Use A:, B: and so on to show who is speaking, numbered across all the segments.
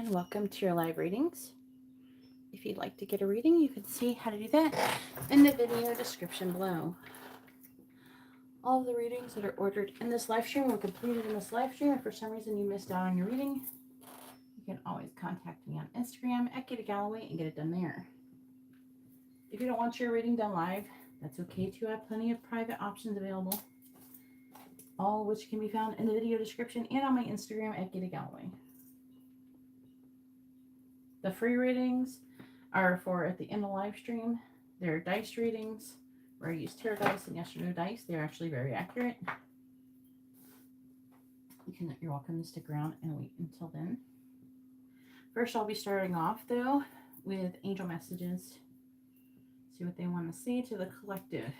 A: and welcome to your live readings. If you'd like to get a reading, you can see how to do that in the video description below. All of the readings that are ordered in this live stream were completed in this live stream. If for some reason you missed out on your reading, you can always contact me on Instagram at GeetaGalaway and get it done there. If you don't want your reading done live, that's okay too. I have plenty of private options available, all of which can be found in the video description and on my Instagram at GeetaGalaway. The free readings are for at the end of the live stream. They're dice readings where I use tarot dice and yes or no dice. They're actually very accurate. You're welcome to stick around and wait until then. First, I'll be starting off though with angel messages. See what they want to say to the collective.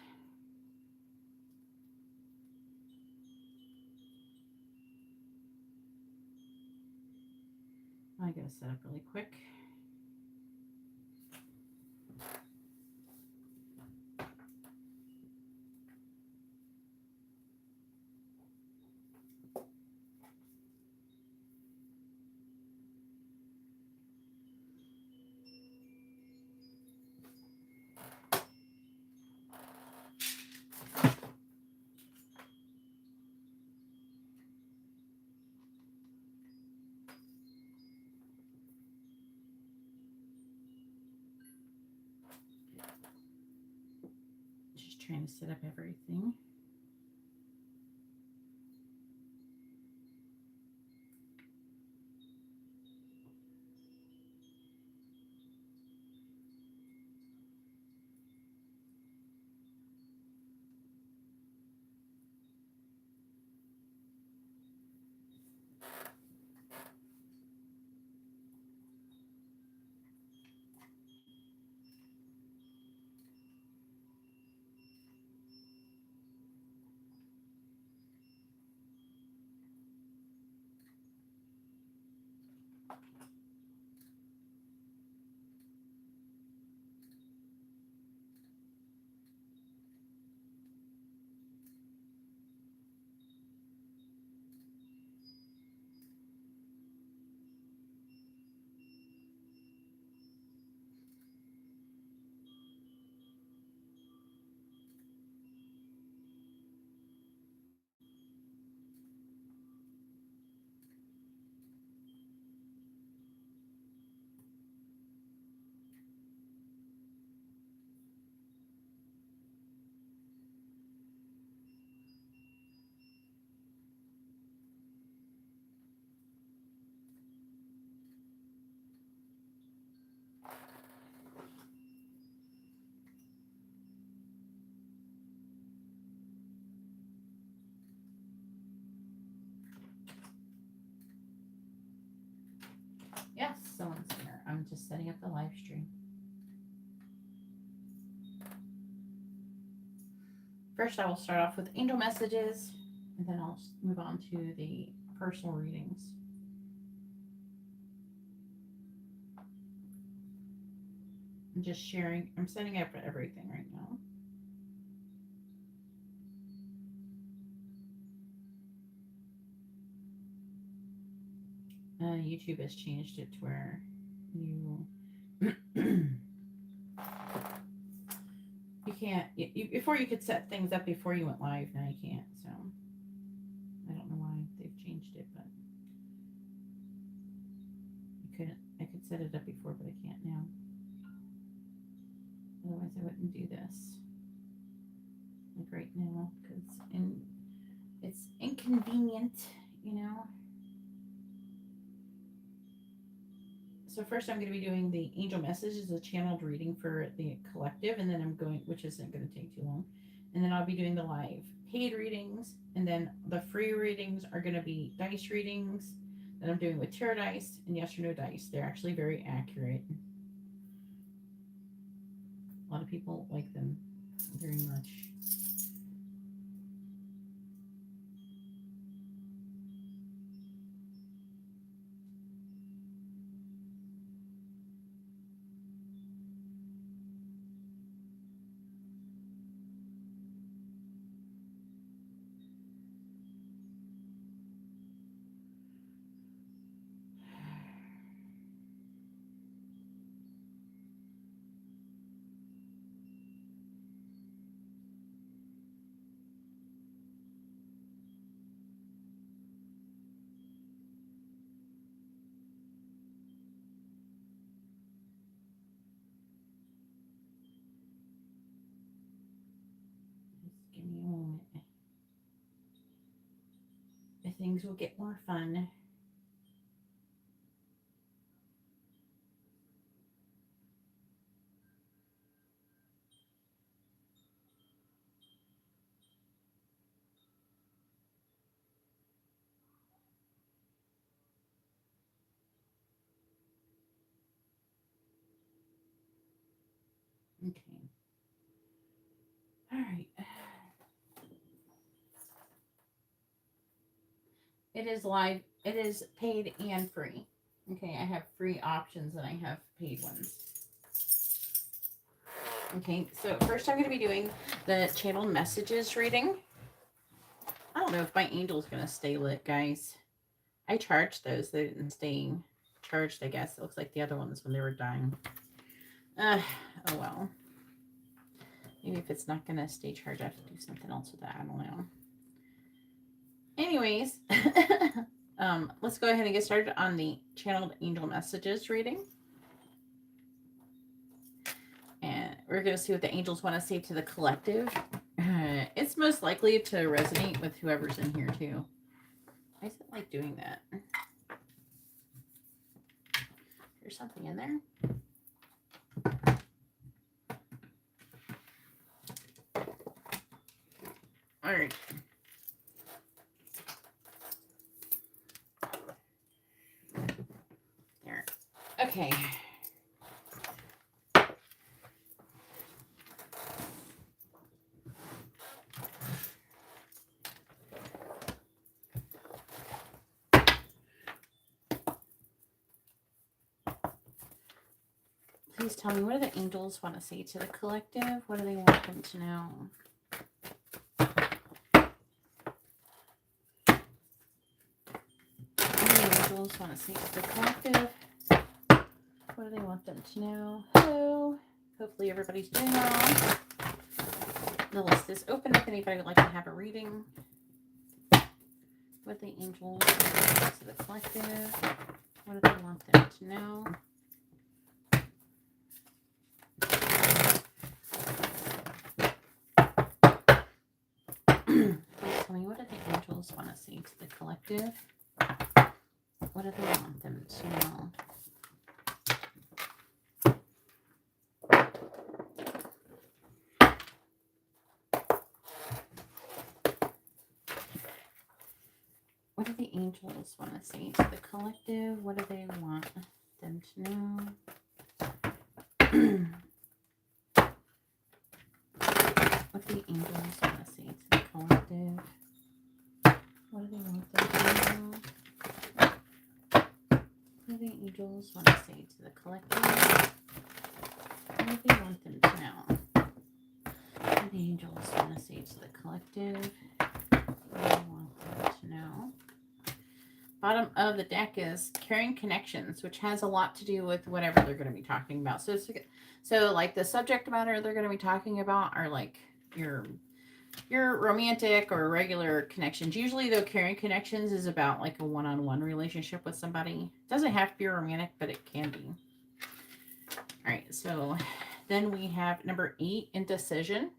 A: I gotta set up really quick. Just trying to set up everything. Yes, someone's here. I'm just setting up the live stream. First, I will start off with angel messages, and then I'll move on to the personal readings. I'm just sharing. I'm setting up everything right now. YouTube has changed it to where you you can't. Before you could set things up before you went live. Now you can't. So I don't know why they've changed it, but you couldn't. I could set it up before, but I can't now. Otherwise, I wouldn't do this like right now because it's inconvenient, you know. So first I'm going to be doing the angel messages, a channeled reading for the collective, and then I'm going, which isn't going to take too long, and then I'll be doing the live paid readings, and then the free readings are going to be dice readings that I'm doing with tarot dice and yes or no dice. They're actually very accurate. A lot of people like them very much. things will get more fun. Okay. All right. It is live. It is paid and free. Okay, I have free options and I have paid ones. Okay, so first I'm going to be doing the channel messages reading. I don't know if my angel's going to stay lit, guys. I charged those. They didn't stay charged, I guess. It looks like the other ones when they were dying. Oh well. Maybe if it's not going to stay charged, I have to do something else with that. I don't know. Anyways, let's go ahead and get started on the channeled angel messages reading. And we're going to see what the angels want to say to the collective. It's most likely to resonate with whoever's in here too. I just like doing that. There's something in there. All right. There. Okay. Please tell me, what do the angels want to say to the collective? What do they want them to know? What do the angels want to say to the collective? What do they want them to know? Hello. Hopefully everybody's doing well. The list is open if anybody would like to have a reading. What the angels want to say to the collective? What do they want them to know? Please tell me, what do the angels want to say to the collective? What do they want them to know? What do the angels want to say to the collective? What do they want them to know? What do the angels want to say to the collective? What do they want them to know? What do the angels want to say to the collective? What do they want them to know? What do the angels want to say to the collective? What do they want them to know? Bottom of the deck is carrying connections, which has a lot to do with whatever they're going to be talking about. So like the subject matter they're going to be talking about are like your romantic or regular connections. Usually though, carrying connections is about like a one-on-one relationship with somebody. It doesn't have to be romantic, but it can be. All right, so then we have number 8, indecision.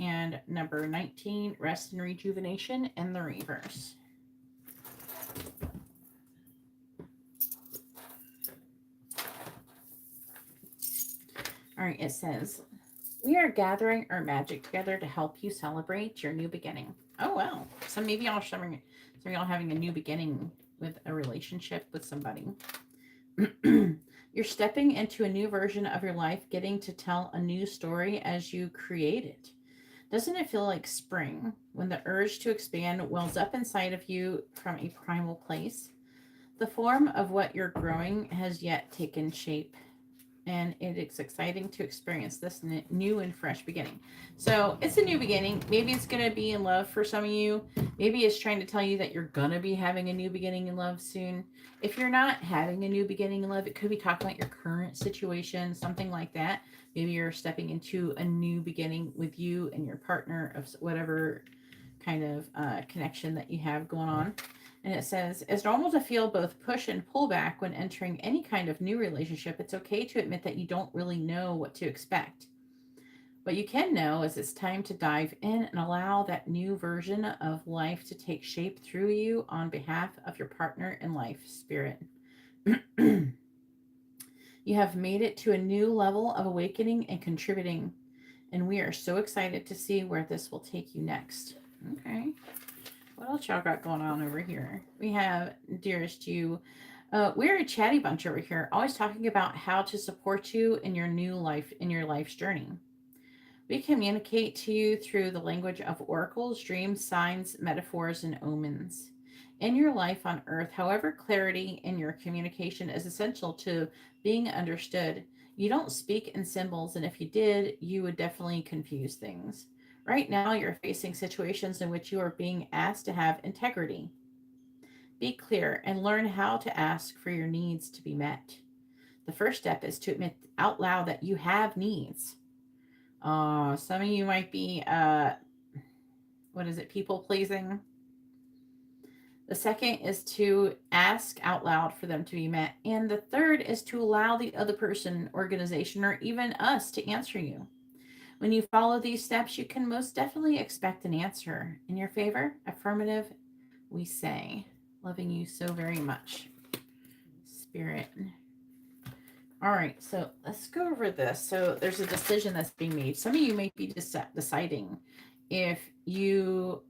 A: And number 19, rest and rejuvenation, and the reverse. All right, it says, we are gathering our magic together to help you celebrate your new beginning. Oh, wow. So maybe some of y'all having a new beginning with a relationship with somebody. You're stepping into a new version of your life, getting to tell a new story as you create it. Doesn't it feel like spring when the urge to expand wells up inside of you from a primal place? The form of what you're growing has yet taken shape, and it is exciting to experience this new and fresh beginning. So it's a new beginning. Maybe it's going to be in love for some of you. Maybe it's trying to tell you that you're going to be having a new beginning in love soon. If you're not having a new beginning in love, it could be talking about your current situation, something like that. Maybe you're stepping into a new beginning with you and your partner of whatever kind of connection that you have going on. And it says, it's normal to feel both push and pull back when entering any kind of new relationship. It's okay to admit that you don't really know what to expect. What you can know is it's time to dive in and allow that new version of life to take shape through you on behalf of your partner in life, Spirit. You have made it to a new level of awakening and contributing, and we are so excited to see where this will take you next. Okay. What else y'all got going on over here? We have, dearest you, we're a chatty bunch over here, always talking about how to support you in your new life, in your life's journey. We communicate to you through the language of oracles, dreams, signs, metaphors, and omens. In your life on earth, however, clarity in your communication is essential to being understood. You don't speak in symbols, and if you did, you would definitely confuse things. Right now, you're facing situations in which you are being asked to have integrity. Be clear and learn how to ask for your needs to be met. The first step is to admit out loud that you have needs. Some of you might be, what is it, people pleasing. The second is to ask out loud for them to be met. And the third is to allow the other person, organization, or even us to answer you. When you follow these steps, you can most definitely expect an answer. In your favor, affirmative, we say. Loving you so very much, Spirit. All right, so let's go over this. So there's a decision that's being made. Some of you may be deciding if you,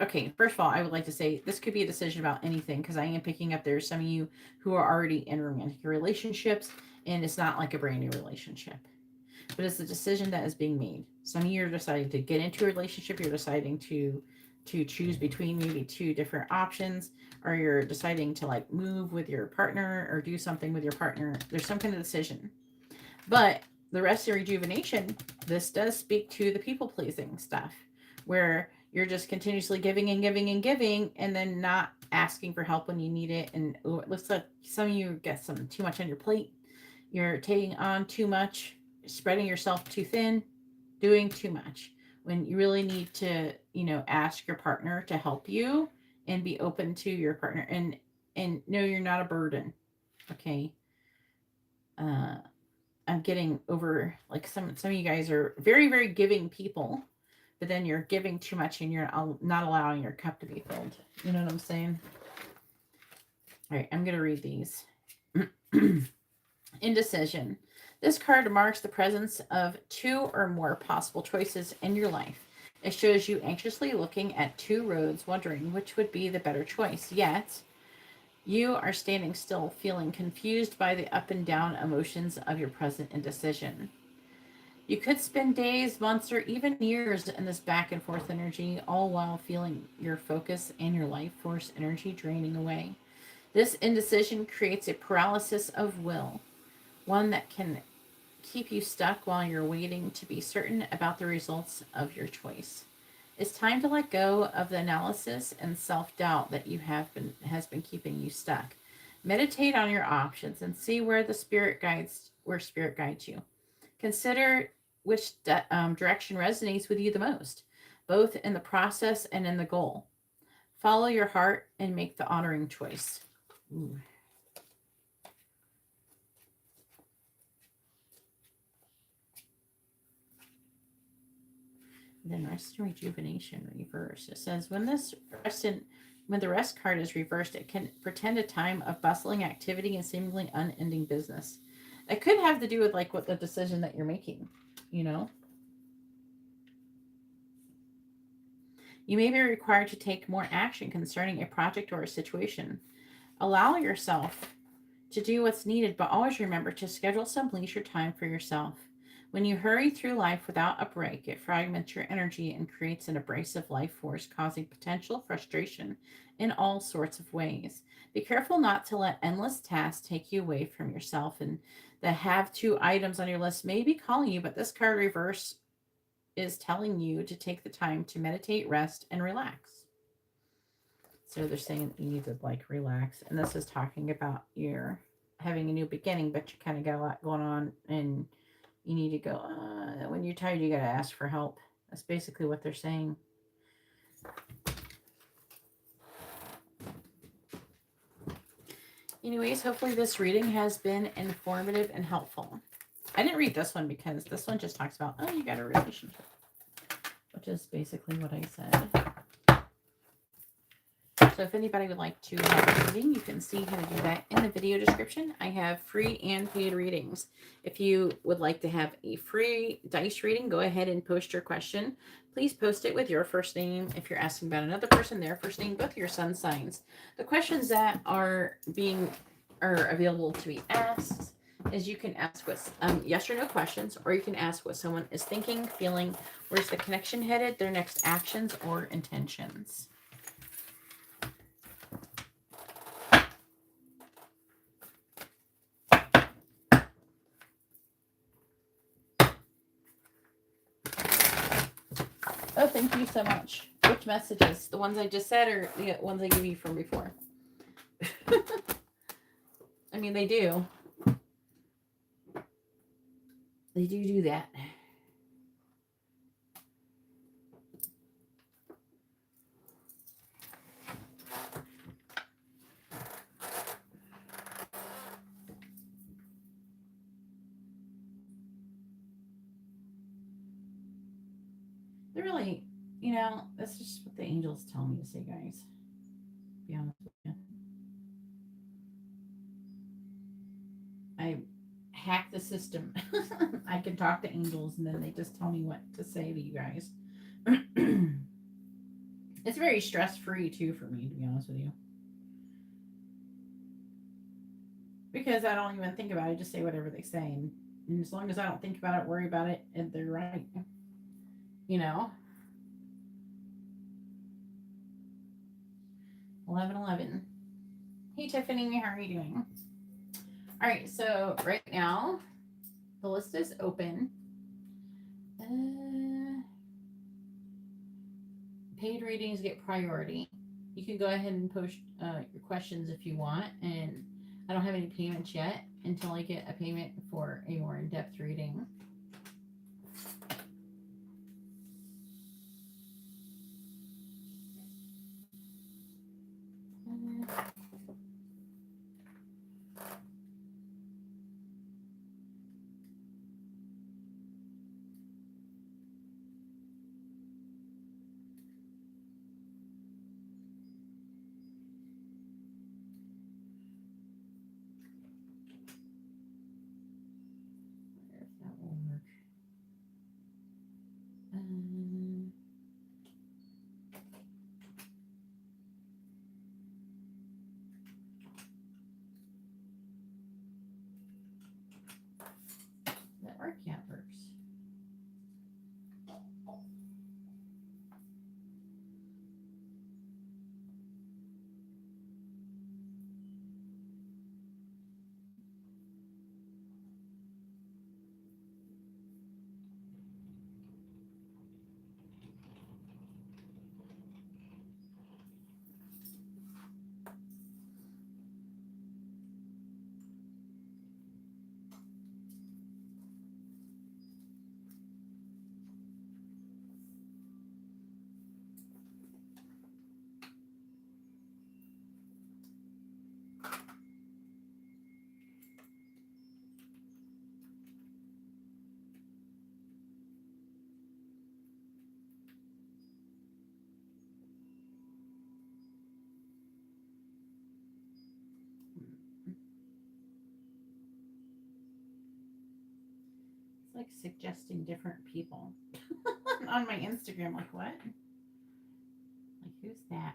A: okay, first of all, I would like to say this could be a decision about anything, because I am picking up there's some of you who are already entering into your relationships, and it's not like a brand new relationship, but it's a decision that is being made. Some of you are deciding to get into a relationship. You're deciding to choose between maybe two different options, or you're deciding to like move with your partner or do something with your partner. There's some kind of decision. But the rest of rejuvenation, this does speak to the people pleasing stuff, where you're just continuously giving and giving and giving, and then not asking for help when you need it. And it looks like some of you get some too much on your plate. You're taking on too much, spreading yourself too thin, doing too much, when you really need to, ask your partner to help you and be open to your partner, and know you're not a burden. Okay. I'm getting over, like, some of you guys are very, very giving people, but then you're giving too much and you're not allowing your cup to be filled. You know what I'm saying? All right, I'm going to read these. Indecision. This card marks the presence of two or more possible choices in your life. It shows you anxiously looking at two roads, wondering which would be the better choice. Yet, you are standing still, feeling confused by the up and down emotions of your present indecision. You could spend days, months, or even years in this back and forth energy, all while feeling your focus and your life force energy draining away. This indecision creates a paralysis of will, one that can keep you stuck while you're waiting to be certain about the results of your choice. It's time to let go of the analysis and self-doubt that has been keeping you stuck. Meditate on your options and see where spirit guides you. Consider which direction resonates with you the most, both in the process and in the goal. Follow your heart and make the honoring choice. Ooh. Then rest and rejuvenation reverse. It says when the rest card is reversed, it can pretend a time of bustling activity and seemingly unending business. It could have to do with like what the decision that you're making, You may be required to take more action concerning a project or a situation. Allow yourself to do what's needed, but always remember to schedule some leisure time for yourself. When you hurry through life without a break, it fragments your energy and creates an abrasive life force, causing potential frustration in all sorts of ways. Be careful not to let endless tasks take you away from yourself, and the have to items on your list may be calling you, but this card reverse is telling you to take the time to meditate, rest, and relax. So they're saying you need to like relax, and this is talking about your having a new beginning, but you kind of got a lot going on, and you need to go, when you're tired, you got to ask for help. That's basically what they're saying. Anyways, hopefully this reading has been informative and helpful. I didn't read this one because this one just talks about, oh, you got a relationship, which is basically what I said. So if anybody would like to have a reading, you can see how to do that in the video description. I have free and paid readings. If you would like to have a free dice reading, go ahead and post your question. Please post it with your first name. If you're asking about another person, their first name, both your sun signs. The questions that are available to be asked is you can ask what yes or no questions, or you can ask what someone is thinking, feeling, where's the connection headed, their next actions or intentions. Oh, thank you so much. Which messages? The ones I just said or the ones I gave you from before? I mean, they do. They do that. They're really, that's just what the angels tell me to say, guys. To be honest with you. I hack the system. I can talk to angels and then they just tell me what to say to you guys. It's very stress-free too for me, to be honest with you. Because I don't even think about it. I just say whatever they say. And as long as I don't think about it, worry about it, and they're right. 11:11. Hey, Tiffany, how are you doing? All right, so right now, the list is open. Paid readings get priority. You can go ahead and post your questions if you want, and I don't have any payments yet until I get a payment for a more in-depth reading. That work? Yeah, it works. It's like suggesting different people on my Instagram. Like, what? Like, who's that?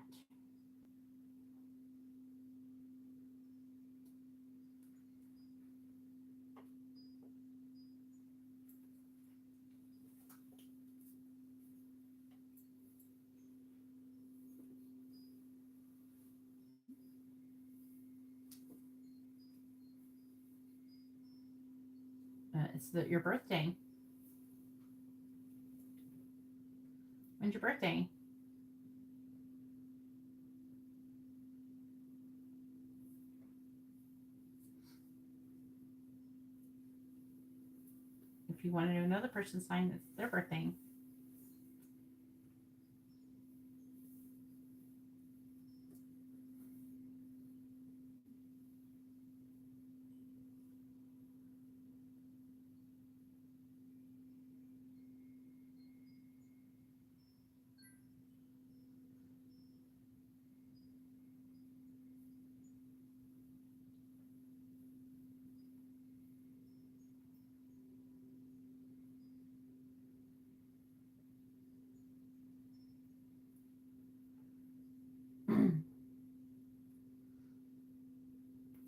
A: It's your birthday. When's your birthday? If you want to know another person's sign, it's their birthday.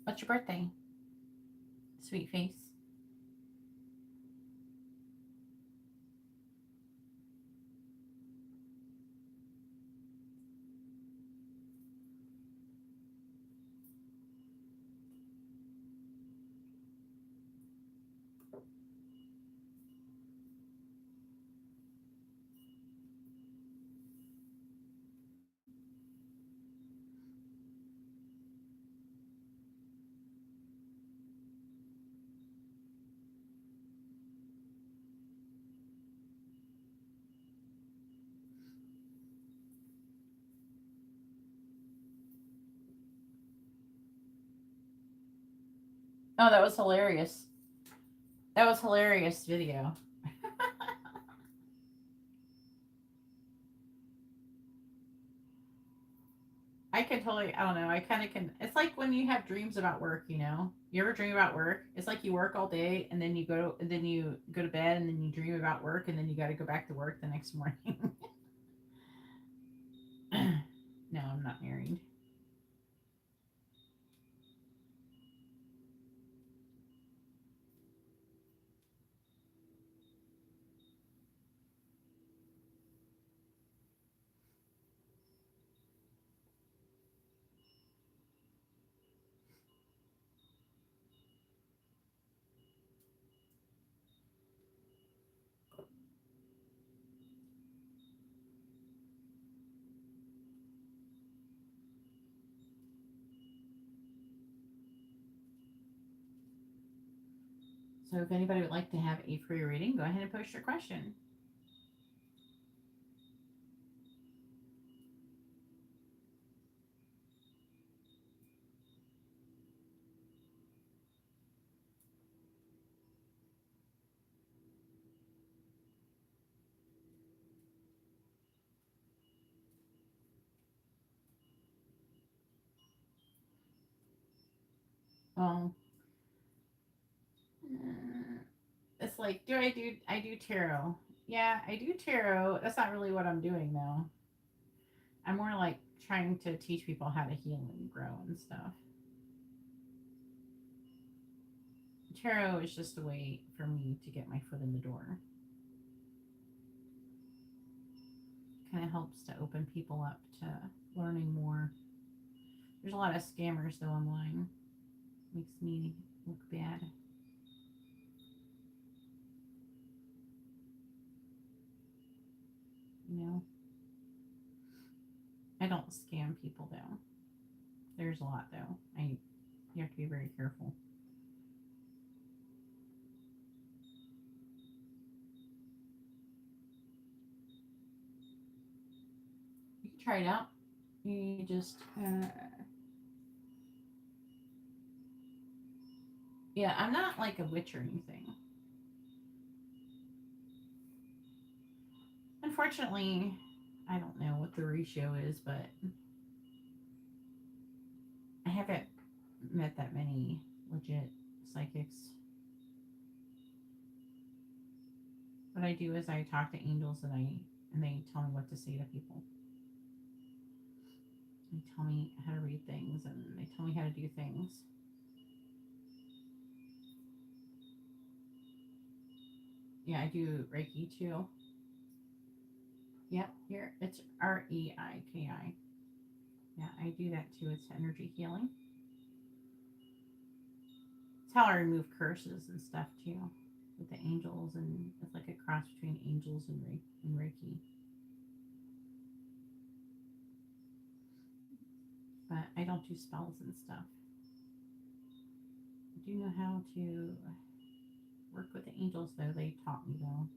A: What's your birthday? Sweet face. Oh, that was hilarious. That was hilarious video. I can totally, I don't know, I kind of can. It's like when you have dreams about work, you know? You ever dream about work? It's like you work all day and then you go to bed and then you dream about work and then you got to go back to work the next morning. No, I'm not married. So if anybody would like to have a free reading, go ahead and post your question. Well, it's like, I do tarot. Yeah, I do tarot. That's not really what I'm doing though. I'm more like trying to teach people how to heal and grow and stuff. Tarot is just a way for me to get my foot in the door. Kind of helps to open people up to learning more. There's a lot of scammers though online. Makes me look bad. You know? I don't scam people though. There's a lot though. You have to be very careful. You can try it out. You just yeah, I'm not like a witch or anything. Unfortunately, I don't know what the ratio is, but I haven't met that many legit psychics. What I do is I talk to angels and they tell me what to say to people. They tell me how to read things and they tell me how to do things. Yeah, I do Reiki too. Yep, here it's REIKI. Yeah, I do that too. It's energy healing. It's how I remove curses and stuff too with the angels, and it's like a cross between angels and Reiki. But I don't do spells and stuff. I do know how to work with the angels though. They taught me though.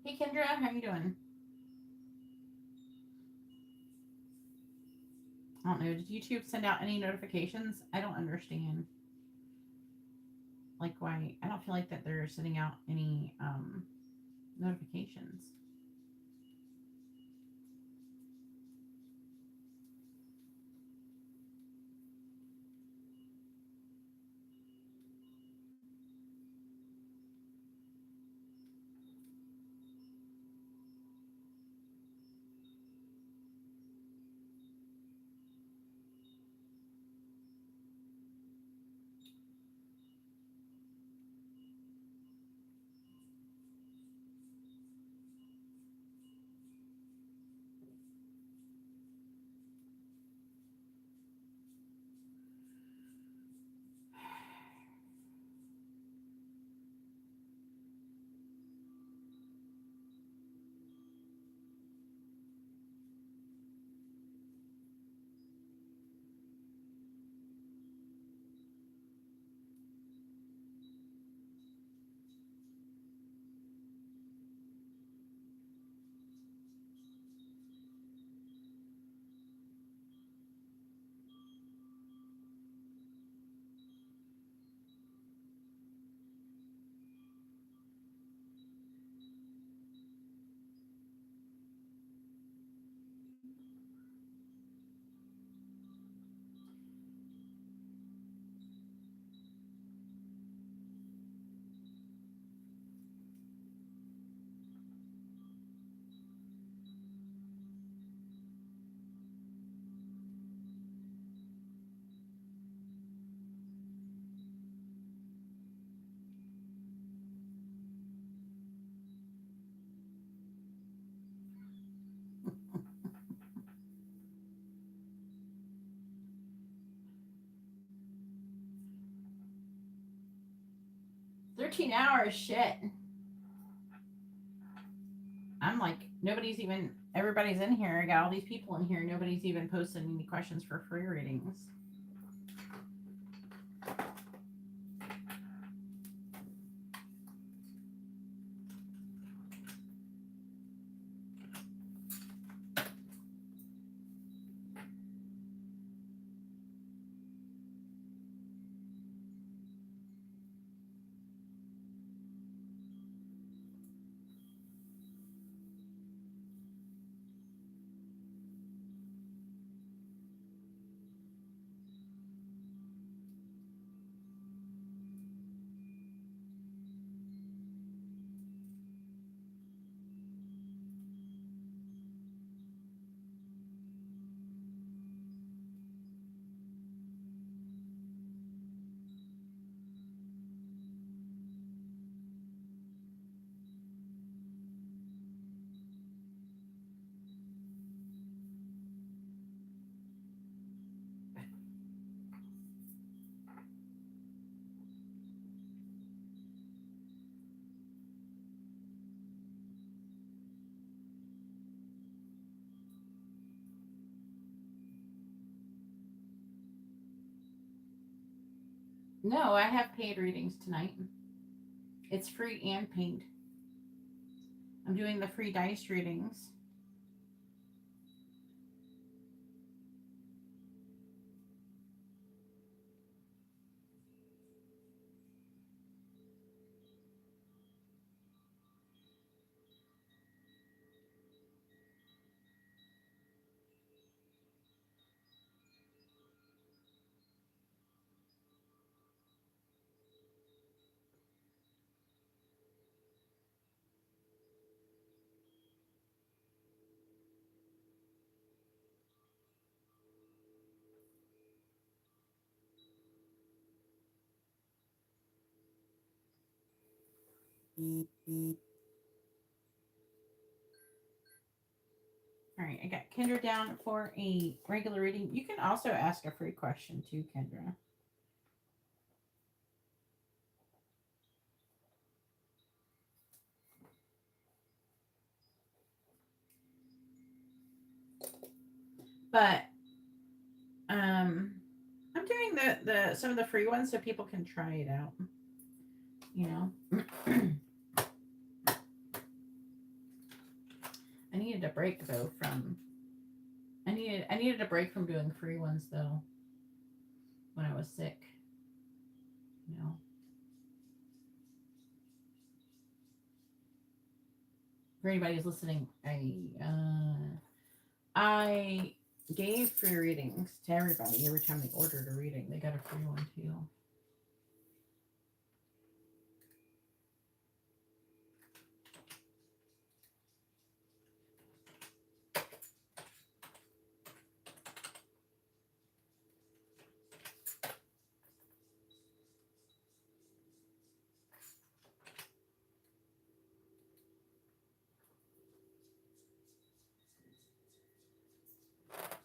A: Hey Kendra, how you doing? I don't know. Did YouTube send out any notifications? I don't understand. like why I don't feel like that they're sending out any notifications. $13 shit. I'm like, nobody's even, everybody's in here. I got all these people in here. Nobody's even posted any questions for free readings. No, I have paid readings tonight. It's free and paid. I'm doing the free dice readings. All right, I got Kendra down for a regular reading. You can also ask a free question too, Kendra. But I'm doing the some of the free ones so people can try it out. You know. I needed a break though from I needed a break from doing free ones though when I was sick. You know. For anybody who's listening, I gave free readings to everybody. Every time they ordered a reading, they got a free one too.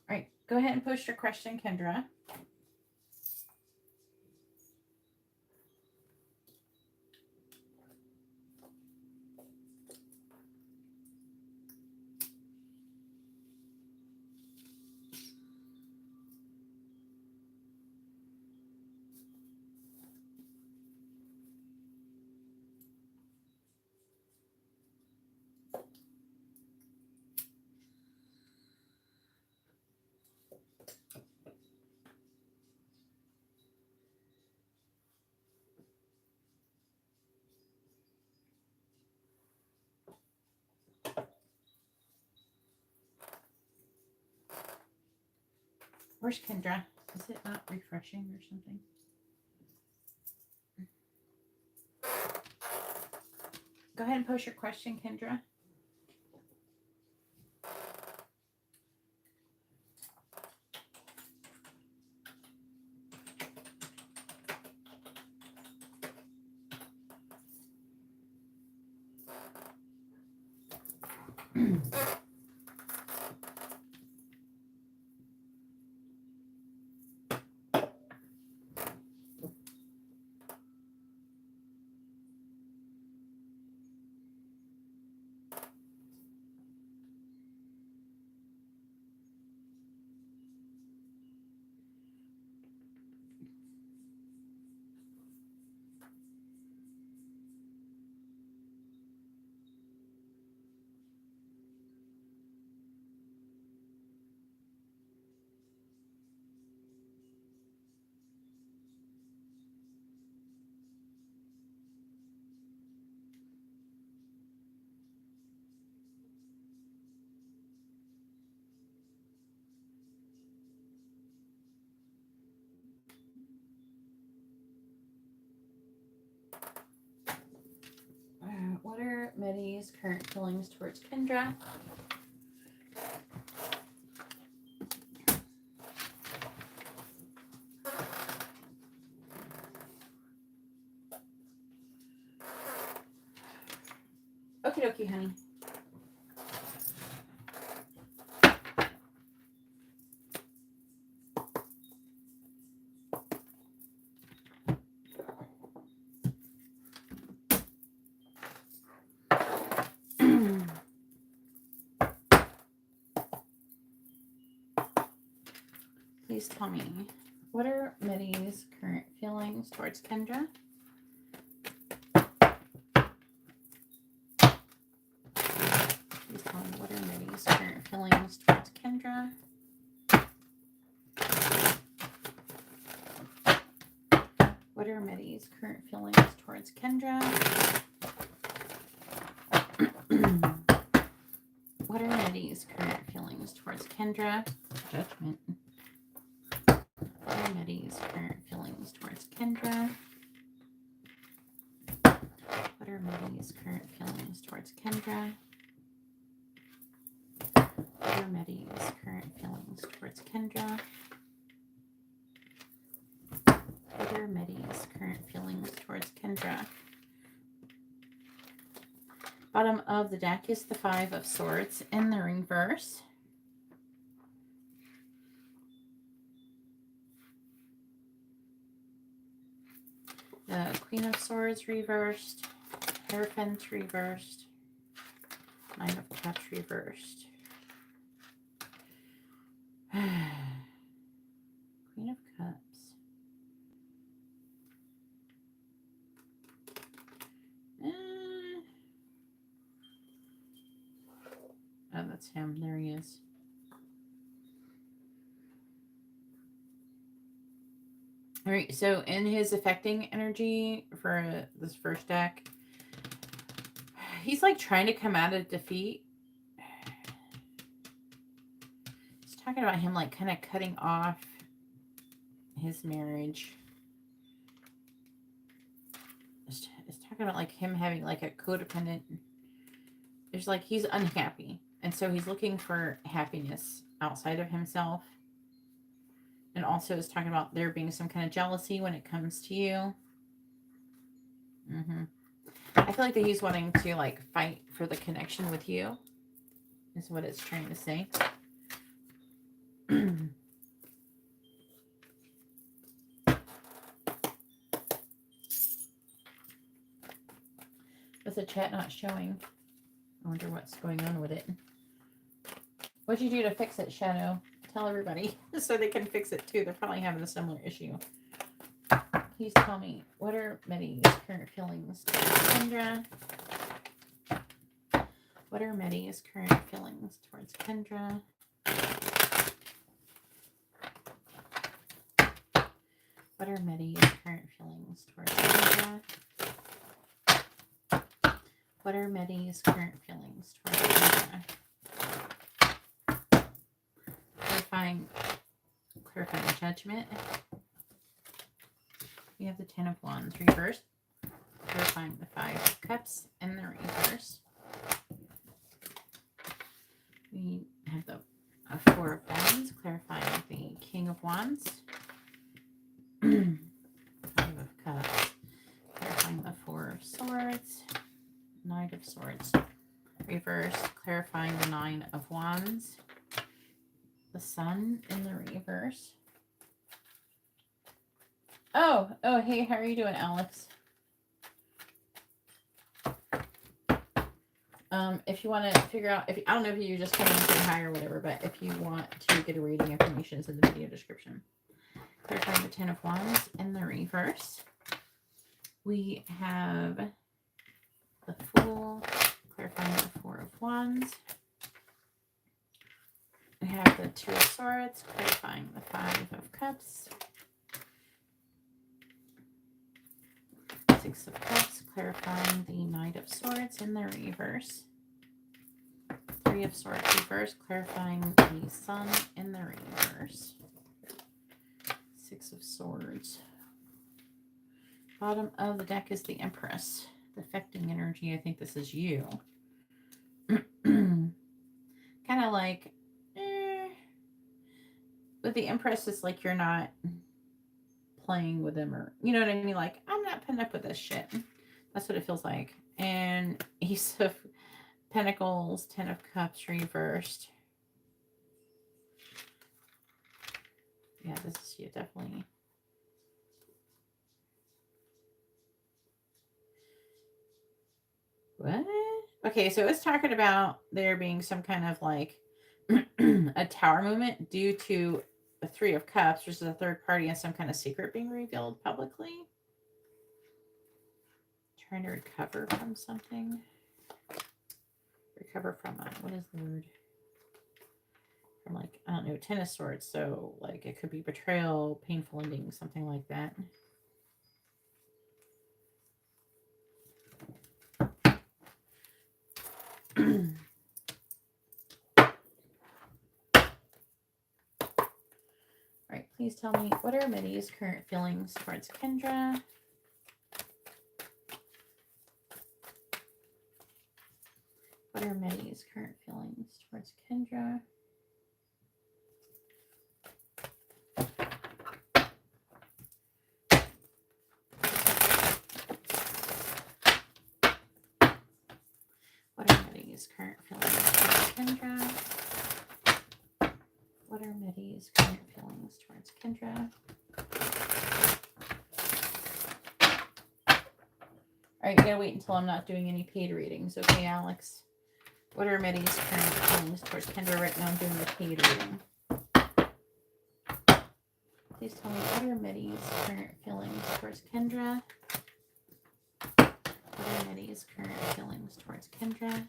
A: All right, go ahead and post your question, Kendra. Where's Kendra? Is it not refreshing or something? Go ahead and post your question, Kendra. What are Meddy's current feelings towards Kendra? Okie dokie, honey. Please tell me, what are Meddy's current feelings towards Kendra? Please tell me, what are Meddy's current feelings towards Kendra? What are Meddy's current feelings towards Kendra? What are Meddy's current feelings towards Kendra? Judgment. What are Meddy's current feelings towards Kendra? What are Meddy's current feelings towards Kendra? What are Meddy's current feelings towards Kendra? What are Meddy's current feelings towards Kendra? Bottom of the deck is the Five of Swords in the reverse. The Queen of Swords reversed. Hierophant reversed. Nine of Cups reversed. Queen of Cups. Oh, that's him. There he is. All right, so in his affecting energy for this first deck, he's like trying to come out of defeat. He's talking about him like kind of cutting off his marriage. It's talking about like him having like a codependent. There's like he's unhappy. And so he's looking for happiness outside of himself. And also is talking about there being some kind of jealousy when it comes to you. I feel like that he's wanting to like fight for the connection with you. Is what it's trying to say. With the chat not showing. I wonder what's going on with it. What'd you do to fix it, Shadow? Tell everybody so they can fix it too. They're probably having a similar issue. Please tell me, what are Medi's current feelings towards Kendra? What are Medi's current feelings towards Kendra? What are Medi's current feelings towards Kendra? What are Medi's current feelings towards Kendra? Clarifying judgment. We have the 10 of Wands reversed. Clarifying the 5 of Cups in the reverse. We have the 4 of Wands. Clarifying the King of Wands. 5 of Cups. Clarifying the 4 of Swords. Knight of Swords. Reverse. Clarifying the 9 of Wands. The Sun in the reverse. Oh, hey, how are you doing, Alex? If you want to figure out, I don't know if you just come in and say hi or whatever, but if you want to get a reading, information is in the video description. Clarifying the 10 of Wands in the reverse. We have the Fool, clarifying the 4 of Wands. We have the 2 of Swords, clarifying the 5 of Cups. 6 of Cups, clarifying the Knight of Swords in the reverse. 3 of Swords reverse, clarifying the Sun in the reverse. 6 of Swords. Bottom of the deck is the Empress. Defecting energy, I think this is you. Kind of like, with the Empress, it's like you're not playing with them, or you know what I mean, like I'm not putting up with this shit. That's what it feels like. And Ace of Pentacles, 10 of Cups reversed. Yeah, this is you, definitely. What? Okay, so it's talking about there being some kind of like a tower movement due to a 3 of Cups versus a third party and some kind of secret being revealed publicly. Trying to recover from something. Recover from what is the word? From like, I don't know, 10 of Swords. So like it could be betrayal, painful ending, something like that. Alright, please tell me, what are Medi's current feelings towards Kendra? What are Medi's current feelings towards Kendra? What are Medi's current feelings towards Kendra? What are Medi's current feelings towards Kendra? Alright, you gotta wait until I'm not doing any paid readings, okay, Alex? What are Medi's current feelings towards Kendra? Right now I'm doing the paid reading. Please tell me, what are Medi's current feelings towards Kendra? What are Medi's current feelings towards Kendra?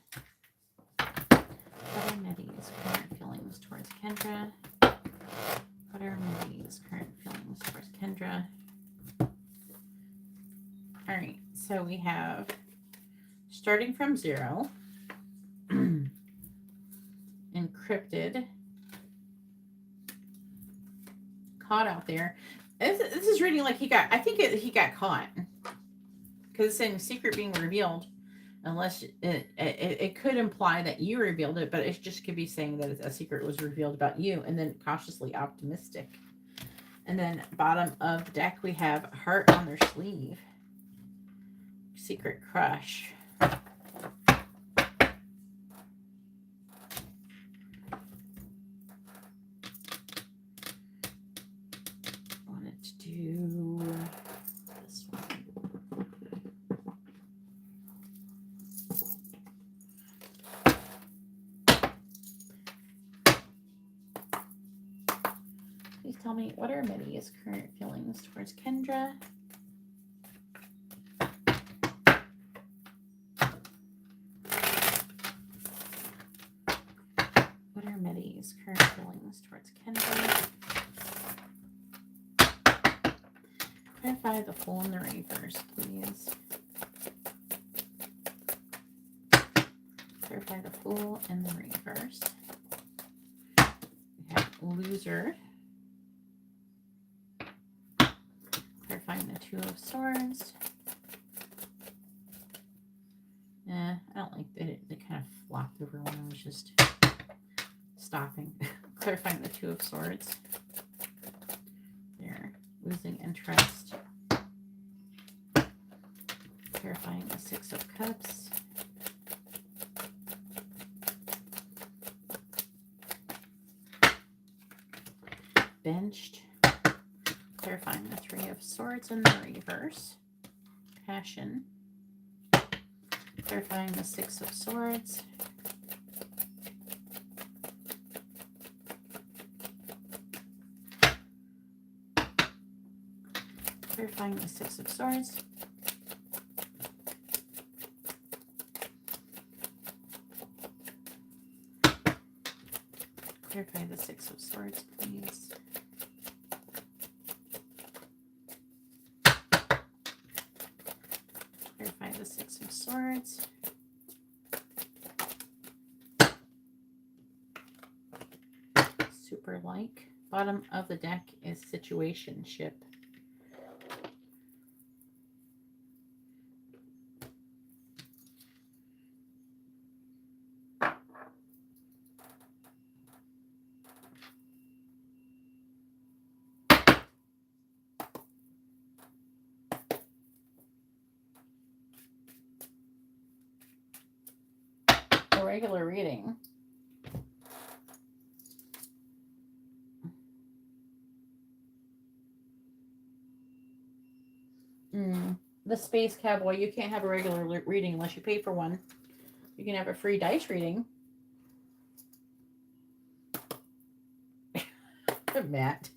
A: What are Medi's current feelings towards Kendra? What are Medi's current feelings towards Kendra? Alright, so we have starting from 0, encrypted, caught out there. This is reading like he got, I think he got caught. Because it's saying secret being revealed, unless it could imply that you revealed it, but it just could be saying that a secret was revealed about you, and then cautiously optimistic. And then bottom of the deck, we have heart on their sleeve. Secret crush. Wanted to do this one. Please tell me, what are Mitty's current feelings towards Kendra? What are Mitty's current feelings towards Kendra? Clarify the Fool in the reverse, please. Clarify the Fool in the reverse. We have Loser. Clarifying the Two of Swords. I don't like that it kind of flopped over when I was just stopping. Clarifying the Two of Swords. There. Losing interest. Clarifying the Six of Cups. Benched. Clarifying the Three of Swords in the reverse. Passion. Clarifying the Six of Swords. Clarifying the Six of Swords. Clarify the Six of Swords, please. Clarify the Six of Swords. Super like. Bottom of the deck is Situationship. A regular reading. The Space Cowboy, you can't have a regular reading unless you pay for one. You can have a free dice reading. Matt.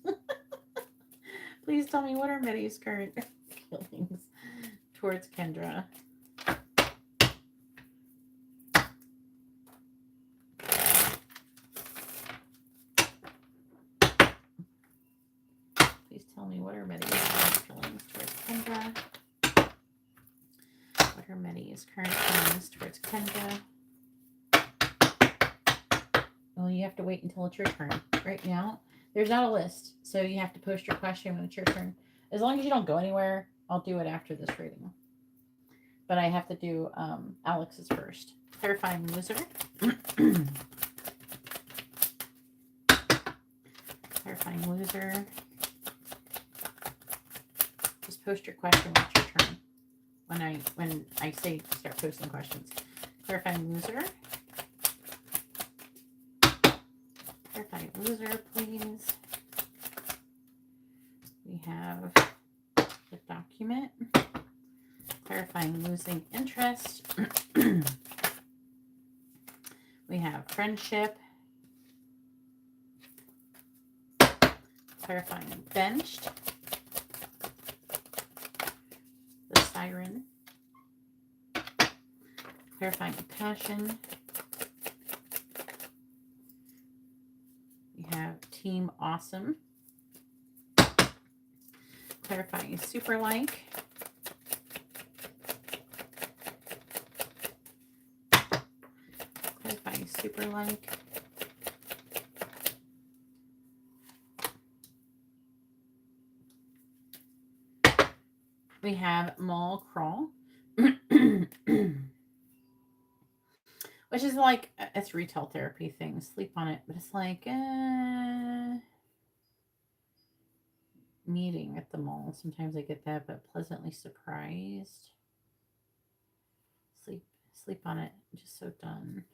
A: Please tell me, what are Mitty's current feelings towards Kendra? Please tell me, what are Mitty's current feelings towards Kendra? What are Mitty's current feelings towards Kendra? Well, you have to wait until it's your turn. Right now, there's not a list, so you have to post your question when it's your turn. As long as you don't go anywhere, I'll do it after this reading. But I have to do Alex's first. Clarifying Loser. Clarifying Loser. Just post your question when it's your turn. When I say start posting questions. Clarifying Loser. Clarifying Loser, please. We have the document. Clarifying Losing Interest. We have Friendship. Clarifying Benched. The Siren. Clarifying Passion. We have Team Awesome. Clarifying Super Like. super like. We have Mall Crawl. Which is like, it's retail therapy thing. Sleep on it. But it's like, meeting at the mall. Sometimes I get that, but pleasantly surprised. Sleep on it. Just so done.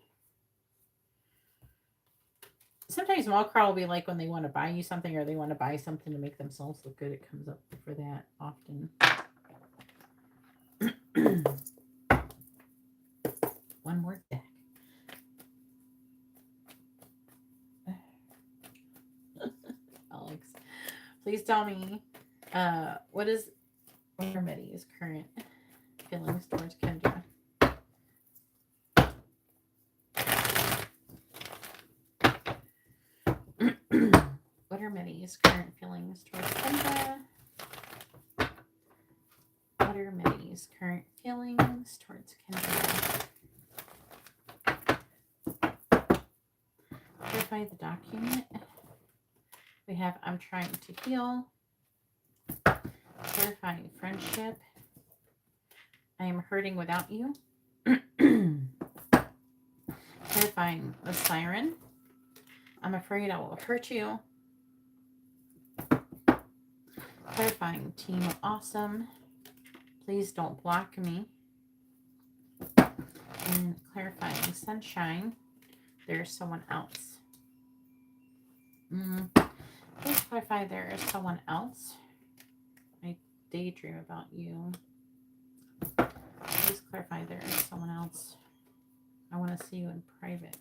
A: Sometimes mall crawl will be like when they want to buy you something or they want to buy something to make themselves look good. It comes up for that often. One more deck. Alex, please tell me, what is Armads' current feelings towards Kendra? What are Armads' current feelings towards Kendra? What are Armads' current feelings towards Kendra? Clarify the document. We have I'm trying to heal. Clarifying friendship. I am hurting without you. Clarifying the siren. I'm afraid I will hurt you. Clarifying team awesome. Please don't block me. And clarifying sunshine. There's someone else. Please clarify there is someone else. I daydream about you. Please clarify there is someone else. I want to see you in private.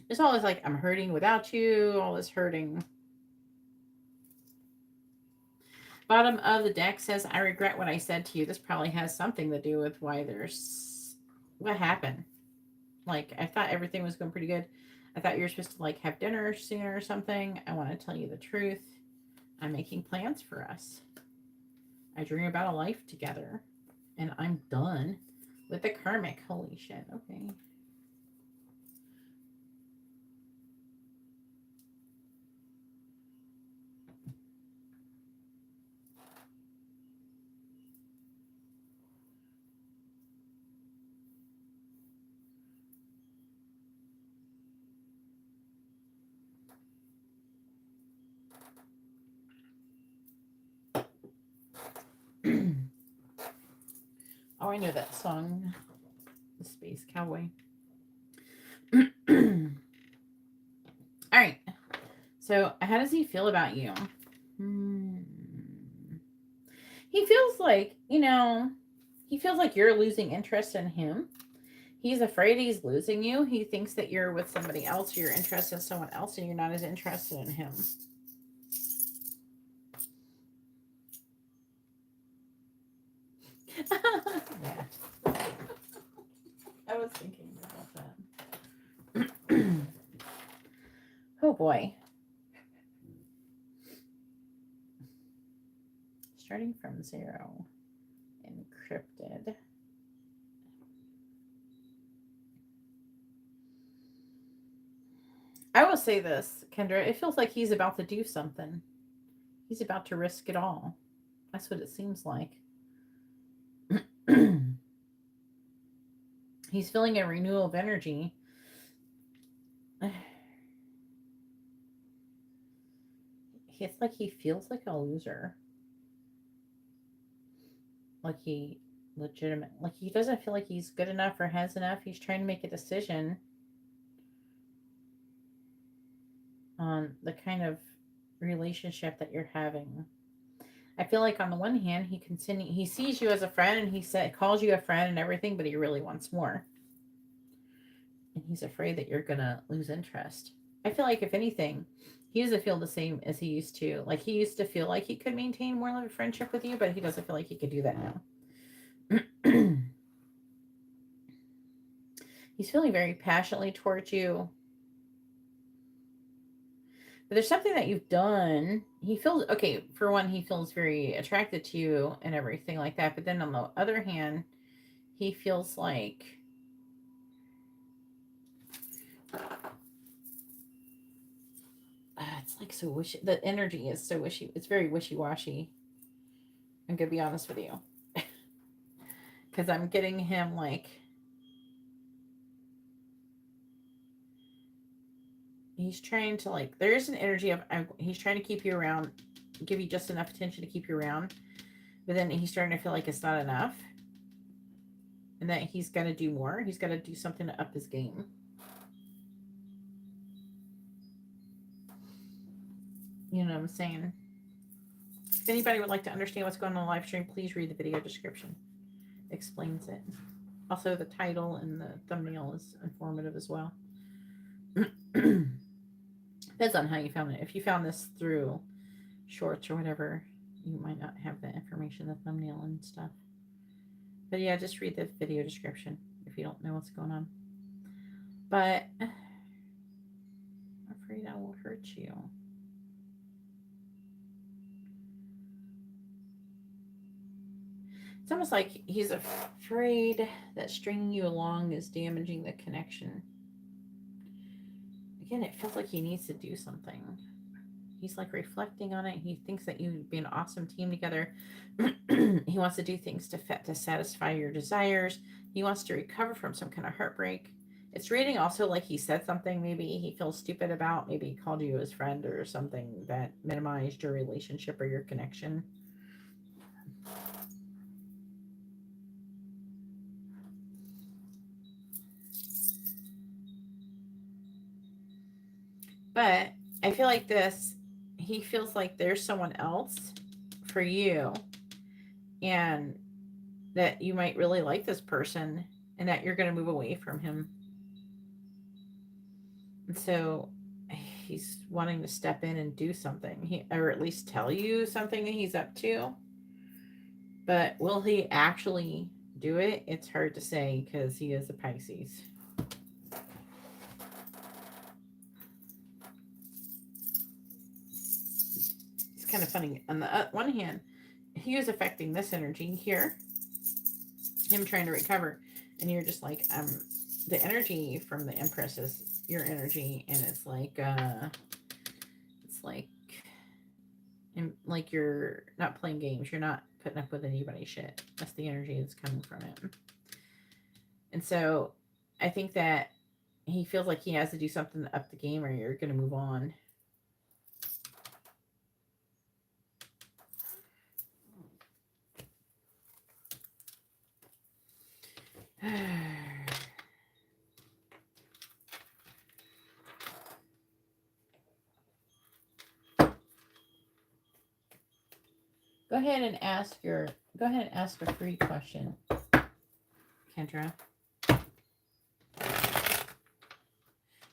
A: It's always like, I'm hurting without you. All this hurting. Bottom of the deck says, I regret what I said to you. This probably has something to do with why there's... What happened? Like, I thought everything was going pretty good. I thought you were supposed to, like, have dinner sooner or something. I want to tell you the truth. I'm making plans for us. I dream about a life together. And I'm done with the karmic. Holy shit. Okay. Oh, I know that song. The Space Cowboy. All right. So, how does he feel about you? He feels like, he feels like you're losing interest in him. He's afraid he's losing you. He thinks that you're with somebody else. You're interested in someone else and you're not as interested in him. Yeah. I was thinking about that. Oh boy. Starting from 0. Encrypted. I will say this, Kendra. It feels like he's about to do something. He's about to risk it all. That's what it seems like. He's feeling a renewal of energy. It's like he feels like a loser. Like he doesn't feel like he's good enough or has enough. He's trying to make a decision on the kind of relationship that you're having. I feel like on the one hand, he sees you as a friend and he calls you a friend and everything, but he really wants more. And he's afraid that you're going to lose interest. I feel like if anything, he doesn't feel the same as he used to. Like he used to feel like he could maintain more of a friendship with you, but he doesn't feel like he could do that now. He's feeling very passionately towards you. But there's something that you've done. He feels, okay, for one, he feels very attracted to you and everything like that. But then on the other hand, he feels like it's like so wishy. The energy is so wishy. It's very wishy-washy. I'm going to be honest with you. Because I'm getting him like, he's trying to like, there is an energy of, he's trying to keep you around, give you just enough attention to keep you around. But then he's starting to feel like it's not enough. And that he's got to do more. He's got to do something to up his game. You know what I'm saying? If anybody would like to understand what's going on in the live stream, please read the video description. It explains it. Also, the title and the thumbnail is informative as well. Depends on how you found it. If you found this through shorts or whatever, you might not have the information, the thumbnail and stuff. But yeah, just read the video description if you don't know what's going on. But I'm afraid I will hurt you. It's almost like he's afraid that stringing you along is damaging the connection. Again, it feels like he needs to do something. He's like reflecting on it. He thinks that you'd be an awesome team together. He wants to do things to satisfy your desires. He wants to recover from some kind of heartbreak. It's reading also like he said something maybe he feels stupid about. Maybe he called you his friend or something that minimized your relationship or your connection. But I feel like he feels like there's someone else for you and that you might really like this person and that you're going to move away from him. And so he's wanting to step in and do something, or at least tell you something that he's up to. But will he actually do it? It's hard to say because he is a Pisces. Kind of funny. On the one hand, he was affecting this energy here, him trying to recover, and you're just like, the energy from the Empress is your energy, and it's like you're not playing games, you're not putting up with anybody's shit. That's the energy that's coming from it. And so I think that he feels like he has to do something to up the game or you're going to move on. Go ahead and ask a free question, Kendra.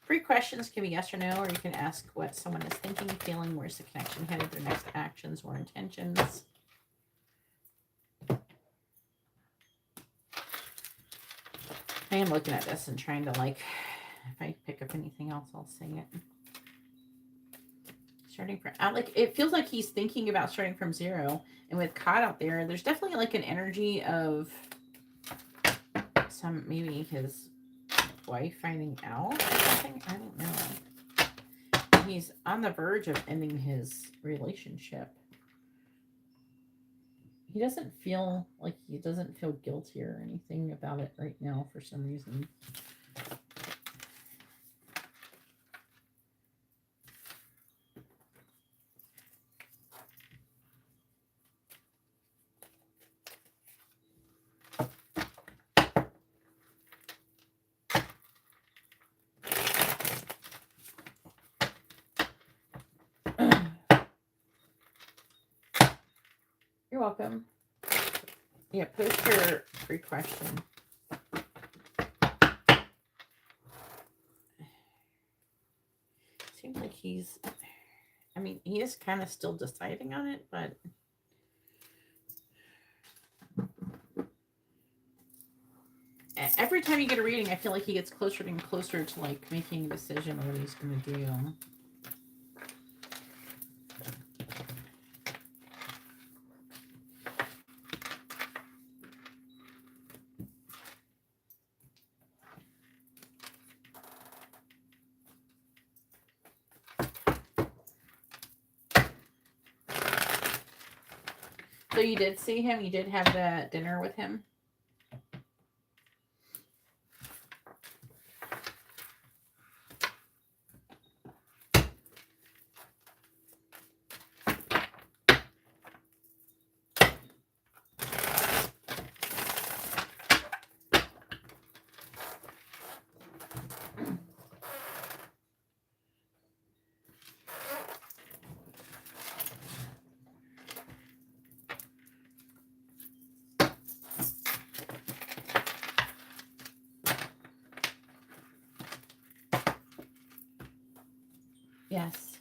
A: Free questions can be yes or no, or you can ask what someone is thinking, feeling, where's the connection headed, their next actions or intentions. I am looking at this and trying to, like, if I pick up anything else, I'll say it. Starting from, like, it feels like he's thinking about starting from zero. And with Cod out there, there's definitely like an energy of maybe his wife finding out or something. I don't know. He's on the verge of ending his relationship. He doesn't feel guilty or anything about it right now for some reason. You're welcome. Yeah, post your free question. Seems like he is kind of still deciding on it, but every time you get a reading, I feel like he gets closer and closer to like making a decision on what he's going to do. So you did see him? You did have the dinner with him? Yes.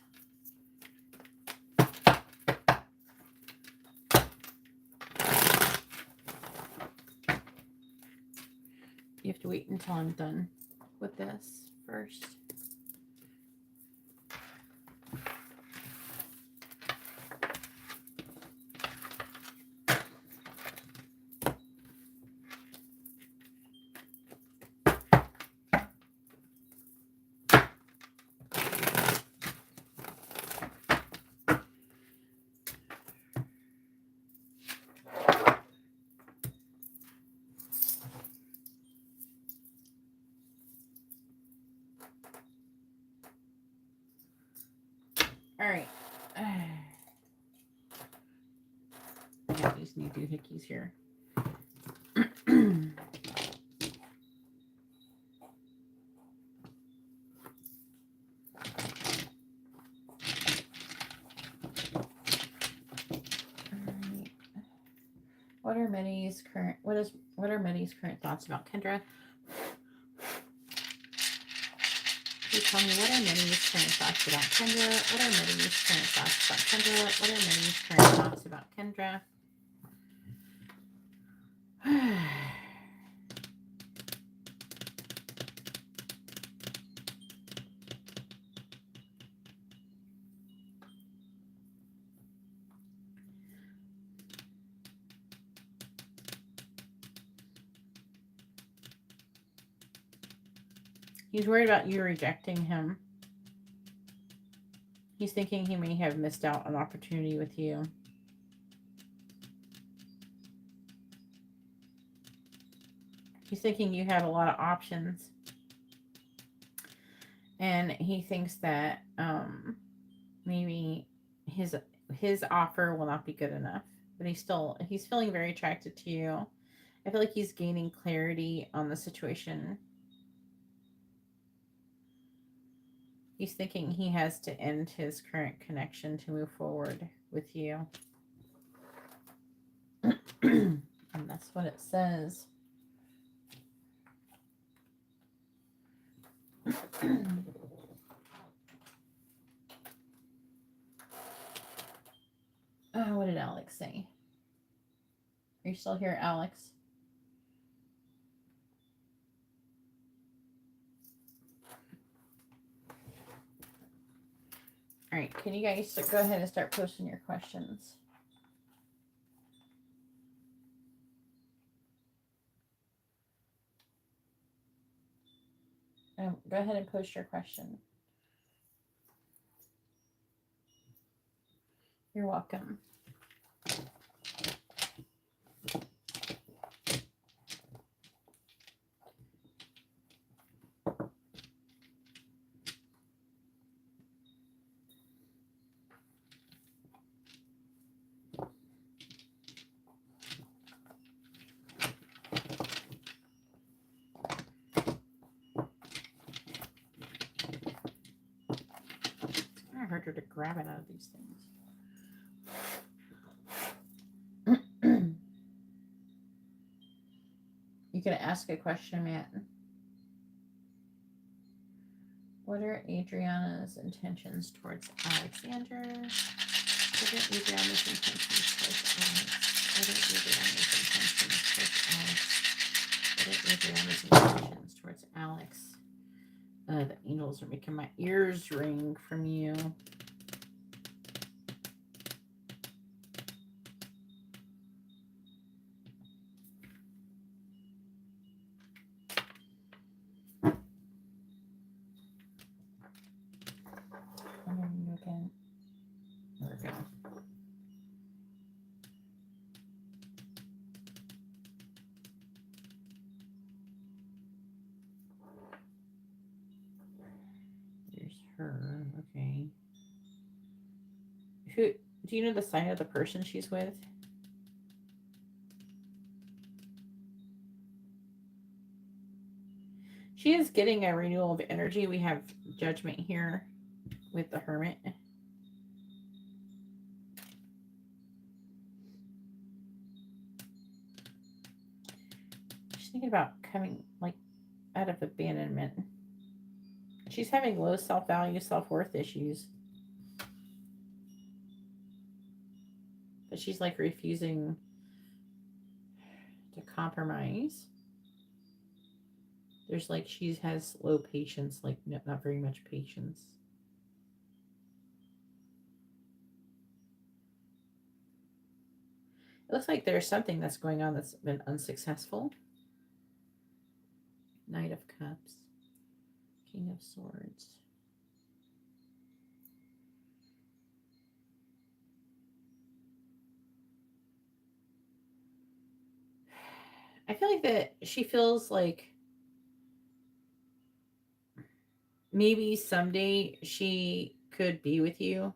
A: You have to wait until I'm done with this first. All right. I got these new doohickeys here. What are Minnie's current thoughts about Kendra? Please tell me, what are Minnie's current thoughts about Kendra? What are Minnie's current thoughts about Kendra? What are Minnie's current thoughts about Kendra? He's worried about you rejecting him. He's thinking he may have missed out on an opportunity with you. He's thinking you have a lot of options. And he thinks that maybe his offer will not be good enough. But he's feeling very attracted to you. I feel like he's gaining clarity on the situation. He's thinking he has to end his current connection to move forward with you. And that's what it says. What did Alex say? Are you still here, Alex? All right, can you guys go ahead and start posting your questions? Go ahead and post your question. You're welcome. I heard her to grab it out of these things. You can ask a question, Matt. What are Adriana's intentions towards Alexander? What are Adriana's intentions towards Alex? What are Adriana's intentions towards Alex? What are Adriana's intentions towards Alex? The angels are making my ears ring from you. Again. There we go. There's her. Okay. Who do you know the sign of the person she's with? She is getting a renewal of energy. We have Judgment here with the Hermit. She's thinking about coming like out of abandonment. She's having low self-value, self-worth issues. But she's like refusing to compromise. There's like she has low patience, like not very much patience. It looks like there's something that's going on that's been unsuccessful. Knight of Cups. King of Swords. I feel like that she feels like maybe someday she could be with you.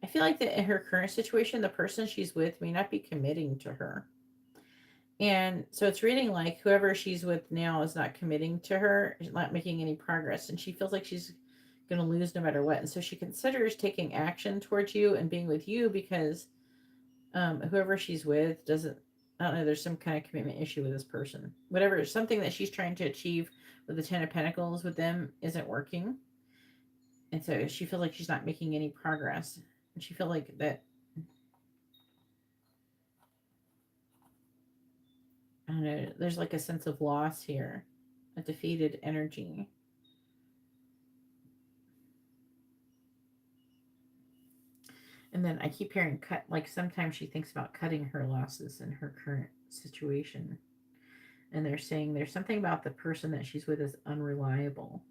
A: I feel like that in her current situation, the person she's with may not be committing to her. And so it's reading like whoever she's with now is not committing to her, is not making any progress. And she feels like she's going to lose no matter what. And so she considers taking action towards you and being with you because whoever she's with doesn't, I don't know, there's some kind of commitment issue with this person. Whatever, something that she's trying to achieve with the Ten of Pentacles with them isn't working. And so she feels like she's not making any progress. And she feels like that, I don't know, there's like a sense of loss here, a defeated energy. And then I keep hearing cut, like sometimes she thinks about cutting her losses in her current situation. And they're saying there's something about the person that she's with is unreliable.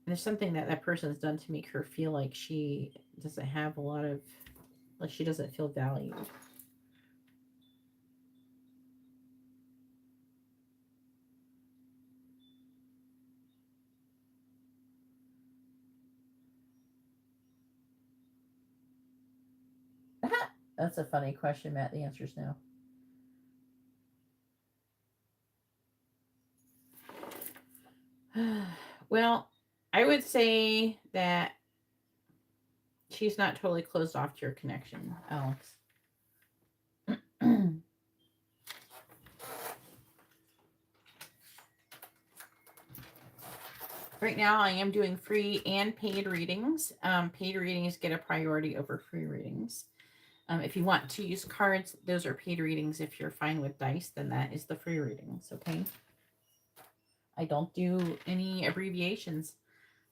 A: And there's something that that person's done to make her feel like she doesn't have a lot of, like she doesn't feel valued. That's a funny question, Matt. The answer is no. Well, I would say that she's not totally closed off to your connection, Alex. Right now, I am doing free and paid readings. Paid readings get a priority over free readings. If you want to use cards, those are paid readings. If you're fine with dice, then that is the free readings, okay? I don't do any abbreviations.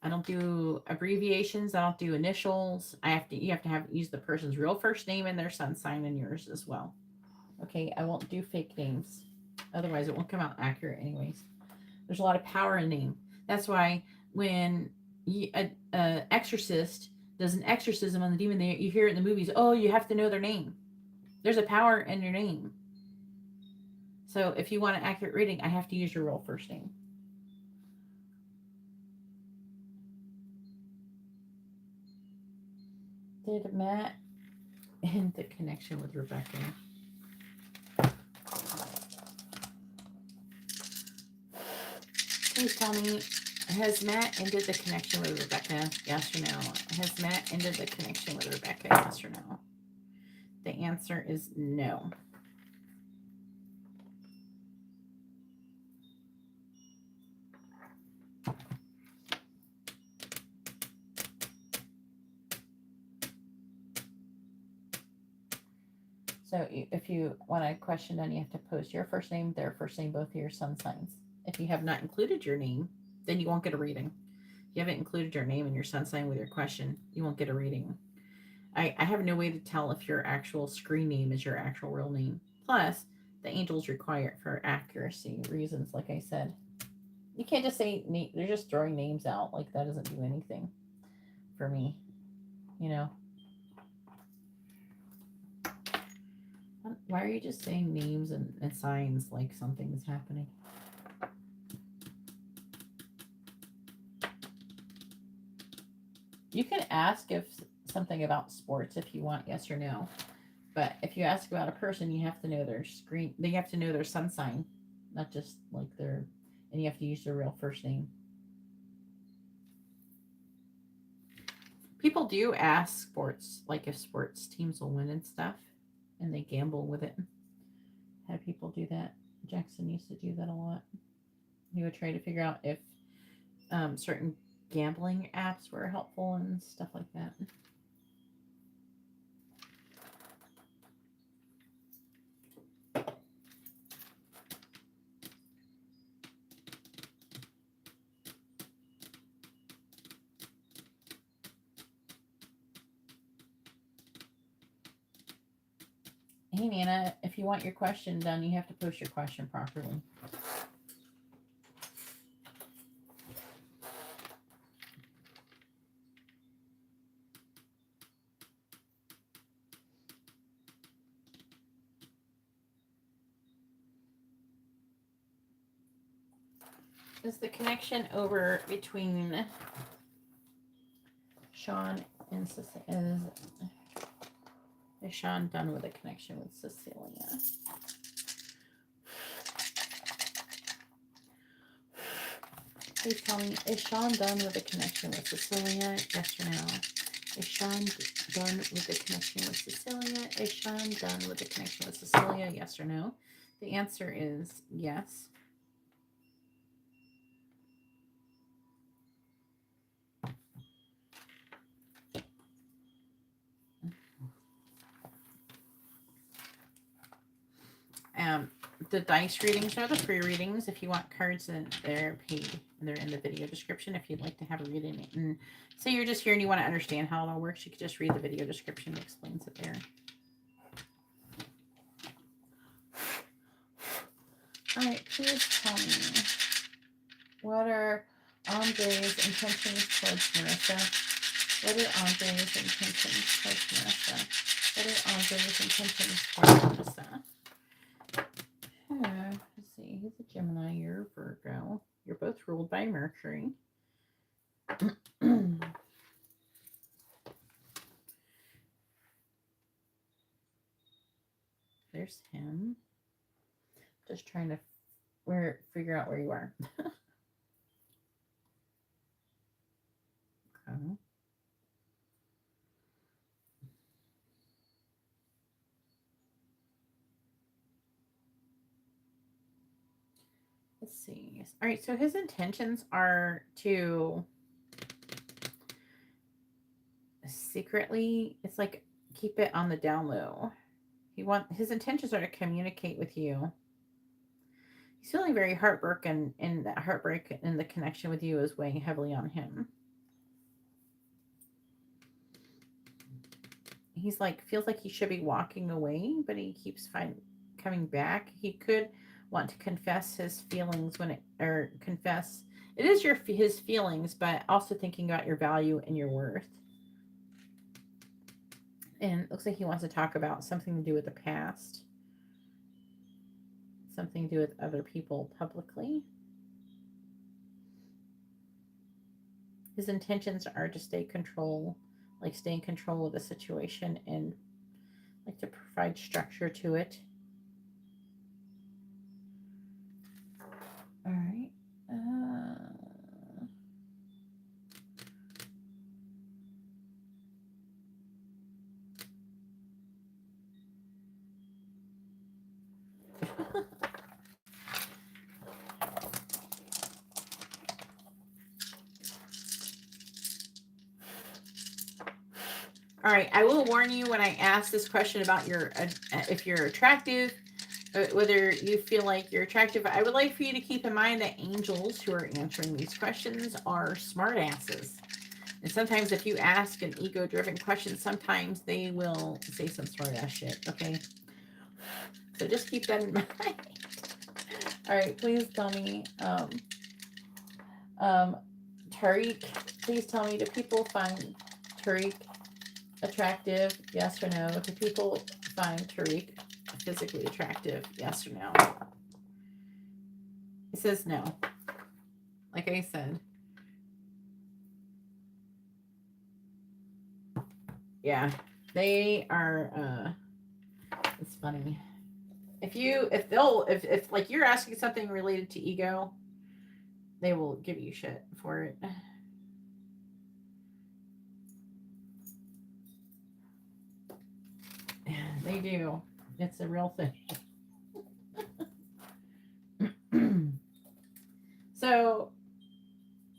A: I don't do abbreviations. I don't do initials. You have to use the person's real first name and their sun sign and yours as well. Okay, I won't do fake names. Otherwise, it won't come out accurate anyways. There's a lot of power in name. That's why when an exorcist does an exorcism on the demon, you hear it in the movies, oh, you have to know their name. There's a power in your name. So if you want an accurate reading, I have to use your real first name. Did Matt end the connection with Rebecca? Please tell me, has Matt ended the connection with Rebecca? Yes or no? Has Matt ended the connection with Rebecca? Yes or no? The answer is no. So if you want a question done, you have to post your first name, their first name, both of your sun signs. If you have not included your name, then you won't get a reading. If you haven't included your name and your sun sign with your question, you won't get a reading. I have no way to tell if your actual screen name is your actual real name. Plus, the angels require it for accuracy reasons, like I said. You can't just say, they're just throwing names out. Like, that doesn't do anything for me, you know? Why are you just saying names and signs like something is happening? You can ask if something about sports if you want, yes or no. But if you ask about a person, you have to know their screen. They have to know their sun sign, not just like their. And you have to use their real first name. People do ask sports, like if sports teams will win and stuff, and they gamble with it. Have people do that? Jackson used to do that a lot. He would try to figure out if certain gambling apps were helpful and stuff like that. Hey, Nana, if you want your question done, you have to post your question properly. Is the connection over between Sean and Cecilia? Is Sean done with a connection with Cecilia? Please tell me, is Sean done with the connection with Cecilia? Yes or no? Is Sean done with the connection with Cecilia? Is Sean done with the connection with Cecilia? Yes or no? The answer is yes. The dice readings are the free readings. If you want cards, then they're paid. They're in the video description. If you'd like to have a reading and say you're just here and you want to understand how it all works, you could just read the video description. It explains it there. All right, please tell me, what are Andre's intentions towards Marissa? What are Andre's intentions towards Marissa? What are Andre's intentions towards Marissa? Let's see. He's a Gemini. You're a Virgo. You're both ruled by Mercury. There's him. Just trying to figure out where you are. Okay. Let's see. All right, so his intentions are to secretly, it's like keep it on the down low. His intentions are to communicate with you. He's feeling very heartbroken, and that heartbreak and the connection with you is weighing heavily on him. He's like, feels like he should be walking away, but he keeps coming back. He could want to confess his feelings confess. It is his feelings, but also thinking about your value and your worth. And it looks like he wants to talk about something to do with the past. Something to do with other people publicly. His intentions are to stay in control of the situation and like to provide structure to it. All right. All right, I will warn you when I ask this question about if you're attractive, whether you feel like you're attractive. I would like for you to keep in mind that angels who are answering these questions are smart asses. And sometimes if you ask an ego-driven question, sometimes they will say some smart ass shit, okay? So just keep that in mind. All right, please tell me, Tariq, please tell me, do people find Tariq attractive? Yes or no? Do people find Tariq physically attractive? Yes or no? It says no. Like I said. Yeah, they are, it's funny. If like you're asking something related to ego, they will give you shit for it. They do. It's a real thing. So,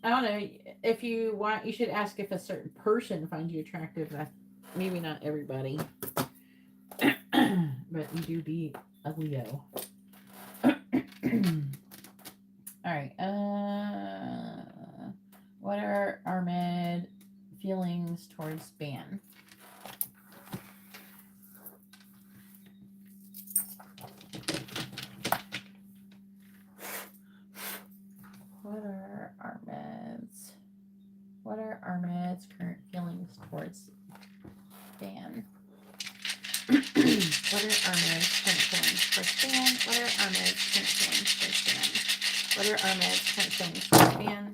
A: I don't know. If you want, you should ask if a certain person finds you attractive. That maybe not everybody, but you do be a Leo. All right. What are Armad feelings towards Ban? What are Armad's current feelings towards Dan? What are Armad's current feelings towards Dan? What are Armad's current feelings towards Dan? What are Armad's current feelings towards Dan?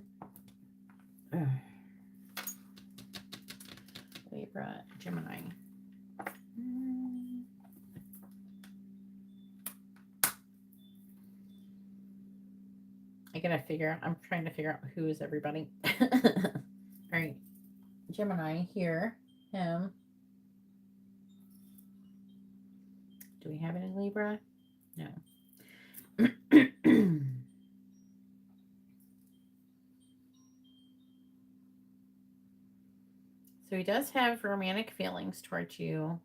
A: Libra, Gemini. I'm trying to figure out who is everybody. All right. Gemini here. Him. Do we have any Libra? No. So he does have romantic feelings towards you.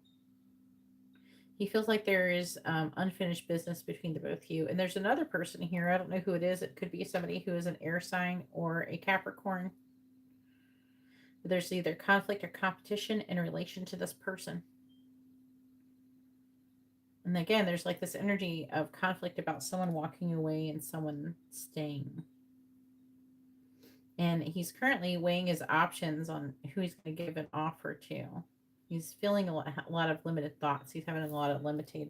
A: He feels like there is unfinished business between the both of you. And there's another person here. I don't know who it is. It could be somebody who is an air sign or a Capricorn. But there's either conflict or competition in relation to this person. And again, there's like this energy of conflict about someone walking away and someone staying. And he's currently weighing his options on who he's going to give an offer to. He's feeling a lot of limited thoughts. He's having a lot of limited,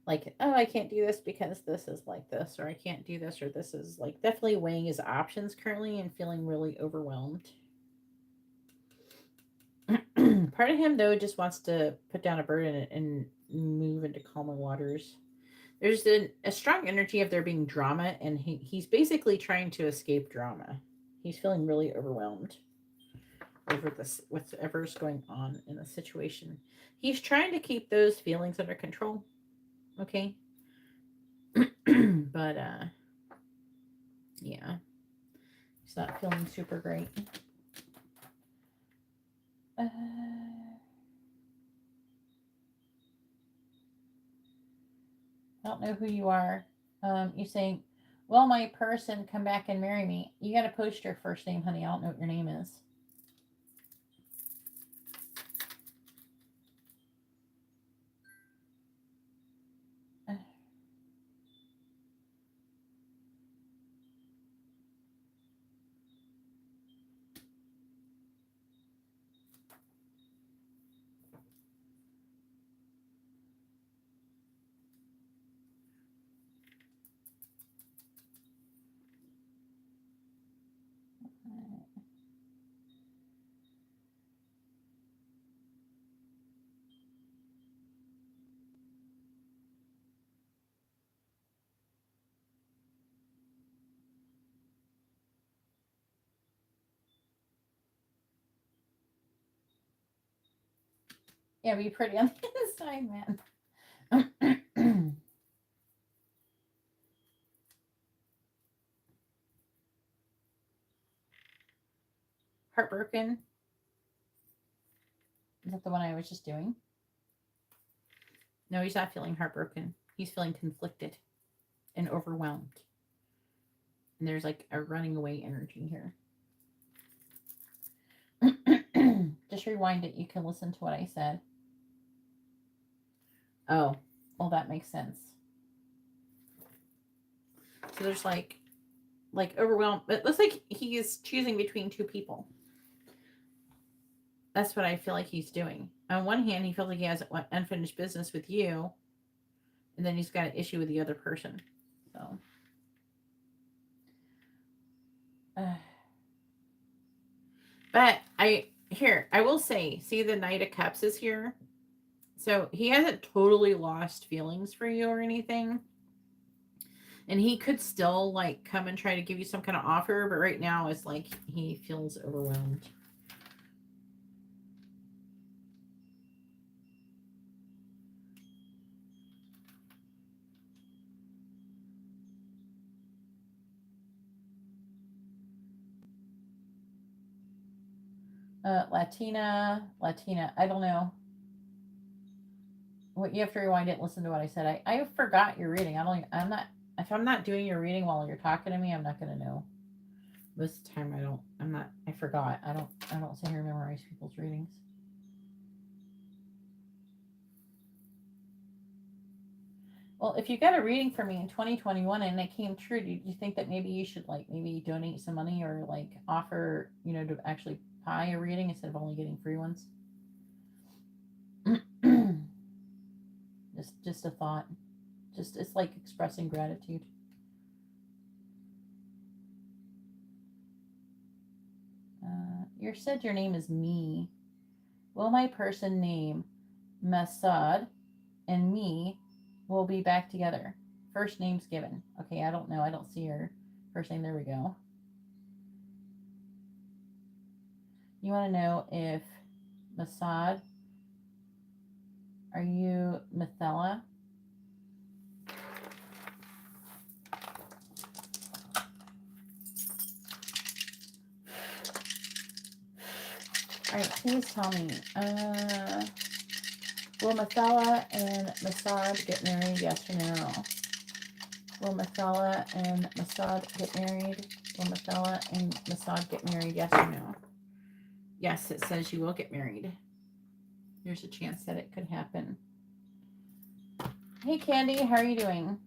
A: like, oh, I can't do this because this is like this, or I can't do this, or this is like, definitely weighing his options currently and feeling really overwhelmed. Part of him, though, just wants to put down a burden and move into calmer waters. There's a strong energy of there being drama, and he's basically trying to escape drama. He's feeling really overwhelmed over this, whatever's going on in the situation. He's trying to keep those feelings under control. Okay. But yeah. He's not feeling super great. I don't know who you are. You're saying, well, my person, come back and marry me. You got to post your first name, honey. I don't know what your name is. Yeah, be pretty on the inside, man. Heartbroken. Is that the one I was just doing? No, he's not feeling heartbroken. He's feeling conflicted and overwhelmed. And there's like a running away energy here. Just rewind it. You can listen to what I said. Oh, well, that makes sense. So there's like overwhelmed. It looks like he is choosing between two people. That's what I feel like he's doing. On one hand, he feels like he has unfinished business with you, and then he's got an issue with the other person. So, but Here, I will say, see the Knight of Cups is here. So he hasn't totally lost feelings for you or anything. And he could still like come and try to give you some kind of offer, but right now it's like he feels overwhelmed. Latina, I don't know. What you have to rewind it and listen to what I said. I forgot your reading. I'm not if I'm not doing your reading while you're talking to me, I'm not gonna know. Most of the time I forgot. I don't sit here and memorize people's readings. Well, if you got a reading for me in 2021 and it came true, do you think that maybe you should like maybe donate some money or like offer, to actually buy a reading instead of only getting free ones? just a thought. Just it's like expressing gratitude. You said your name is me. Will my person name Masad and me will be back together? First name's given. Okay, I don't know. I don't see her first name. There we go. You want to know if Masad, are you Methella? All right, please tell me. Will Methella and Masad get married? Yes or no? Will Methella and Masad get married? Will Methella and Masad get married? Yes or no? Yes, it says you will get married. There's a chance that it could happen. Hey, Candy, how are you doing?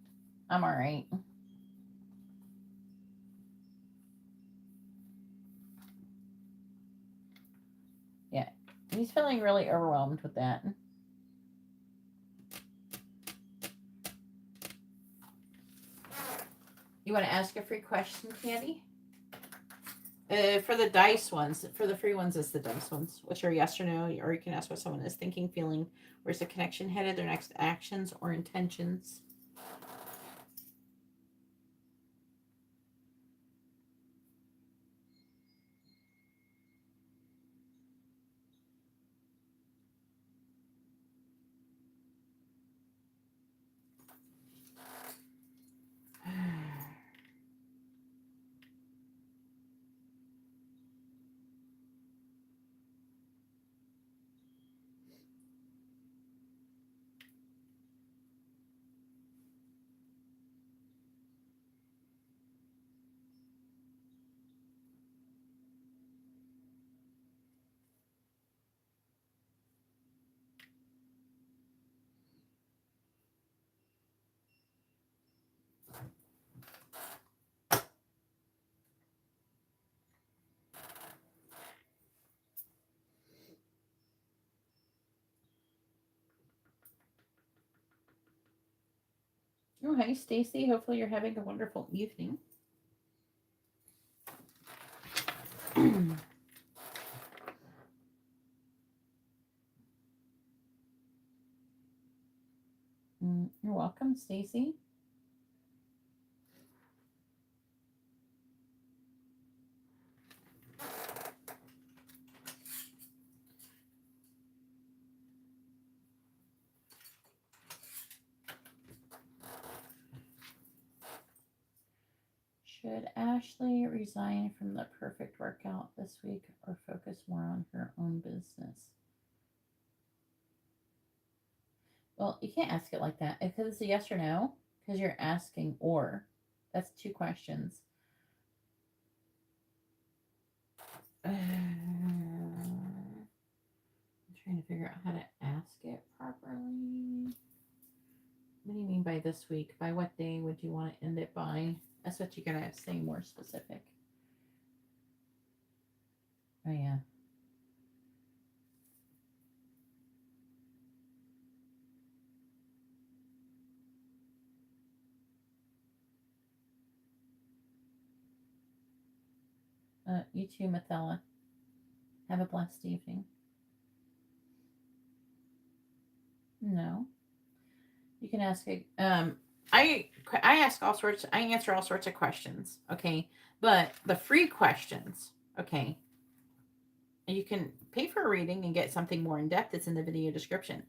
A: I'm all right. Yeah, he's feeling really overwhelmed with that. You want to ask a free question, Candy? For the dice ones, for the free ones, it's the dice ones, which are yes or no, or you can ask what someone is thinking, feeling, where's the connection headed, their next actions or intentions. Oh, hey, Stacy. Hopefully you're having a wonderful evening. You're welcome, Stacy. Should Ashley resign from the perfect workout this week or focus more on her own business? Well, you can't ask it like that because it's a yes or no, because you're asking or. That's two questions. I'm trying to figure out how to ask it properly. What do you mean by this week? By what day would you want to end it by? That's what you gotta say more specific. Oh, yeah. You too, Mathella. Have a blessed evening. No. You can ask I ask all sorts, I answer all sorts of questions, okay? But the free questions, okay, you can pay for a reading and get something more in depth. It's in the video description.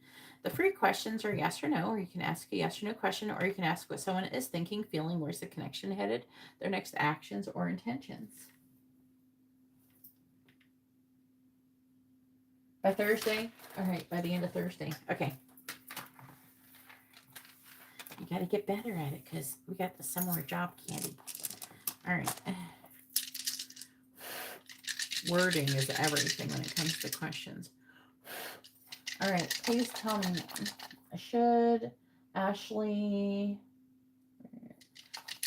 A: The free questions are yes or no, or you can ask a yes or no question, or you can ask what someone is thinking, feeling, where's the connection headed, their next actions or intentions. By Thursday? All right, by the end of Thursday. Okay. You got to get better at it because we got the summer job candy. All right. Wording is everything when it comes to questions. All right, please tell me, should Ashley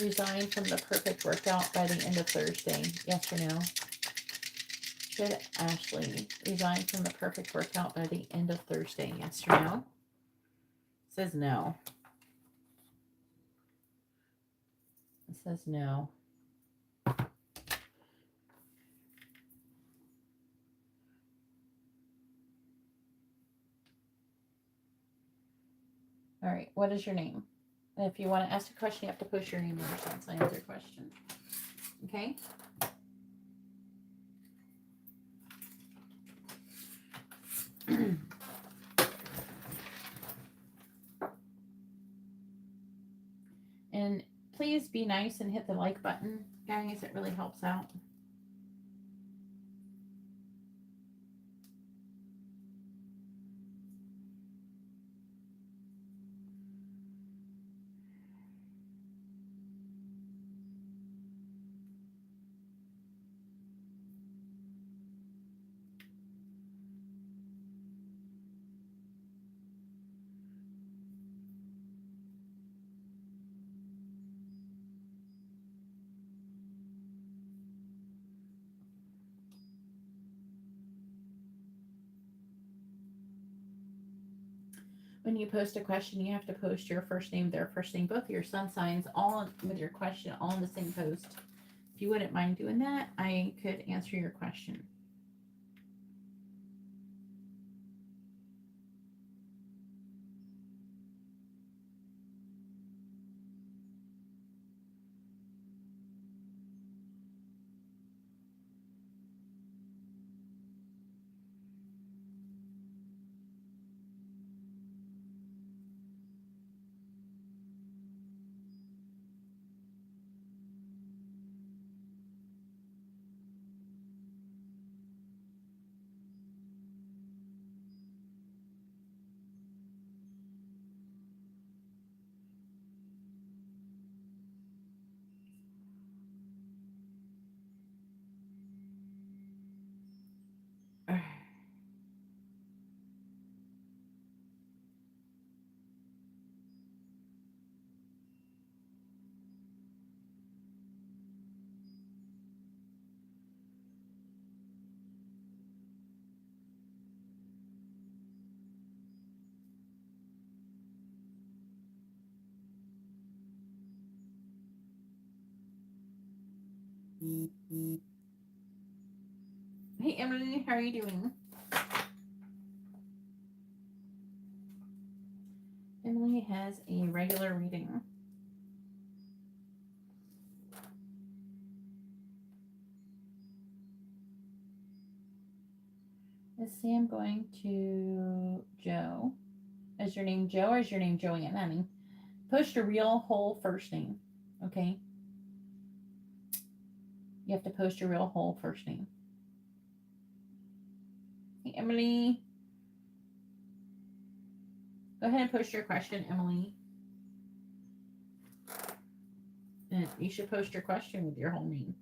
A: resign from the perfect workout by the end of Thursday? Yes or no? Should Ashley resign from the perfect workout by the end of Thursday? Yes or no? It says no. It says no. All right, what is your name? And if you want to ask a question, you have to post your name in your sign signs or question. Okay? And please be nice and hit the like button, guys. It really helps out. When you post a question, you have to post your first name, their first name, both your sun signs, all with your question, all in the same post. If you wouldn't mind doing that, I could answer your question. Hey, Emily, how are you doing? Emily has a regular reading. Is Sam going to Joe? Is your name Joe or is your name Joanne, honey? Post your real whole first name, okay? You have to post your real whole first name. Hey, Emily. Go ahead and post your question, Emily. And you should post your question with your whole name.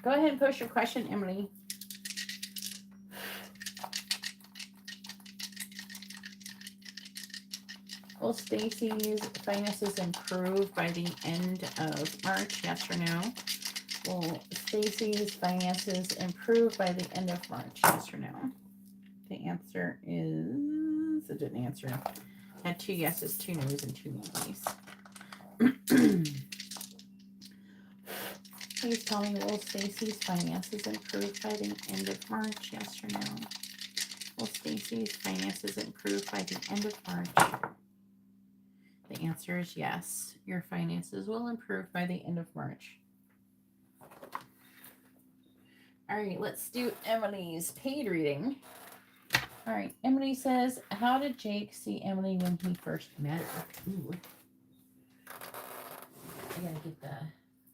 A: Go ahead and post your question, Emily. Will Stacy's finances improve by the end of March? Yes or no? Will Stacy's finances improve by the end of March? Yes or no? The answer is... It didn't answer. Had 2 yeses, 2 no's, and 2 maybes. Please tell me, will Stacy's finances improve by the end of March? Yes or no? Will Stacy's finances improve by the end of March? The answer is yes. Your finances will improve by the end of March. All right, let's do Emily's paid reading. All right, Emily says, how did Jake see Emily when he first met her? Ooh. I gotta get the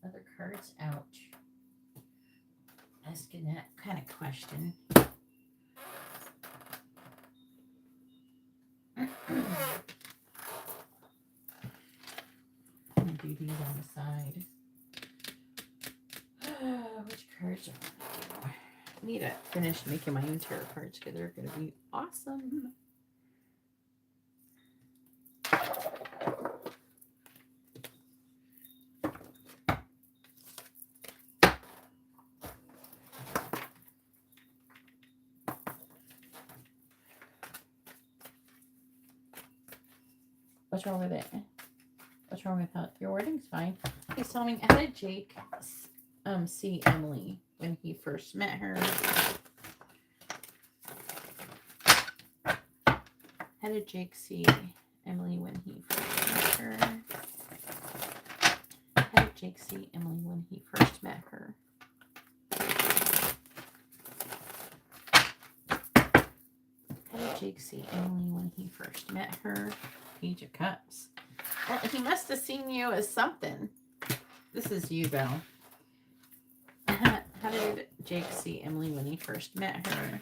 A: other cards out. Asking that kind of question. I'm gonna do these on the side. Which cards are I need to finish making my own tarot cards because they're gonna be awesome. What's wrong with it? What's wrong with that? Your wording's fine. He's telling me, how did Jake see Emily when he first met her? How did Jake see Emily when he first met her? How did Jake see Emily when he first met her? How did Jake see Emily when he first met her? Page of Cups. Well, he must have seen you as something. This is you, Belle. How did Jake see Emily when he first met her?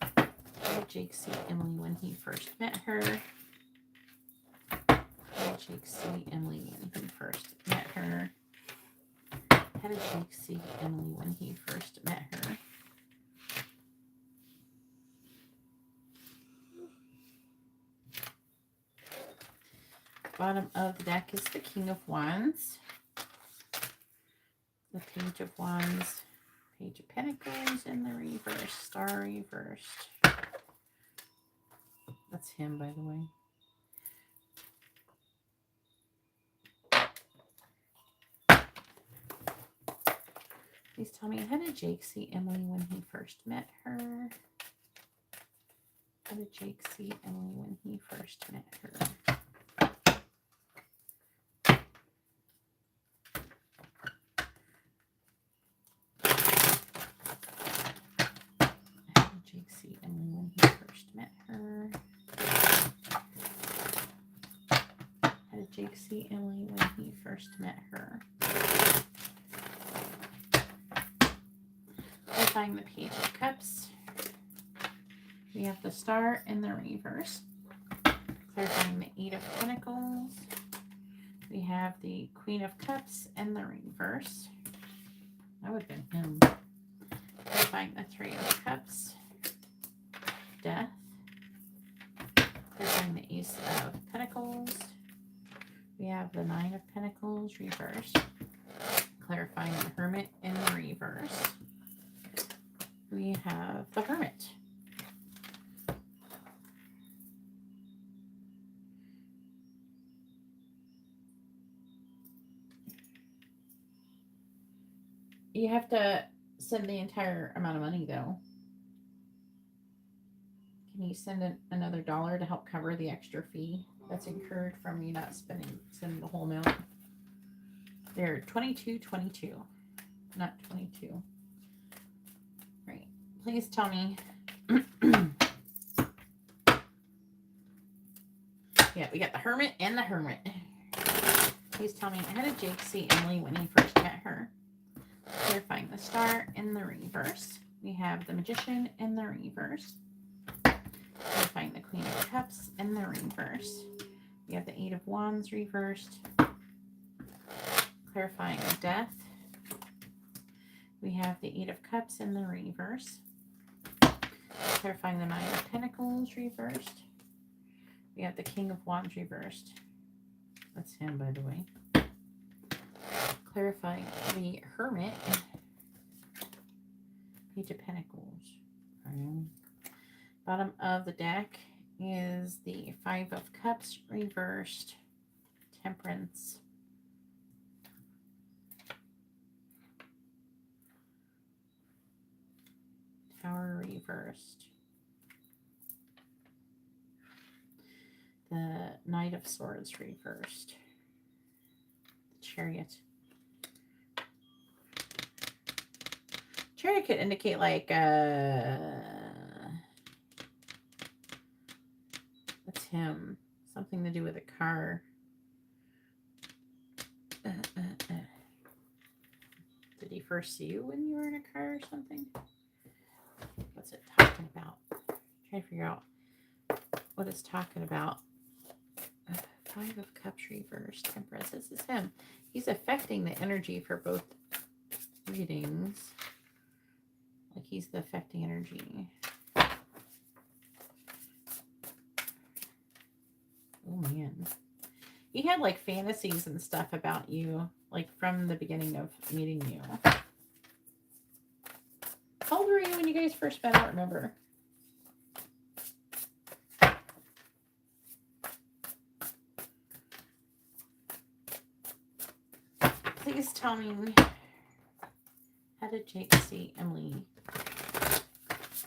A: How did Jake see Emily when he first met her? How did Jake see Emily when he first met her? How did Jake see Emily when he first met her? Bottom of the deck is the King of Wands, the Page of Wands, Page of Pentacles in the reverse, Star reversed. That's him, by the way. Please tell me, how did Jake see Emily when he first met her? How did Jake see Emily when he first met her? See Emily when he first met her. How did Jake see Emily when he first met her? Clarifying the Page of Cups. We have the Star in the reverse. Clarifying the 8 of Pentacles. We have the Queen of Cups in the reverse. That would have been him. Clarifying the 3 of Cups. Death. Clarifying the Ace of Pentacles. We have the 9 of Pentacles reversed. Clarifying the Hermit in the reverse. We have the Hermit. You have to send the entire amount of money though. Can you send another $1 to help cover the extra fee that's incurred from you not sending the whole amount? They're $22.22, not 22. Right. Please tell me. Yeah, we got the Hermit and the Hermit. Please tell me, how did Jake see Emily when he first met her? Clarifying the Star in the reverse. We have the Magician in the reverse. Clarifying the Queen of Cups in the reverse. We have the Eight of Wands reversed. Clarifying Death. We have the Eight of Cups in the reverse. Clarifying the Nine of Pentacles reversed. We have the King of Wands reversed. That's him, by the way. Clarifying the Hermit. Page of Pentacles. Bottom of the deck is the Five of Cups reversed. Temperance. Tower reversed. The Knight of Swords reversed. The Chariot. Chariot could indicate like that's him. Something to do with a car. Did he first see you when you were in a car or something? What's it talking about? Trying to figure out what it's talking about. Five of Cups reversed. Temperance. This is him. He's affecting the energy for both readings. Like he's the affecting energy. Oh man. He had like fantasies and stuff about you, like from the beginning of meeting you. How old were you when you guys first met? I don't remember. Please tell me, how did Jake see Emily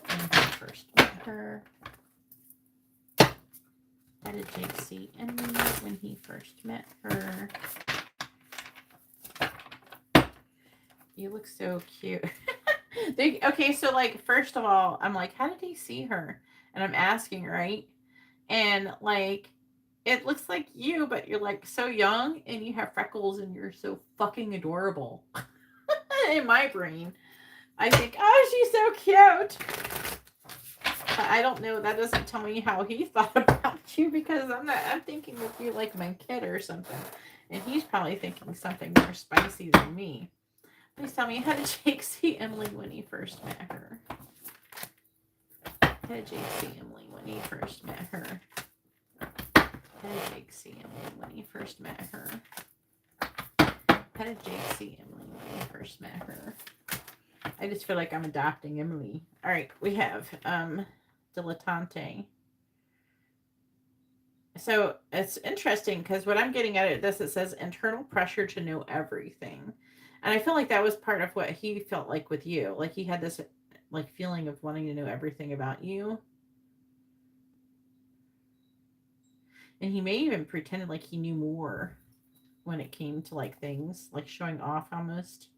A: when he first met her? How did Jake see Emily when he first met her? You look so cute. Okay, so like, first of all, I'm like, how did he see her? And I'm asking, right? And like, it looks like you, but you're like so young and you have freckles and you're so fucking adorable. In my brain, I think, oh, she's so cute. But I don't know. That doesn't tell me how he thought about you, because I'm thinking of you like my kid or something. And he's probably thinking something more spicy than me. Please tell me, how did Jake see Emily when he first met her? How did Jake see Emily when he first met her? How did Jake see Emily when he first met her? How did Jake see Emily when he first met her? I just feel like I'm adopting Emily. All right, we have dilettante. So it's interesting because what I'm getting at this, it says internal pressure to know everything. And I feel like that was part of what he felt like with you. Like he had this like feeling of wanting to know everything about you. And he may even pretended like he knew more when it came to like things, like showing off almost.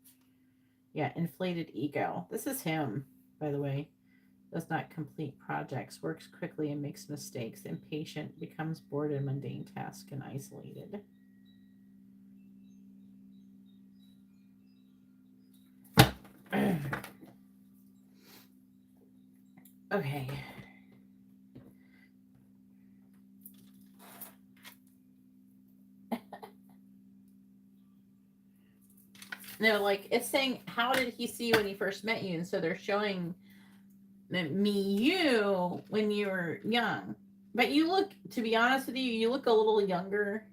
A: Yeah, inflated ego. This is him, by the way. Does not complete projects, works quickly and makes mistakes, impatient, becomes bored in mundane tasks, and isolated. Okay. No, like it's saying, how did he see you when he first met you? And so they're showing me you when you were young. But you look, to be honest with you, you look a little younger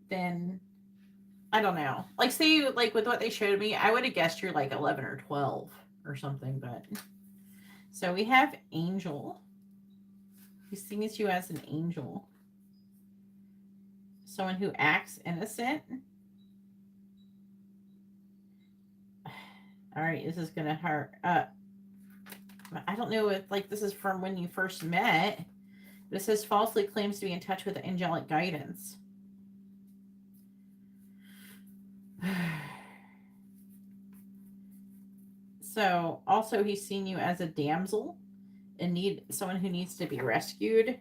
A: than, I don't know. Like say, like with what they showed me, I would have guessed you're like 11 or 12 or something. But so we have angel. He sees you as an angel. Someone who acts innocent. All right, this is going to hurt. I don't know if like this is from when you first met. This says falsely claims to be in touch with angelic guidance. So also he's seen you as a damsel in need, someone who needs to be rescued.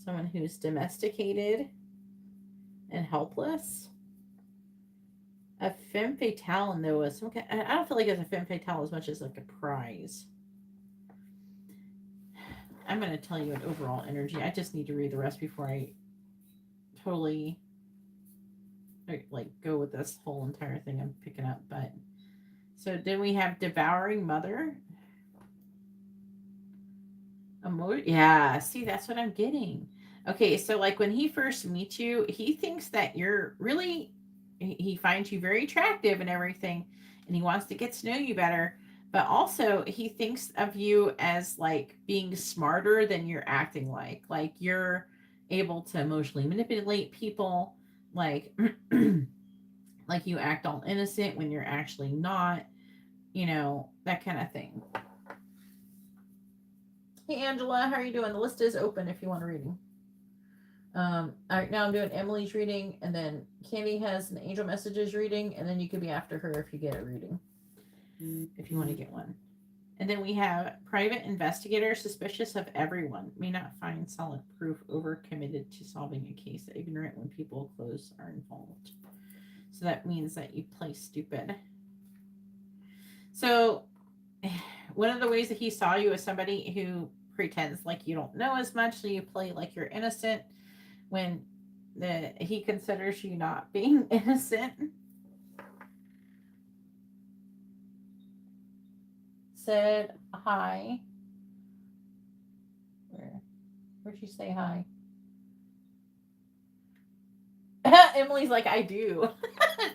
A: Someone who's domesticated and helpless. A femme fatale, though, is some kind, I don't feel like it's a femme fatale as much as like a prize. I'm going to tell you an overall energy. I just need to read the rest before I totally like go with this whole entire thing I'm picking up. But so then we have Devouring Mother. Yeah, see, that's what I'm getting. Okay, so like when he first meets you, he thinks that you're really, he finds you very attractive and everything, and he wants to get to know you better. But also, he thinks of you as like being smarter than you're acting like. Like you're able to emotionally manipulate people, like like you act all innocent when you're actually not, that kind of thing. Hey, Angela, how are you doing? The list is open if you want a reading. All right, now I'm doing Emily's reading, and then Candy has an Angel Messages reading, and then you could be after her if you get a reading, if you want to get one. And then we have Private Investigator, suspicious of everyone, may not find solid proof, overcommitted to solving a case, ignorant when people close are involved. So that means that you play stupid. So one of the ways that he saw you as somebody who pretends like you don't know as much, so you play like you're innocent when he considers you not being innocent. Said hi. Where'd you say hi? Emily's like, I do.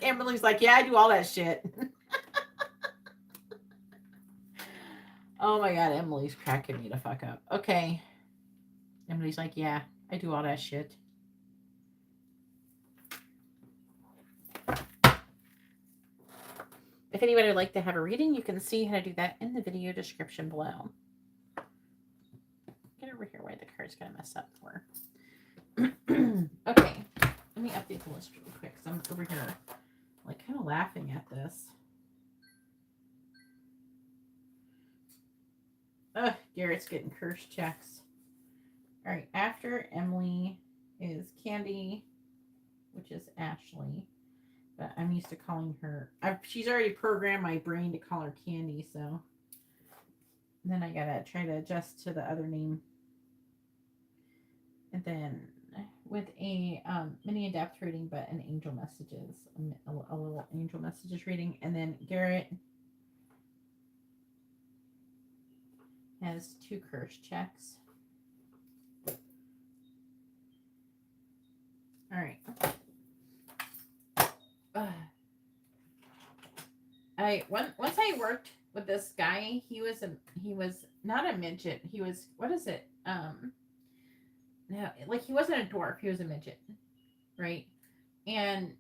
A: Emily's like, yeah, I do all that shit. Oh my God, Emily's cracking me the fuck up. Okay. Emily's like, yeah, I do all that shit. If anybody would like to have a reading, you can see how to do that in the video description below. Get over here where the card's going to mess up for. Okay. Let me update the list really quick because I'm over here like kind of laughing at this. Ugh, Garrett's getting cursed checks. All right, after Emily is Candy, which is Ashley. But I'm used to calling her. She's already programmed my brain to call her Candy, so then I gotta try to adjust to the other name. And then with a mini in-depth reading, but an Angel Messages, a little Angel Messages reading. And then Garrett has 2 curse checks. All right. Once I worked with this guy, he was not a midget. He was, what is it? No, like he wasn't a dwarf. He was a midget, right? And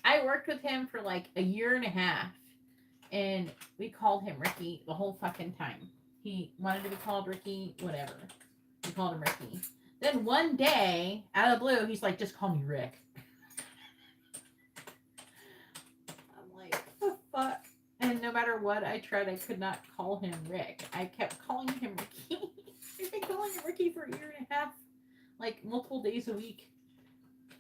A: I worked with him for like a year and a half, and we called him Ricky the whole fucking time. He wanted to be called Ricky, whatever. We called him Ricky. Then one day, out of the blue, he's like, just call me Rick. I'm like, the fuck? And no matter what I tried, I could not call him Rick. I kept calling him Ricky. I've been calling him Ricky for a year and a half, like multiple days a week.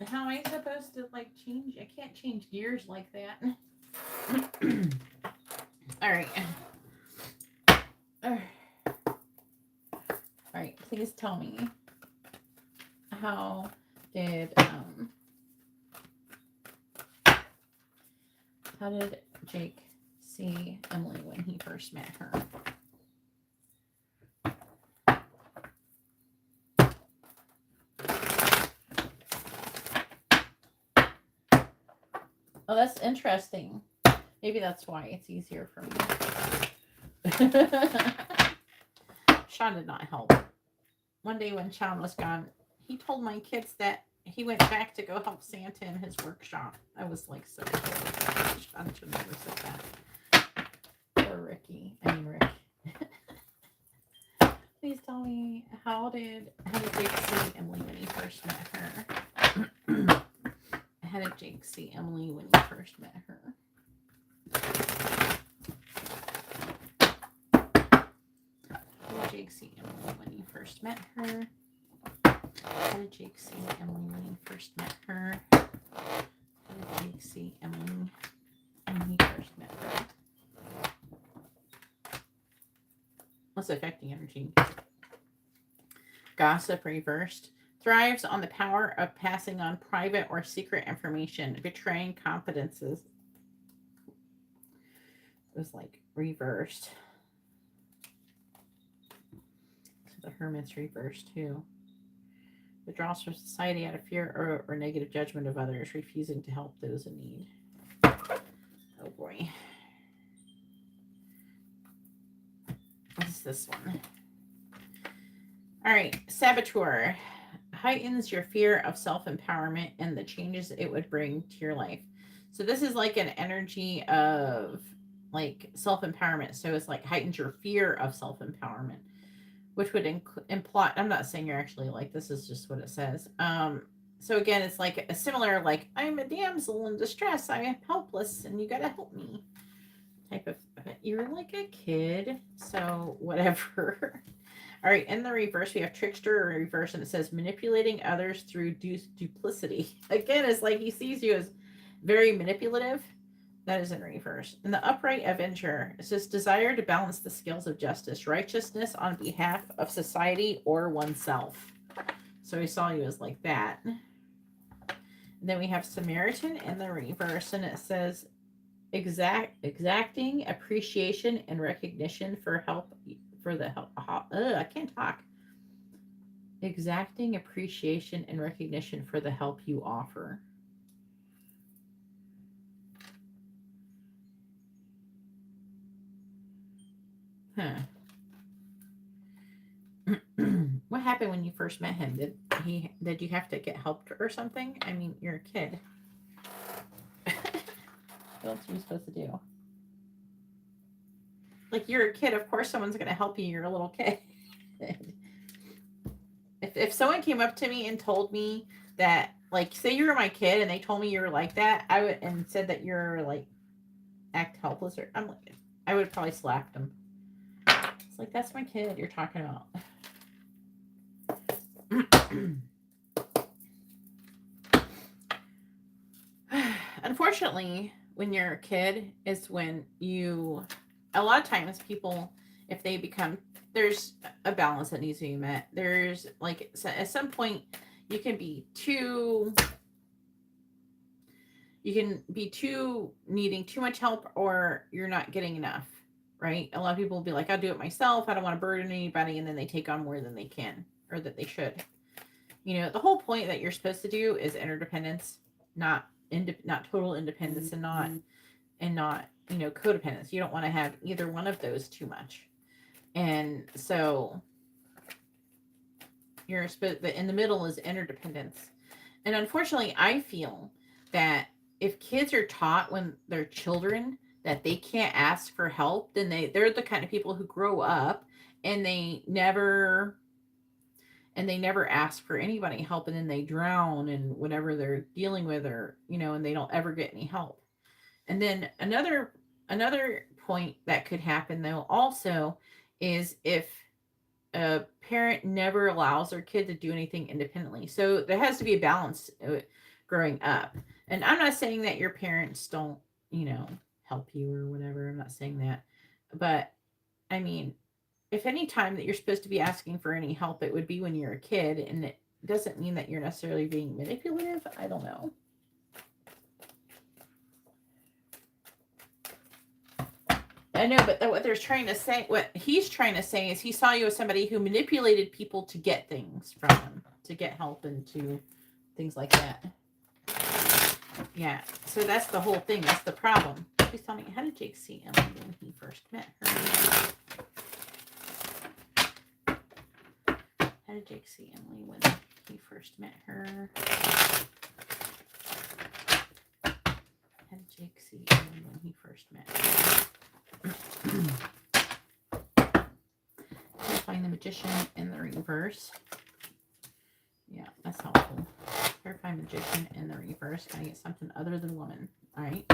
A: How am I supposed to like change? I can't change gears like that. All right. All right. Please tell me, how did Jake see Emily when he first met her? Oh, that's interesting. Maybe that's why it's easier for me. Sean did not help. One day when Sean was gone, he told my kids that he went back to go help Santa in his workshop. I was like so cool. Sean should never said that. Poor Ricky. I mean Rick. Please tell me, how did Jake see Emily when he first met her? How did Jake see Emily when he first met her? How did Jake see Emily when he first met her? How did Jake see Emily when he first met her? How did Jake see Emily when he first met her? What's affecting energy? Gossip reversed. Thrives on the power of passing on private or secret information, betraying confidences. It was like reversed. So the Hermit's reversed too. Withdraws from society out of fear or negative judgment of others, refusing to help those in need. Oh boy. What is this one? All right, Saboteur. Heightens your fear of self-empowerment and the changes it would bring to your life. So this is like an energy of like self-empowerment. So it's like heightens your fear of self-empowerment, which would imply, I'm not saying you're actually like, this is just what it says. So again, it's like a similar, like, I'm a damsel in distress, I am helpless, and you gotta help me type of, you're like a kid, so whatever. All right, in the reverse, we have trickster or reverse, and it says manipulating others through duplicity. Again, it's like he sees you as very manipulative. That is in reverse. In the upright avenger, it says desire to balance the scales of justice, righteousness on behalf of society or oneself. So he saw you as like that. And then we have Samaritan in the reverse, and it says exacting appreciation and recognition for help. For the help, I can't talk. Exacting appreciation and recognition for the help you offer. Huh. What happened when you first met him? Did you have to get help or something? I mean, you're a kid. What else are you supposed to do? Like, you're a kid, of course someone's going to help you. You're a little kid. if someone came up to me and told me that, like, say you were my kid and they told me you were like that, I would, and said that you're like act helpless, or I'm like, I would probably slap them. It's like, that's my kid you're talking about. Unfortunately, when you're a kid is when you, a lot of times people, if they become, there's a balance that needs to be met. There's like, at some point you can be too needing too much help, or you're not getting enough, right? A lot of people will be like, I'll do it myself, I don't want to burden anybody, and then they take on more than they can or that they should. You know, the whole point that you're supposed to do is interdependence, not total independence, and not you know, codependence. You don't want to have either one of those too much. And so you're supposed, but in the middle is interdependence. And unfortunately, I feel that if kids are taught when they're children that they can't ask for help, then they're the kind of people who grow up and they never ask for anybody help, and then they drown in whatever they're dealing with, or, you know, and they don't ever get any help. And then another point that could happen though also is if a parent never allows their kid to do anything independently. So there has to be a balance growing up. And I'm not saying that your parents don't, you know, help you or whatever. I'm not saying that. But I mean, if any time that you're supposed to be asking for any help, it would be when you're a kid, and it doesn't mean that you're necessarily being manipulative. I don't know. I know, but what they're trying to say, what he's trying to say is he saw you as somebody who manipulated people to get things from them, to get help and to things like that. Yeah, so that's the whole thing. That's the problem. Please tell me, how did Jake see Emily when he first met her? How did Jake see Emily when he first met her? How did Jake see Emily when he first met her? Clarifying the magician in the reverse. Yeah, that's helpful. Clarifying magician in the reverse. Can I get something other than woman? All right.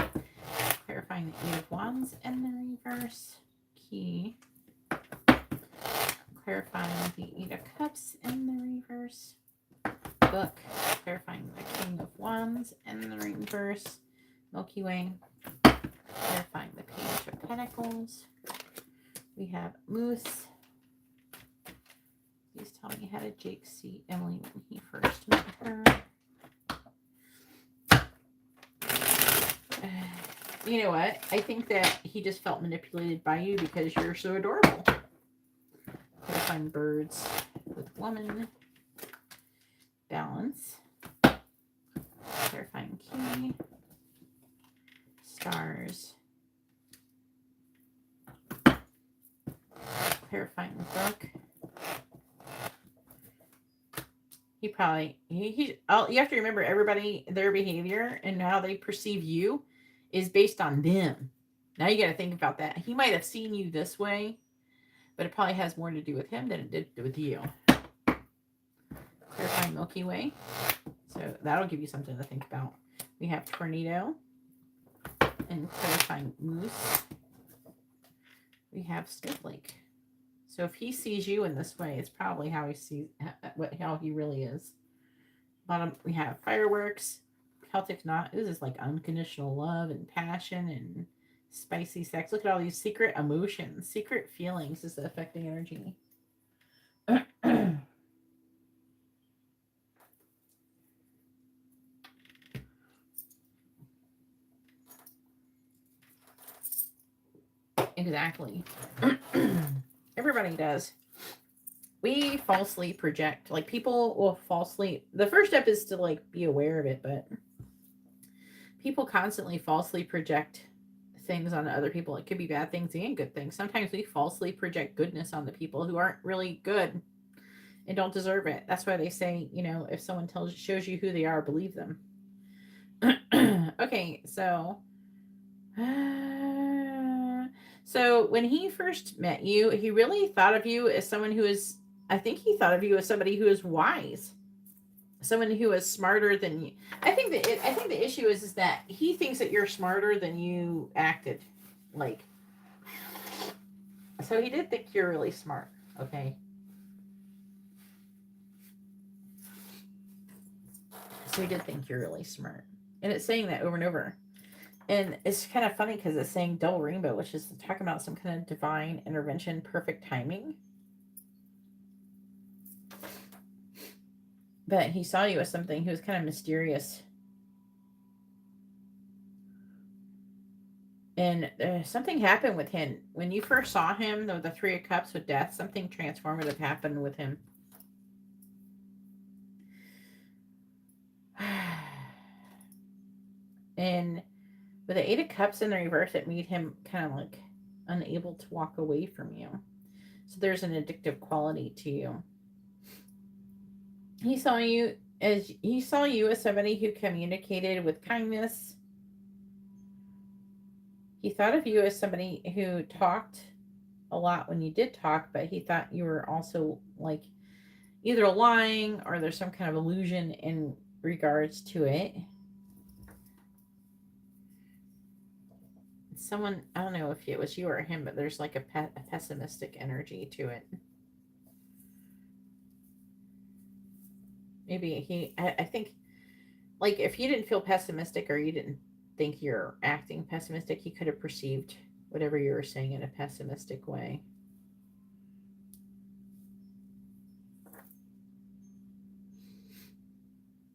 A: Clarifying the 8 of Wands in the reverse. Key. Clarifying the 8 of Cups in the reverse. Book. Clarifying the King of Wands in the reverse. Milky Way. Clarifying the Page of Pentacles. We have Moose me, how did Jake see Emily when he first met her? You know what? I think that he just felt manipulated by you because you're so adorable. Clarifying birds with woman. Balance. Clarifying key. Stars. Clarifying book. He probably, you have to remember everybody, their behavior and how they perceive you is based on them. Now you got to think about that. He might have seen you this way, but it probably has more to do with him than it did with you. Clarifying Milky Way. So that'll give you something to think about. We have tornado and clarifying moose. We have snowflake. So if he sees you in this way, it's probably how he sees how he really is. Bottom, we have fireworks, Celtic knot. This is like unconditional love and passion and spicy sex. Look at all these secret emotions, secret feelings is the affecting energy. Exactly. Everybody does. We falsely project. Like, people will falsely... The first step is to, like, be aware of it, but people constantly falsely project things on other people. It could be bad things and good things. Sometimes we falsely project goodness on the people who aren't really good and don't deserve it. That's why they say, you know, if someone shows you who they are, believe them. Okay, so... So when he first met you, he really thought of you as someone who is, I think he thought of you as somebody who is wise, someone who is smarter than you. I think the issue is that he thinks that you're smarter than you acted like. So he did think you're really smart. Okay. So he did think you're really smart. And it's saying that over and over. And it's kind of funny because it's saying double rainbow, which is talking about some kind of divine intervention, perfect timing. But he saw you as something who was kind of mysterious. And something happened with him. When you first saw him, the Three of Cups with death, something transformative happened with him. And with the Eight of Cups in the reverse, it made him kind of like unable to walk away from you. So there's an addictive quality to you. He saw you as somebody who communicated with kindness. He thought of you as somebody who talked a lot when you did talk, but he thought you were also like either lying or there's some kind of illusion in regards to it. Someone, I don't know if it was you or him, but there's like a pessimistic energy to it. Maybe I think, like, if you didn't feel pessimistic or you didn't think you're acting pessimistic, he could have perceived whatever you were saying in a pessimistic way.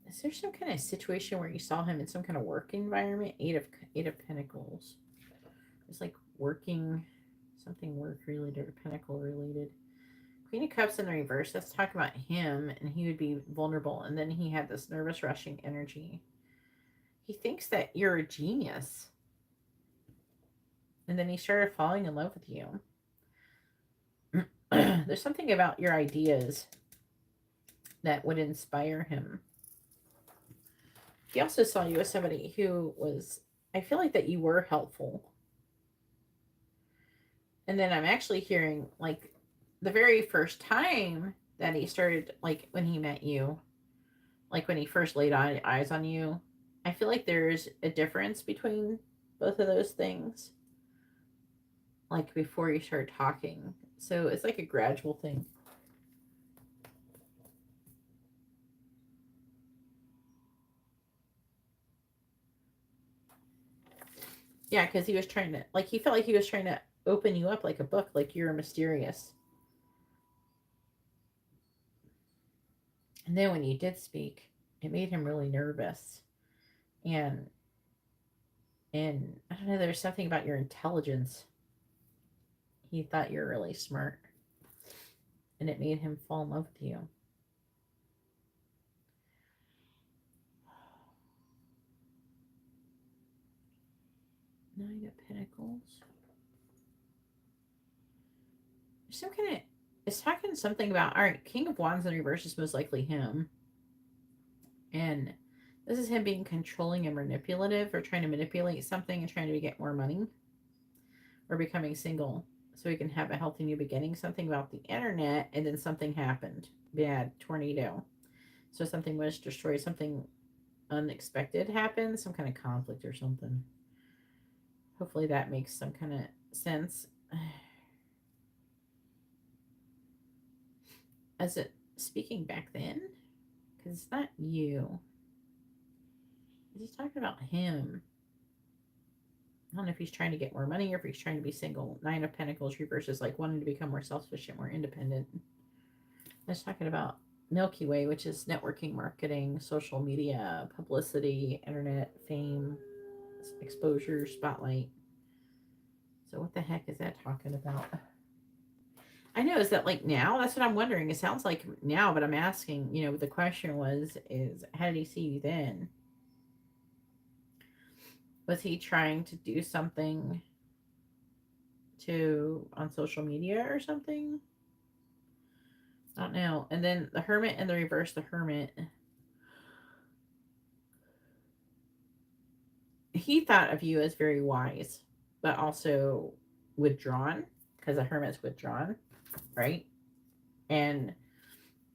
A: Is there some kind of situation where you saw him in some kind of work environment? Eight of Pentacles. It's like working, something work related or pentacle related. Queen of Cups in the reverse. Let's talk about him, and he would be vulnerable. And then he had this nervous rushing energy. He thinks that you're a genius. And then he started falling in love with you. There's something about your ideas that would inspire him. He also saw you as somebody who was, I feel like that you were helpful. And then I'm actually hearing, like, the very first time that he started, like, when he met you, like, when he first laid eyes on you, I feel like there's a difference between both of those things, like, before you start talking. So it's like a gradual thing. Yeah, because he was trying to, like, he felt like he was trying to open you up like a book, like you're mysterious. And then when you did speak, it made him really nervous. And I don't know, there's something about your intelligence. He thought you were really smart. And it made him fall in love with you. Nine of Pentacles. There's some kind of, it's talking something about, all right, King of Wands in reverse is most likely him. And this is him being controlling and manipulative, or trying to manipulate something and trying to get more money, or becoming single so he can have a healthy new beginning. Something about the internet, and then something happened. Bad tornado. So something was destroyed, something unexpected happened, some kind of conflict or something. Hopefully that makes some kind of sense. As it speaking back then, because it's not you. He's talking about him. I don't know if he's trying to get more money or if he's trying to be single. Nine of Pentacles reverse is like wanting to become more self-sufficient, more independent. I was talking about Milky Way, which is networking, marketing, social media, publicity, internet, fame, exposure, spotlight. So what the heck is that talking about? I know, is that like now? That's what I'm wondering. It sounds like now, but I'm asking, you know, the question was, is how did he see you then? Was he trying to do something on social media or something? I don't know. And then the Hermit in the reverse, the Hermit. He thought of you as very wise, but also withdrawn, because the Hermit's withdrawn, right? And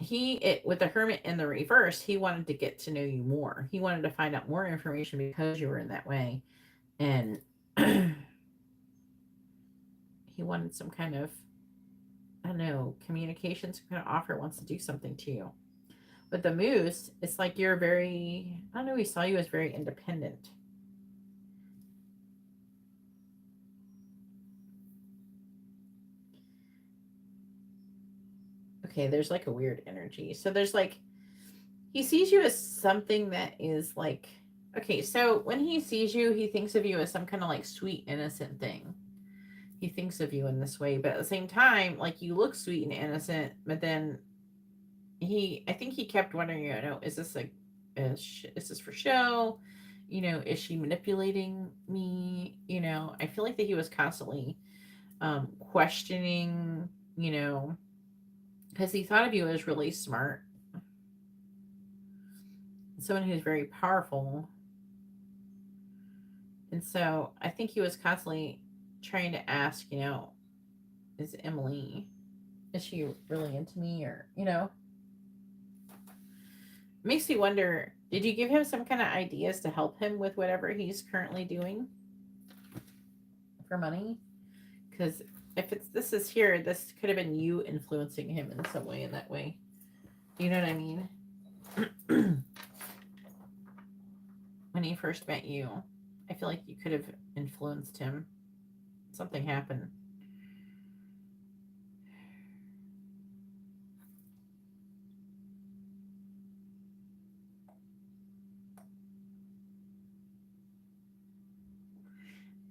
A: with the Hermit in the reverse, he wanted to get to know you more. He wanted to find out more information because you were in that way. And he wanted some kind of, I don't know, communication, some kind of offer, wants to do something to you. But the Moose, it's like you're very, I don't know, he saw you as very independent. Okay, there's like a weird energy. So there's like, he sees you as something that is like, okay, so when he sees you, he thinks of you as some kind of like sweet, innocent thing. He thinks of you in this way, but at the same time, like you look sweet and innocent, but then I think he kept wondering, you know, is this like, is this for show? You know, is she manipulating me? You know, I feel like that he was constantly questioning, you know, because he thought of you as really smart. Someone who's very powerful. And so I think he was constantly trying to ask, you know, is she really into me? Or, you know, makes me wonder, did you give him some kind of ideas to help him with whatever he's currently doing for money? Because if this is here, this could have been you influencing him in some way, in that way. You know what I mean? When he first met you, I feel like you could have influenced him. Something happened.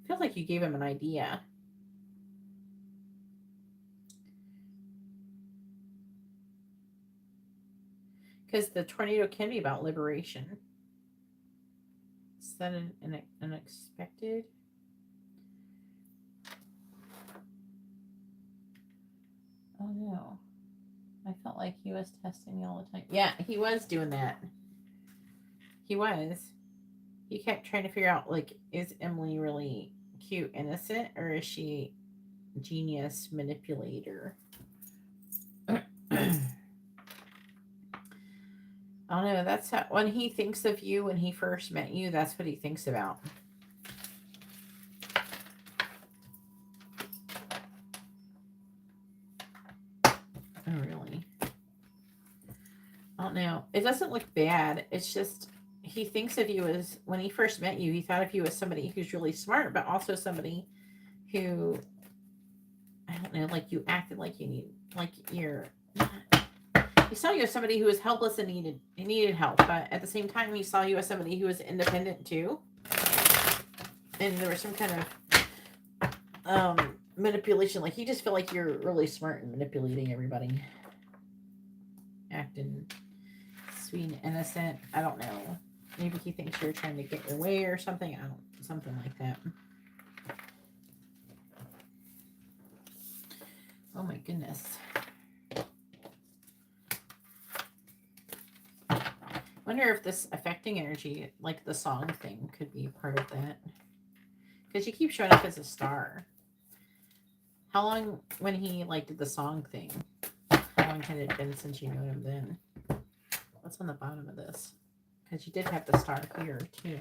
A: I feel like you gave him an idea. Because the tornado can be about liberation. Is that an unexpected? Oh no. I felt like he was testing me all the time. Yeah, he was doing that. He was. He kept trying to figure out, like, is Emily really cute, innocent, or is she genius manipulator? I don't know. That's how, when he thinks of you, when he first met you, that's what he thinks about. Oh, really? I don't know. It doesn't look bad. It's just, he thinks of you as, when he first met you, he thought of you as somebody who's really smart, but also somebody who, I don't know, like you acted like you need, like you're, He saw you as somebody who was helpless and needed help, but at the same time, he saw you as somebody who was independent too. And there was some kind of manipulation. Like, he just felt like you're really smart in manipulating everybody, acting sweet and innocent. I don't know. Maybe he thinks you're trying to get your way or something. I don't. Something like that. Oh my goodness. Wonder if this affecting energy, like the song thing, could be part of that. Because you keep showing up as a star. How long, when he like did the song thing, how long had it been since you knew him then? What's on the bottom of this? Because you did have the star here too.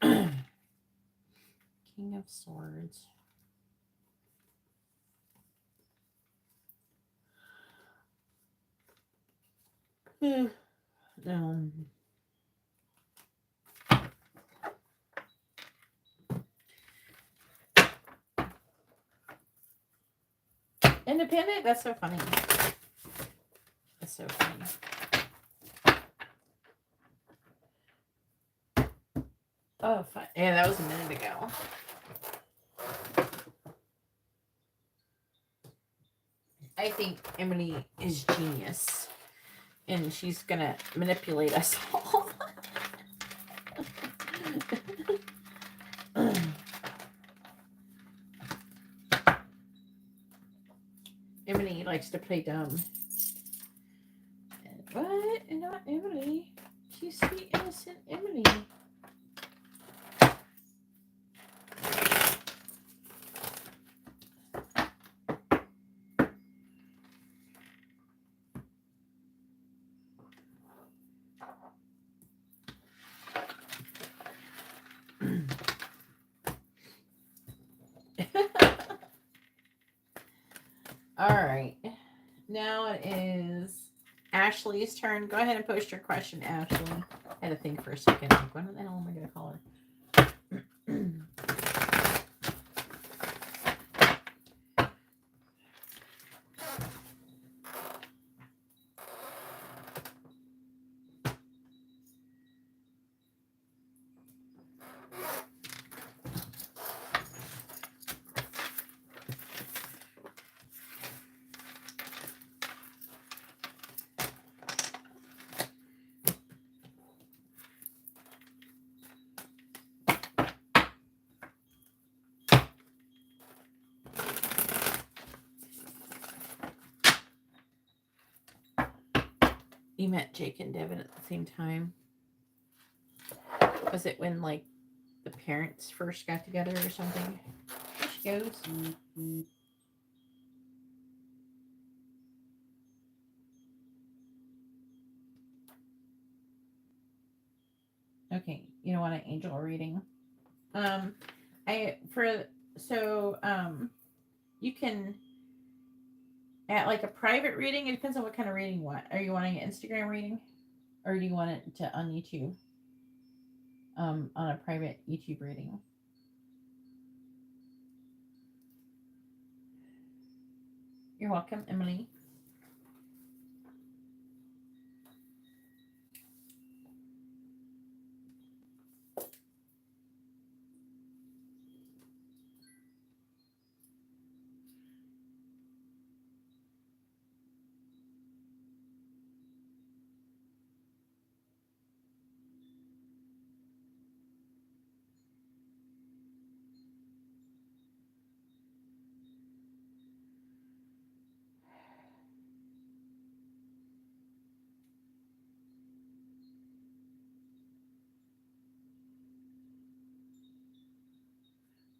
A: King of Swords. Independent? That's so funny. That's so funny. Oh, fun. Yeah, that was a minute ago. I think Emily is genius. And she's going to manipulate us all. Emily likes to play dumb. What? Not Emily. She's sweet, innocent Emily. All right. Now it is Ashley's turn. Go ahead and post your question, Ashley. I had to think for a second. Like, what the hell am I going to call her? You met Jake and Devin at the same time. Was it when, like, the parents first got together or something? There she goes. Okay, you don't want an angel reading. You can, at like a private reading, it depends on what kind of reading you want. Are you wanting an Instagram reading? Or do you want it to on YouTube? On a private YouTube reading. You're welcome, Emily.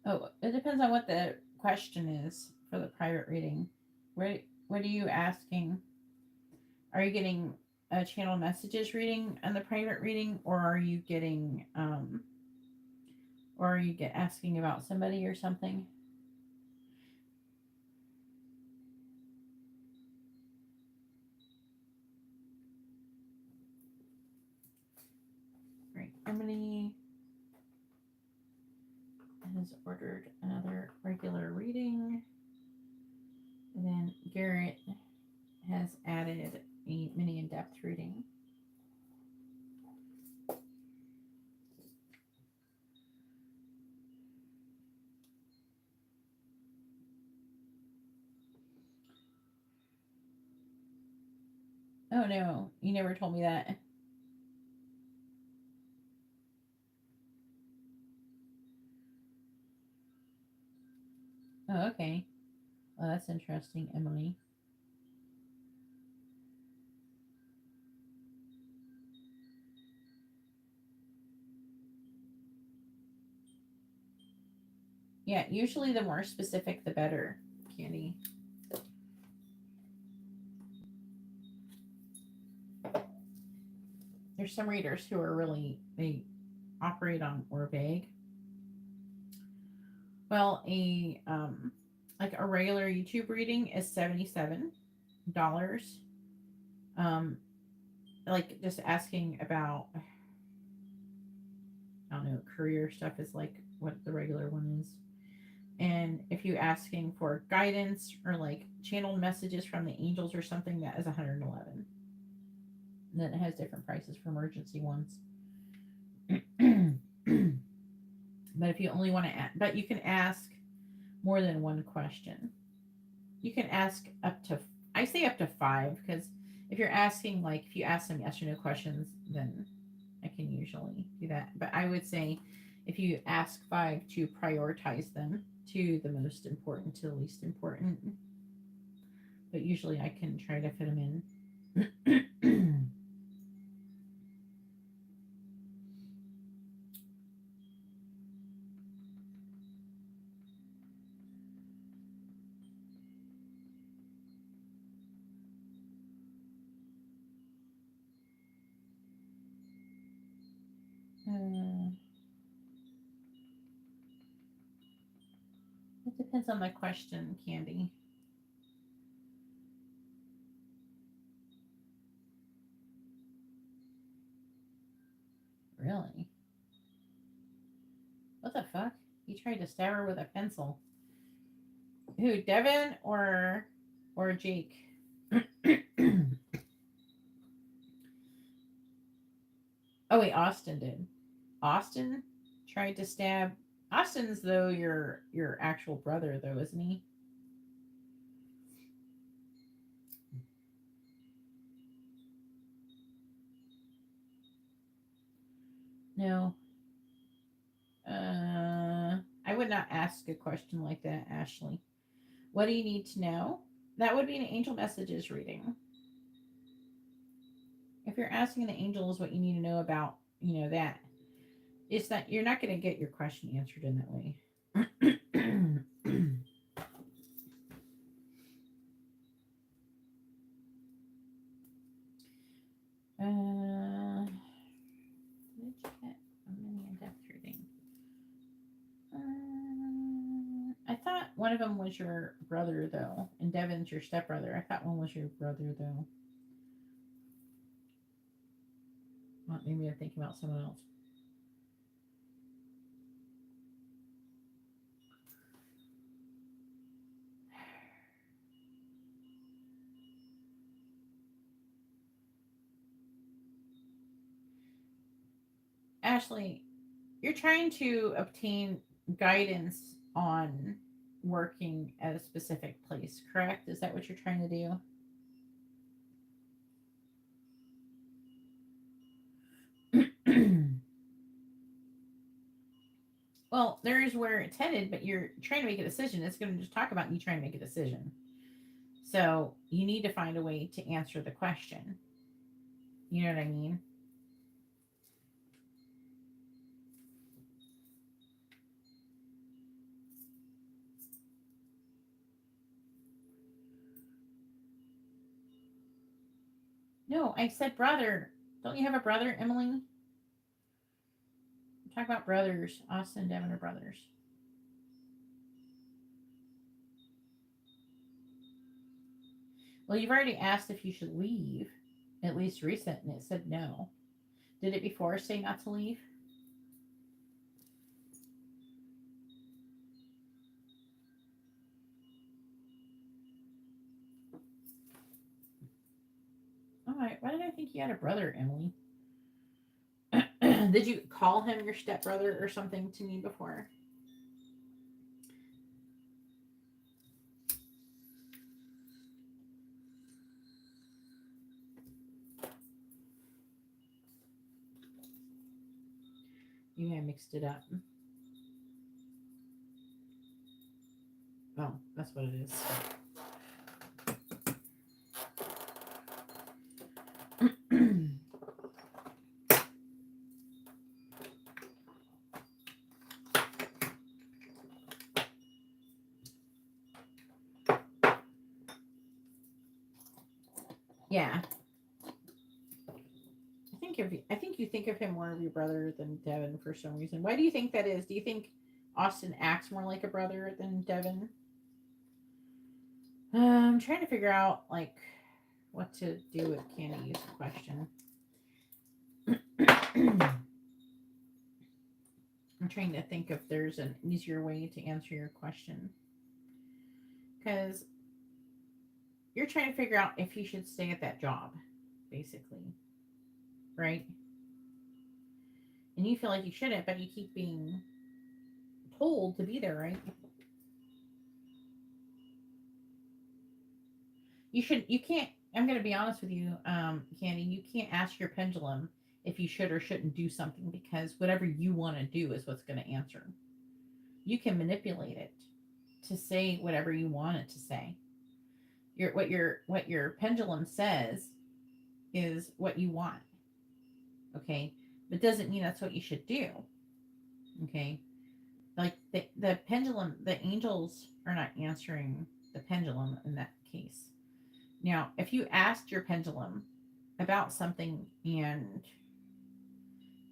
A: Oh, it depends on what the question is for the private reading. What are you asking? Are you getting a channel messages reading on the private reading, or are you getting or are you asking about somebody or something? Right, Emily has ordered another regular reading. And then Garrett has added in-depth reading. Oh no, you never told me that. Oh, okay. Well, that's interesting, Emily. Yeah, usually the more specific, the better, Candy. There's some readers who are really, they operate on more vague. Well, like a regular YouTube reading is $77. Like just asking about, I don't know, career stuff is like what the regular one is. And if you asking for guidance or like channeled messages from the angels or something, that is $111. And then it has different prices for emergency ones. But if you only want to, but you can ask more than one question. You can ask up to, I say up to 5, because if you're asking, like, if you ask some yes or no questions, then I can usually do that. But I would say if you ask 5, to prioritize them to the most important to the least important. But usually I can try to fit them in. It depends on the question, Candy. Really? What the fuck? He tried to stab her with a pencil. Who, Devin or Jake? Oh wait, Austin did. Austin tried to stab. Austin's though your actual brother though, isn't he? No. I would not ask a question like that, Ashley. What do you need to know? That would be an angel messages reading. If you're asking the angels what you need to know about, that, it's that you're not going to get your question answered in that way. Did you get a mini in-depth reading? I thought one of them was your brother, though, and Devin's your stepbrother. I thought one was your brother, though. Well, maybe I'm thinking about someone else. Ashley, you're trying to obtain guidance on working at a specific place, correct? Is that what you're trying to do? Well, there's where it's headed, but you're trying to make a decision. It's going to just talk about you trying to make a decision. So you need to find a way to answer the question. You know what I mean? No, I said brother. Don't you have a brother, Emily? Talk about brothers. Austin and Devin are brothers. Well, you've already asked if you should leave, at least recent, and it said no. Did it before say not to leave? All right. Why did I think think you had a brother, Emily. Did you call him your stepbrother or something to me before? Maybe I mixed it up. Oh, that's what it is. Yeah. I think you think of him more of your brother than Devin for some reason. Why do you think that is? Do you think Austin acts more like a brother than Devin? I'm trying to figure out like what to do with Candy's question. I'm trying to think if there's an easier way to answer your question. Because you're trying to figure out if he should stay at that job, basically. Right? And you feel like you shouldn't, but you keep being told to be there, right? You can't, I'm going to be honest with you, Candy, you can't ask your pendulum if you should or shouldn't do something because whatever you want to do is what's going to answer. You can manipulate it to say whatever you want it to say. What your pendulum says is what you want. Okay? But doesn't mean that's what you should do. Okay? Like the pendulum, the angels are not answering the pendulum in that case. Now, if you asked your pendulum about something and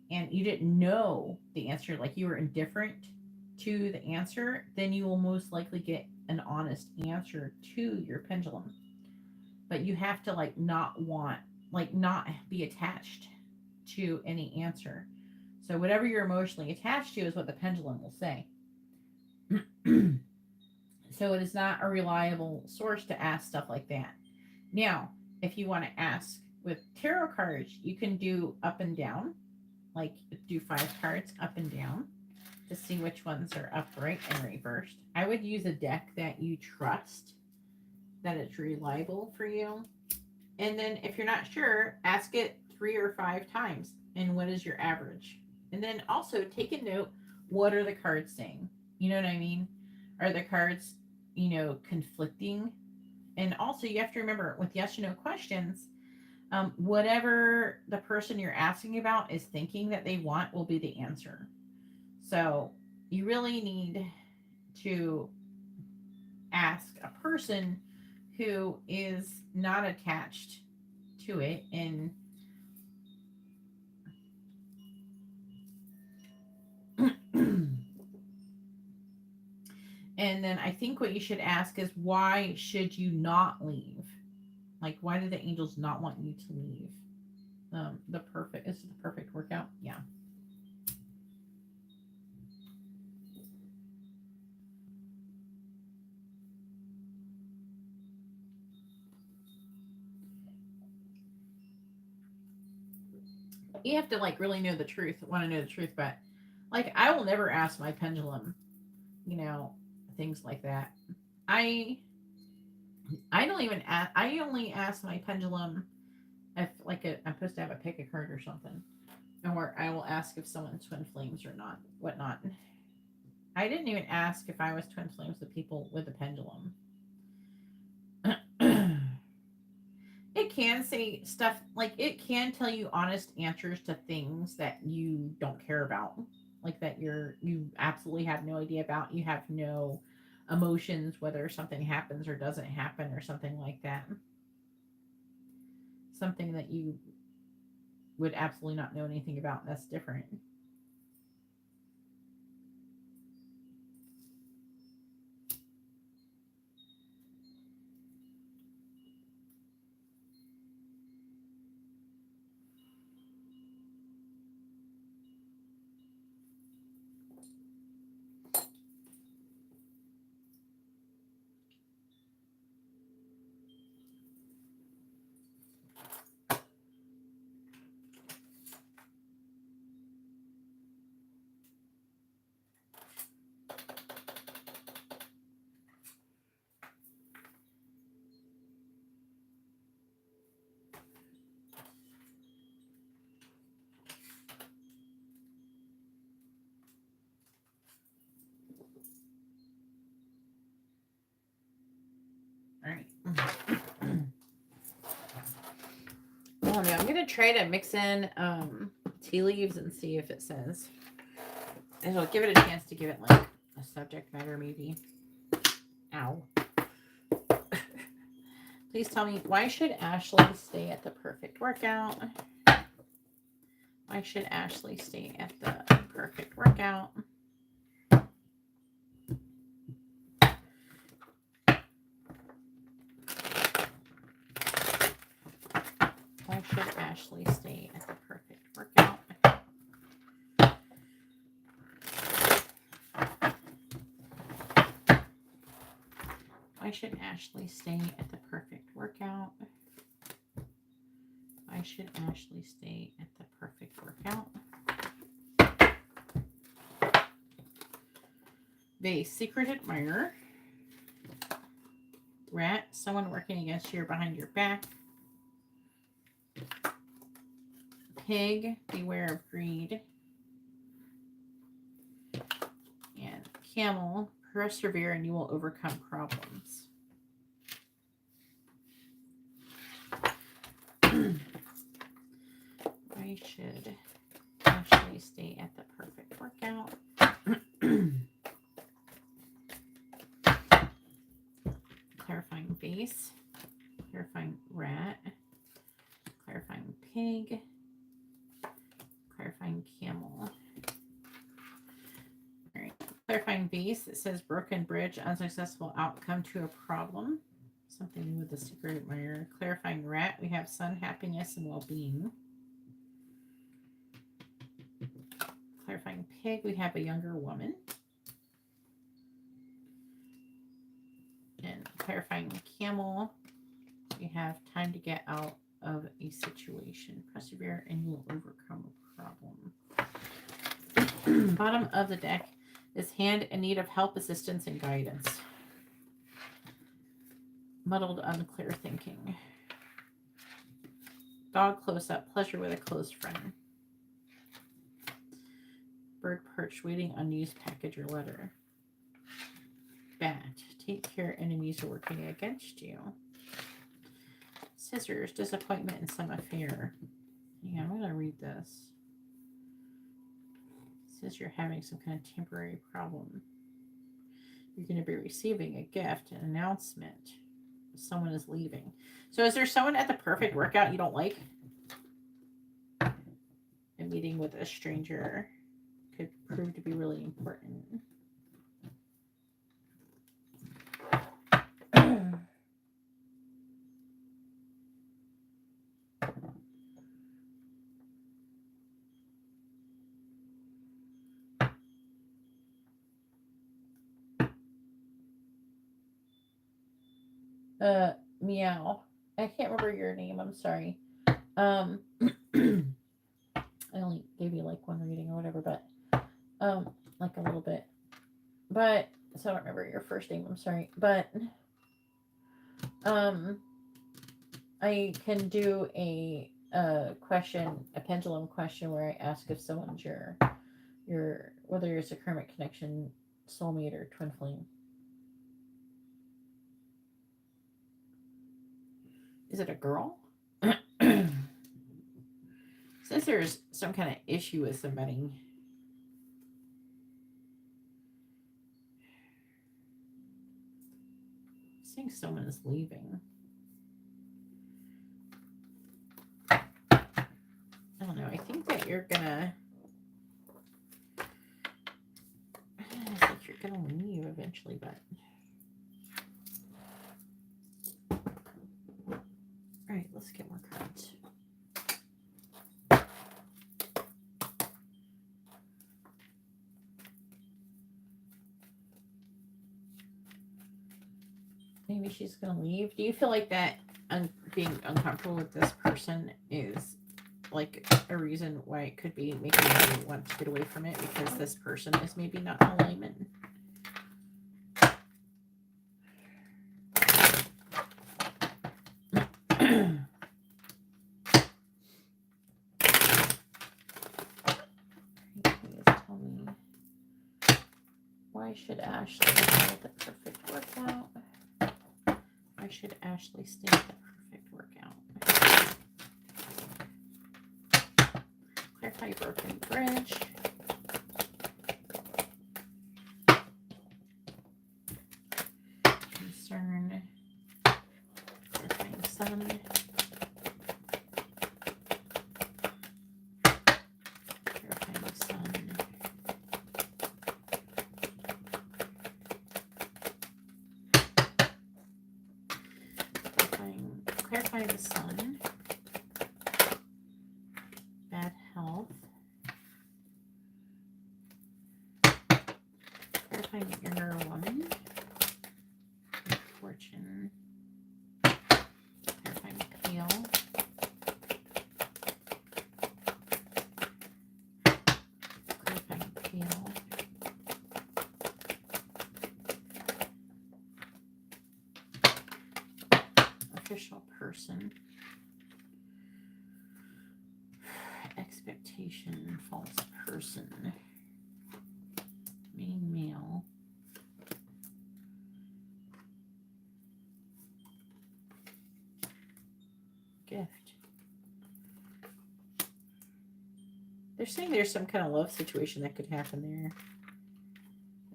A: you didn't know the answer, like you were indifferent to the answer, then you will most likely get an honest answer to your pendulum. But you have to not be attached to any answer. So whatever you're emotionally attached to is what the pendulum will say. So it is not a reliable source to ask stuff like that. Now, if you want to ask with tarot cards, you can do up and down, like do 5 cards up and down to see which ones are upright and reversed. I would use a deck that you trust, that it's reliable for you. And then if you're not sure, ask it 3 or 5 times. And what is your average? And then also take a note, what are the cards saying? You know what I mean? Are the cards, conflicting? And also you have to remember with yes or no questions, whatever the person you're asking about is thinking that they want will be the answer. So you really need to ask a person who is not attached to it and and then I think what you should ask is, why should you not leave? Like, why do the angels not want you to leave? Is it the perfect workout? Yeah. You have to really want to know the truth, but I will never ask my pendulum, things like that. I don't even ask, I only ask my pendulum if I'm supposed to have a pick a card or something, or I will ask if someone's twin flames or not, whatnot. I didn't even ask if I was twin flames with people with a pendulum. It can say stuff it can tell you honest answers to things that you don't care about, that you absolutely have no idea about. You have no emotions whether something happens or doesn't happen or something like that. Something that you would absolutely not know anything about. That's different. going to try to mix in tea leaves and see if it says. It'll give it a chance to give it like a subject matter maybe. Ow. Please tell me, why should Ashley stay at the perfect workout? Why should Ashley stay at the perfect workout? Why should Ashley stay at the perfect workout? Why should Ashley stay at the perfect workout? Why should Ashley stay at the perfect workout? The secret admirer. Rat, someone working against you or behind your back. Pig, beware of greed. And camel, persevere and you will overcome problems. Why should Ashley stay at the perfect workout? Clarifying base, clarifying rat, clarifying pig, clarifying camel. All right, clarifying base, it says broken bridge, unsuccessful outcome to a problem. Something new with the secret admirer. Clarifying rat, we have sun, happiness, and well-being. Clarifying pig, we have a younger woman. And clarifying camel, we have time to get out of a situation. Persevere and you will overcome a problem. Bottom of the deck is hand in need of help, assistance, and guidance. Muddled, unclear thinking. Dog close up, pleasure with a close friend. Bird perched, waiting on news package or letter. Bat, take care, enemies are working against you. Scissors, disappointment in some affair. Yeah, I'm going to read this. It says you're having some kind of temporary problem. You're going to be receiving a gift, an announcement. Someone is leaving. So is there someone at the perfect workout you don't like? A meeting with a stranger could prove to be really important. Meow. I can't remember your name. I'm sorry. I only gave you like one reading or whatever, but like a little bit. But so I don't remember your first name. I'm sorry, but I can do a question, a pendulum question, where I ask if someone's your whether it's a karmic connection, soulmate, or twin flame. Is it a girl? Since there's some kind of issue with somebody. I think someone is leaving. I don't know. I think that you're gonna. I think you're gonna leave eventually, but. All right, let's get more cards. Maybe she's going to leave. Do you feel like that being uncomfortable with this person is like a reason why it could be making you want to get away from it because this person is maybe not in alignment? Why should Ashley stay at the perfect workout? Why should Ashley stay at the perfect workout? Clarify broken bridge. Concern. Clarifying sun. Clarifying sun. Clarifying the sun. Bad health. Clarifying the inner woman. Fortune. Clarifying the peel. Clarifying the peel. Official person. Expectation, false person. Main male. Gift. They're saying there's some kind of love situation that could happen there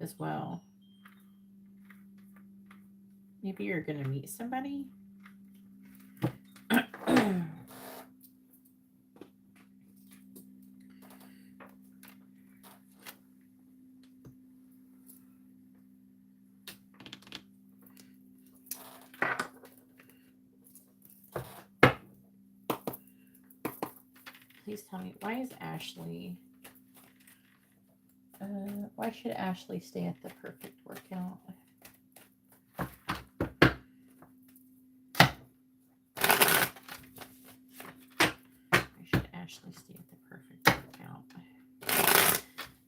A: as well. Maybe you're going to meet somebody. Please tell me, why is Ashley, why should Ashley stay at the perfect workout? Why should Ashley stay at the perfect workout?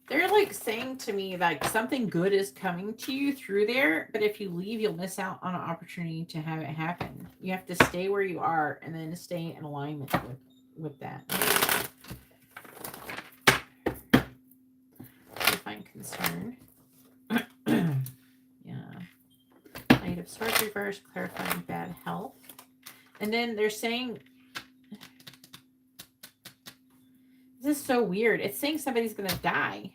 A: They're like saying to me, like, something good is coming to you through there, but if you leave, you'll miss out on an opportunity to have it happen. You have to stay where you are and then stay in alignment with that. Find concern. Yeah. Knight of Swords reverse, clarifying bad health. And then they're saying, this is so weird. It's saying somebody's going to die.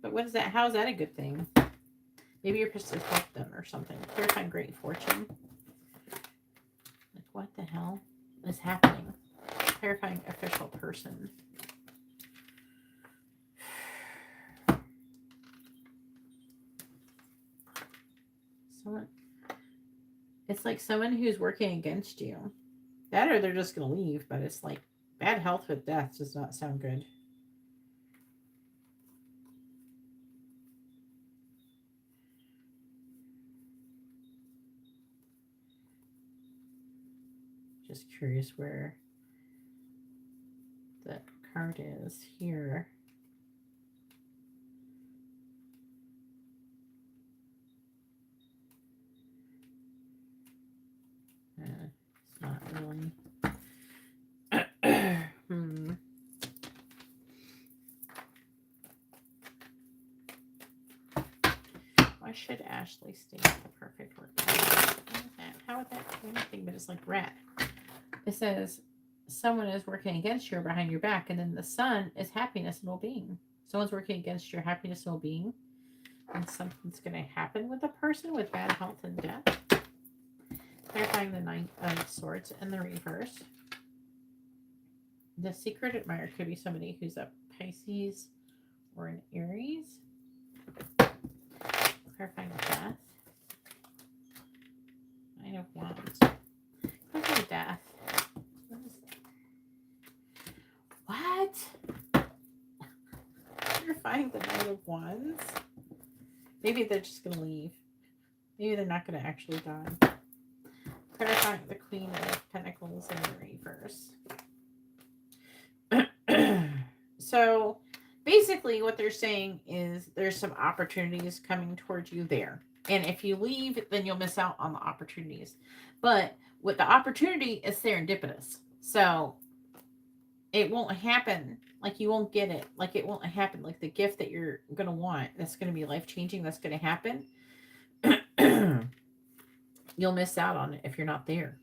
A: But what is that? How is that a good thing? Maybe you're supposed to help them or something. Clarifying great fortune. Like, what the hell is happening? Clarifying official person. Someone. It's like someone who's working against you. That or they're just going to leave, but it's like bad health with death does not sound good. Just curious where the card is here. It's not really. Why should Ashley stay at the perfect work? How would that do anything? But it's like rat. It says someone is working against you or behind your back, and then the sun is happiness and well-being. Someone's working against your happiness and well-being, and something's going to happen with a person with bad health and death. Clarifying the Knight of Swords and the reverse. The secret admirer could be somebody who's a Pisces or an Aries. Clarifying death. Knight of Wands. Clarifying death. What? Clarifying the Knight of Wands. Maybe they're just going to leave. Maybe they're not going to actually die. Clarifying the Queen of Pentacles in the reverse. So basically what they're saying is there's some opportunities coming towards you there. And if you leave, then you'll miss out on the opportunities. But with the opportunity is serendipitous. So it won't happen. Like you won't get it. Like it won't happen. Like the gift that you're going to want, that's going to be life-changing, that's going to happen. You'll miss out on it if you're not there.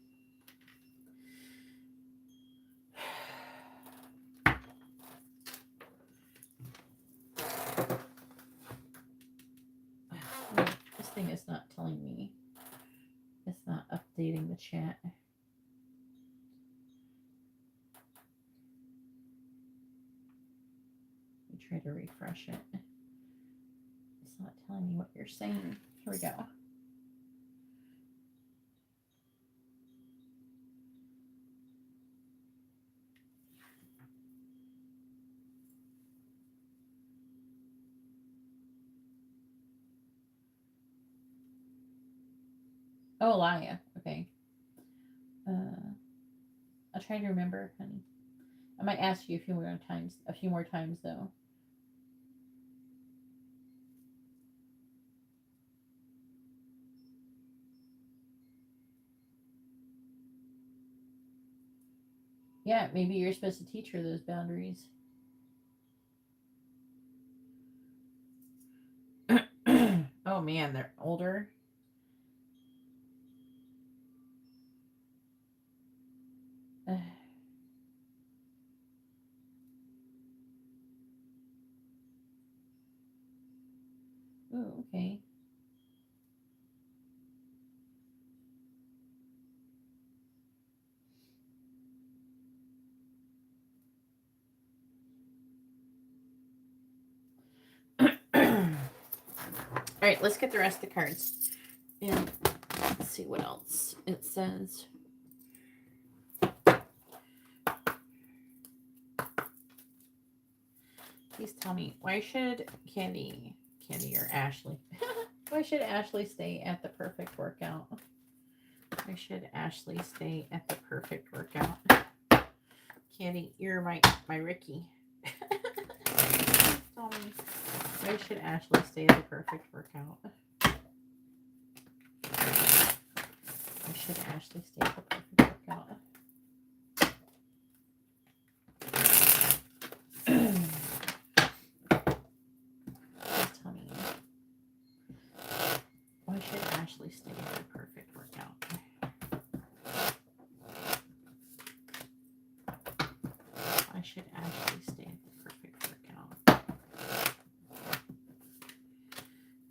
A: something is not telling me. It's not updating the chat. We try to refresh it. It's not telling me what you're saying. Here we go. Oh, Laya. Okay. I'll try to remember, honey. I might ask you a few more times, though. Yeah, maybe you're supposed to teach her those boundaries. Oh man, they're older. Oh, okay. All right, let's get the rest of the cards. And let's see what else it says. Please tell me, why should Candy or Ashley, why should Ashley stay at the perfect workout? Why should Ashley stay at the perfect workout? Candy, you're my Ricky. Tell me, why should Ashley stay at the perfect workout? Why should Ashley stay at the perfect workout? Tell me, why should Ashley stay at the perfect workout? Why should Ashley stay at the perfect workout?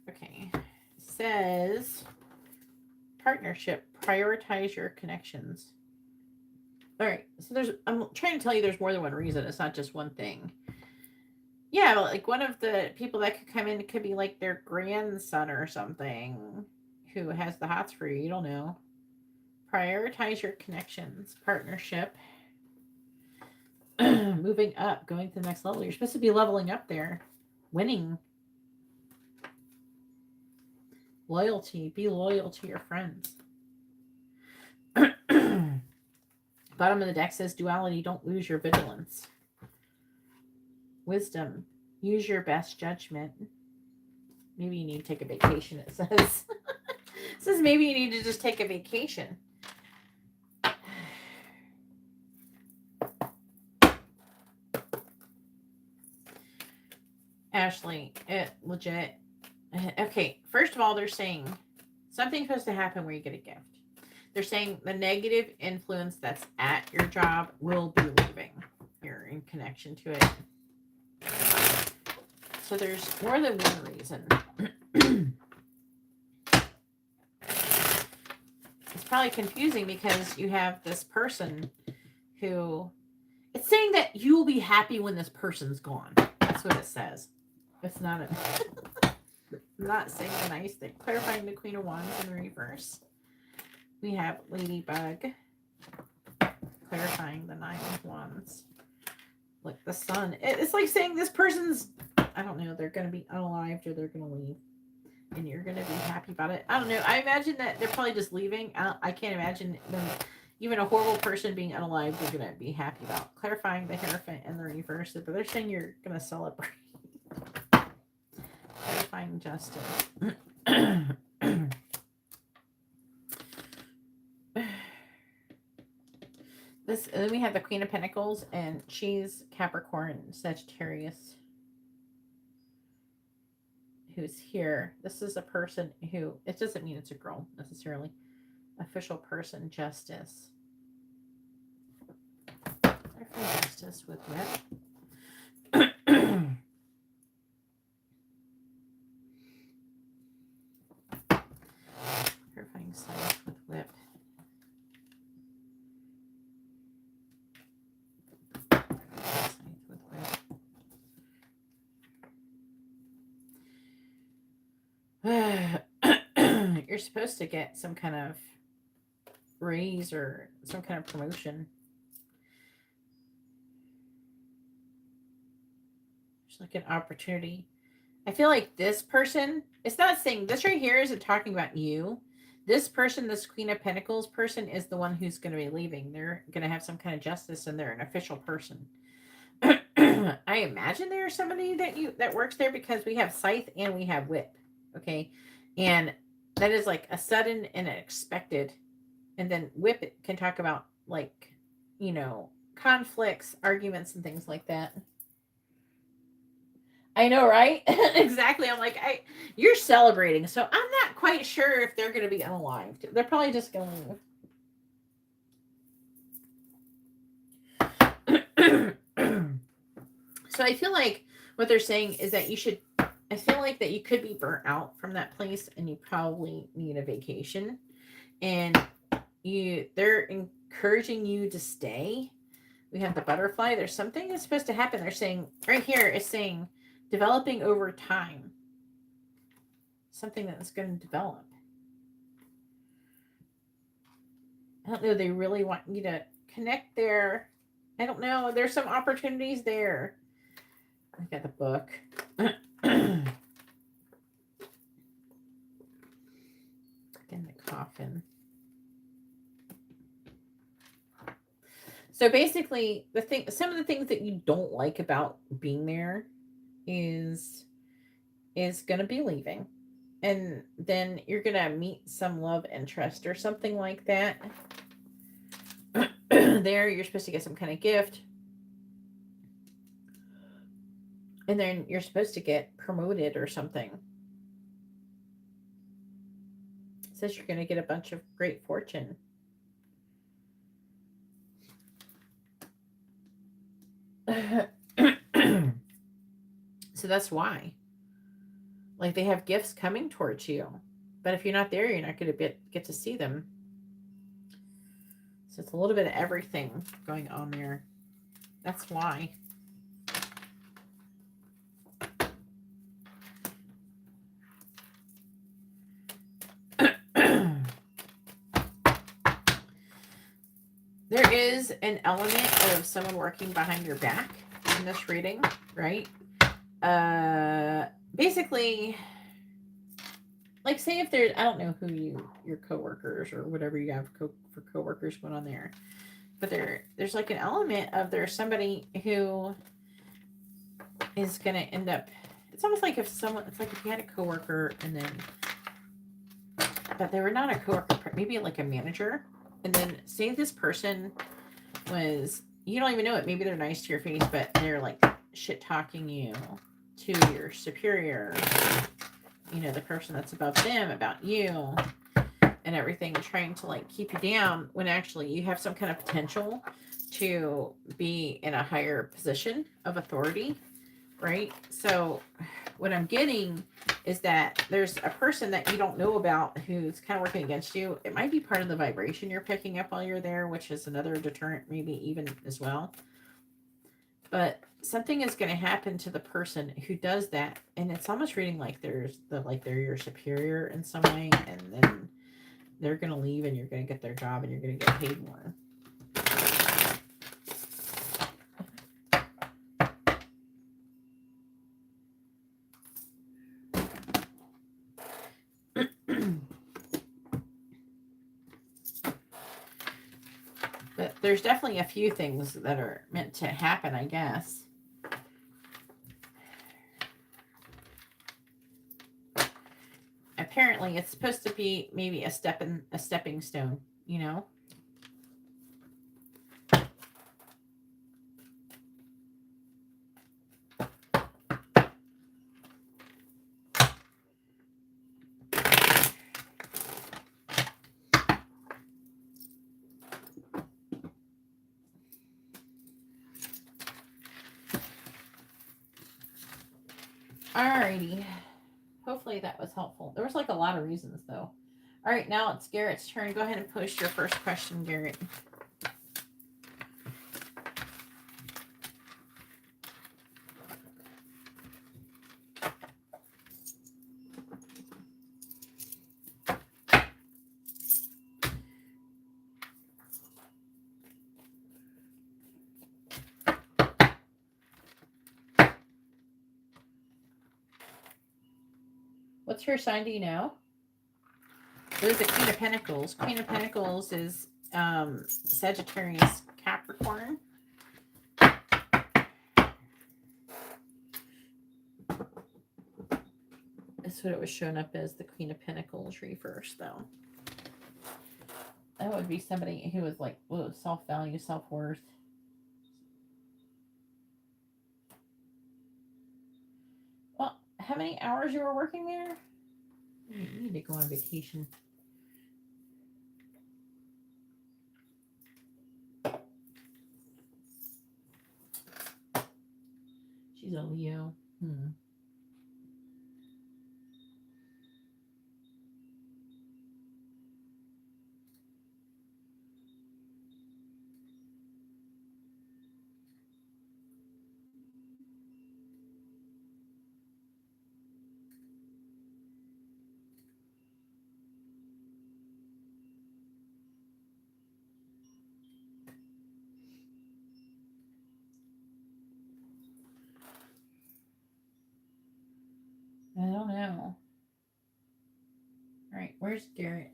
A: Okay. It says partnership, prioritize your connections. All right. So I'm trying to tell you there's more than one reason. It's not just one thing. Yeah, like one of the people that could come in could be like their grandson or something who has the hots for you. You don't know. Prioritize your connections, partnership. Moving up, going to the next level. You're supposed to be leveling up there, winning. Loyalty, be loyal to your friends. Bottom of the deck says duality, don't lose your vigilance. Wisdom, use your best judgment. Maybe you need to take a vacation, it says. It says maybe you need to just take a vacation. Ashley, legit. Okay, first of all, they're saying something's supposed to happen where you get a gift. They're saying the negative influence that's at your job will be leaving. You're in connection to it. So there's more than one reason. It's probably confusing because you have this person who... It's saying that you will be happy when this person's gone. That's what it says. It's not a... I'm not saying a nice thing. Clarifying the Queen of Wands in the reverse. We have Ladybug. Clarifying the Nine of Wands. Like the Sun. It's like saying this person's... I don't know. They're going to be unalived or they're going to leave. And you're going to be happy about it. I don't know. I imagine that they're probably just leaving. I can't imagine them... Even a horrible person being unalived, you're going to be happy about. Clarifying the Hierophant and the reverse. But they're saying you're going to celebrate. Clarifying Justice. Then we have the Queen of Pentacles, and she's Capricorn, Sagittarius, who's here. This is a person who, it doesn't mean it's a girl necessarily. Official person, Justice. Clarifying Justice with Rep. you're supposed to get some kind of raise or some kind of promotion. There's like an opportunity. I feel like this person, it's not saying this right here isn't talking about you. This person, this Queen of Pentacles person, is the one who's going to be leaving. They're going to have some kind of justice and they're an official person. I imagine there's somebody that works there because we have Scythe and we have Whip. Okay. And that is like a sudden and unexpected. And then Whip can talk about like, you know, conflicts, arguments, and things like that. I know, right? Exactly. I'm like, you're celebrating. So I'm not quite sure if they're going to be unalived. They're probably just going to. So I feel like what they're saying is that I feel like that you could be burnt out from that place and you probably need a vacation. And they're encouraging you to stay. We have the butterfly. There's something that's supposed to happen. They're saying right here is saying developing over time. Something that's going to develop. I don't know. They really want you to connect there. I don't know. There's some opportunities there. I got the book. In the coffin. So basically, some of the things that you don't like about being there is going to be leaving. And then you're going to meet some love interest or something like that. There, you're supposed to get some kind of gift. And then you're supposed to get promoted or something. It says you're going to get a bunch of great fortune. So that's why. Like they have gifts coming towards you. But if you're not there, you're not going to get to see them. So it's a little bit of everything going on there. That's why. There is an element of someone working behind your back in this reading, right? Basically, like say if there's, I don't know who your coworkers or whatever you have for coworkers going on there, but there's like an element of there's somebody who is going to end up, it's almost like it's like if you had a coworker and then, but they were not a coworker, maybe like a manager. And then say this person was, you don't even know it. Maybe they're nice to your face, but they're like shit talking you to your superior, you know, the person that's above them about you and everything, trying to like keep you down when actually you have some kind of potential to be in a higher position of authority, right? So what I'm getting is that there's a person that you don't know about who's kind of working against you. It might be part of the vibration you're picking up while you're there, which is another deterrent maybe even as well. But something is going to happen to the person who does that. And it's almost reading like they're your superior in some way. And then they're going to leave and you're going to get their job and you're going to get paid more. But there's definitely a few things that are meant to happen, I guess. Apparently, it's supposed to be maybe a stepping stone, you know? Alrighty. Hopefully that was helpful. There was like a lot of reasons though. All right, now it's Garrett's turn. Go ahead and post your first question, Garrett. What's her sign? Do you know? There's the Queen of Pentacles. Queen of Pentacles is Sagittarius, Capricorn. That's what it was showing up as, the Queen of Pentacles reverse, though. That would be somebody who was like, whoa, self-value, self-worth. Well, how many hours you were working there? You need to go on vacation. She's a Leo. I don't know. All right, where's Garrett?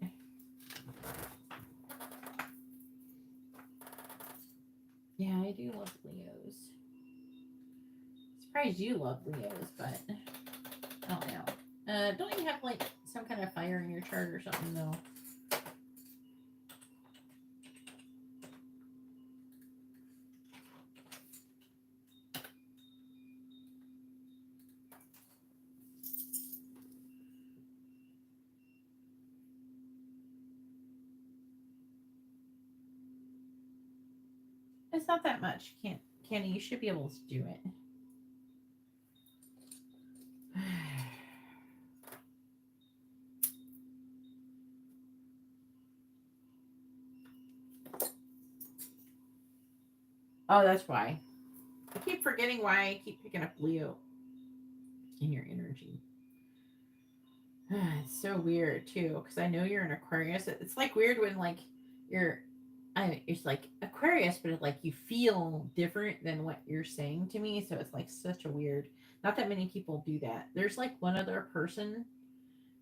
A: Yeah, I do love Leos. Surprised you love Leos, but I don't know. Don't you have like some kind of fire in your chart or something though? It's not that much. Candy, you should be able to do it. Oh, that's why. I keep forgetting why I keep picking up Leo in your energy. It's so weird too, because I know you're an Aquarius. It's like weird when like it's like Aquarius, but it's like you feel different than what you're saying to me. So it's like such a weird. Not that many people do that. There's like one other person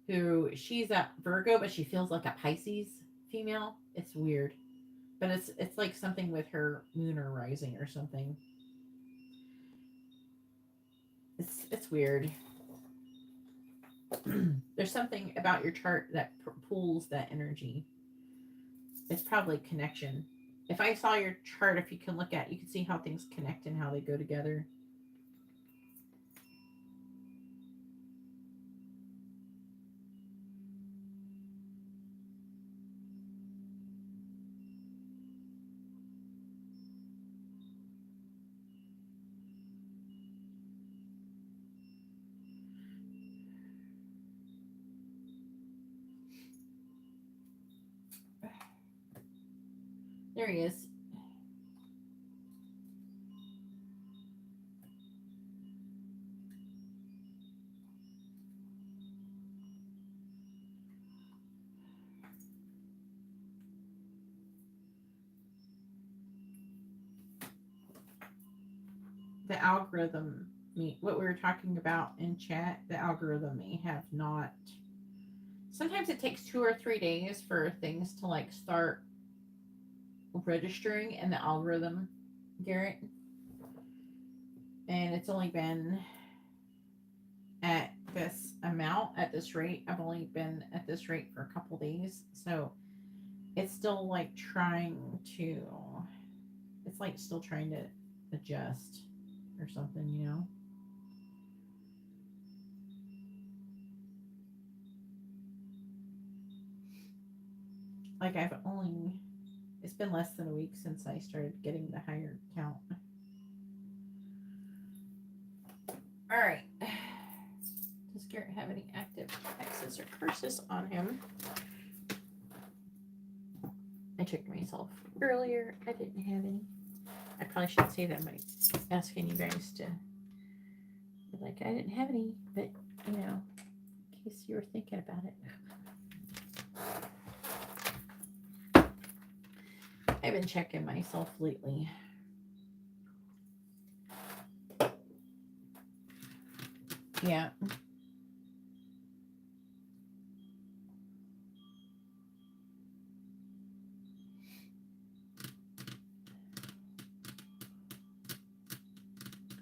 A: who she's a Virgo, but she feels like a Pisces female. It's weird, but it's like something with her moon or rising or something. It's weird. There's something about your chart that pulls that energy. It's probably connection. If I saw your chart, if you can look at, you can see how things connect and how they go together. There he is. The algorithm, what we were talking about in chat, the algorithm may have not. Sometimes it takes 2 or 3 days for things to like start registering in the algorithm, Garrett. And it's only been at this amount, at this rate. I've only been at this rate for a couple days. So it's still like it's like still trying to adjust or something, you know? Like it's been less than a week since I started getting the higher count. All right. Does Garrett have any active hexes or curses on him? I checked myself earlier. I didn't have any. I probably shouldn't say that by asking you guys to be like, I didn't have any, but you know, in case you were thinking about it. I've been checking myself lately. Yeah.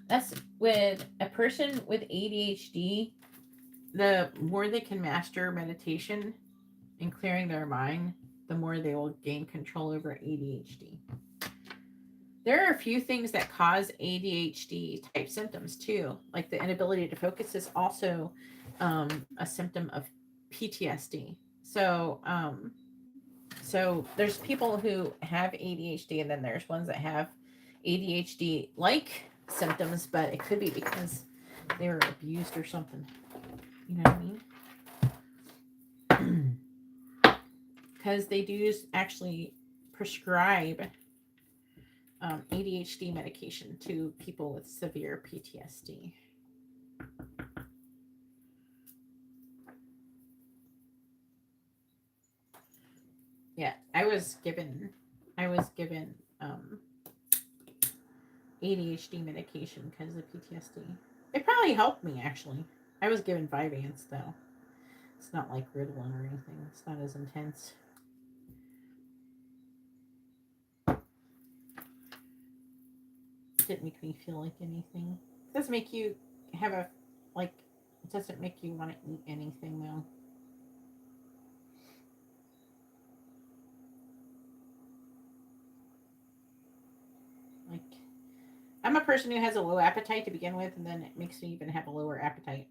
A: That's with a person with ADHD, the more they can master meditation and clearing their mind, the more they will gain control over ADHD. There are a few things that cause ADHD type symptoms too, like the inability to focus is also a symptom of PTSD. So there's people who have ADHD, and then there's ones that have ADHD like symptoms, but it could be because they were abused or something. You know what I mean? Because they do actually prescribe ADHD medication to people with severe PTSD. Yeah, I was given ADHD medication because of PTSD. It probably helped me actually. I was given Vyvanse though. It's not like Ritalin or anything. It's not as intense. It didn't make me feel like anything. It doesn't make you have a like. It doesn't make you want to eat anything though. Like, I'm a person who has a low appetite to begin with, and then it makes me even have a lower appetite.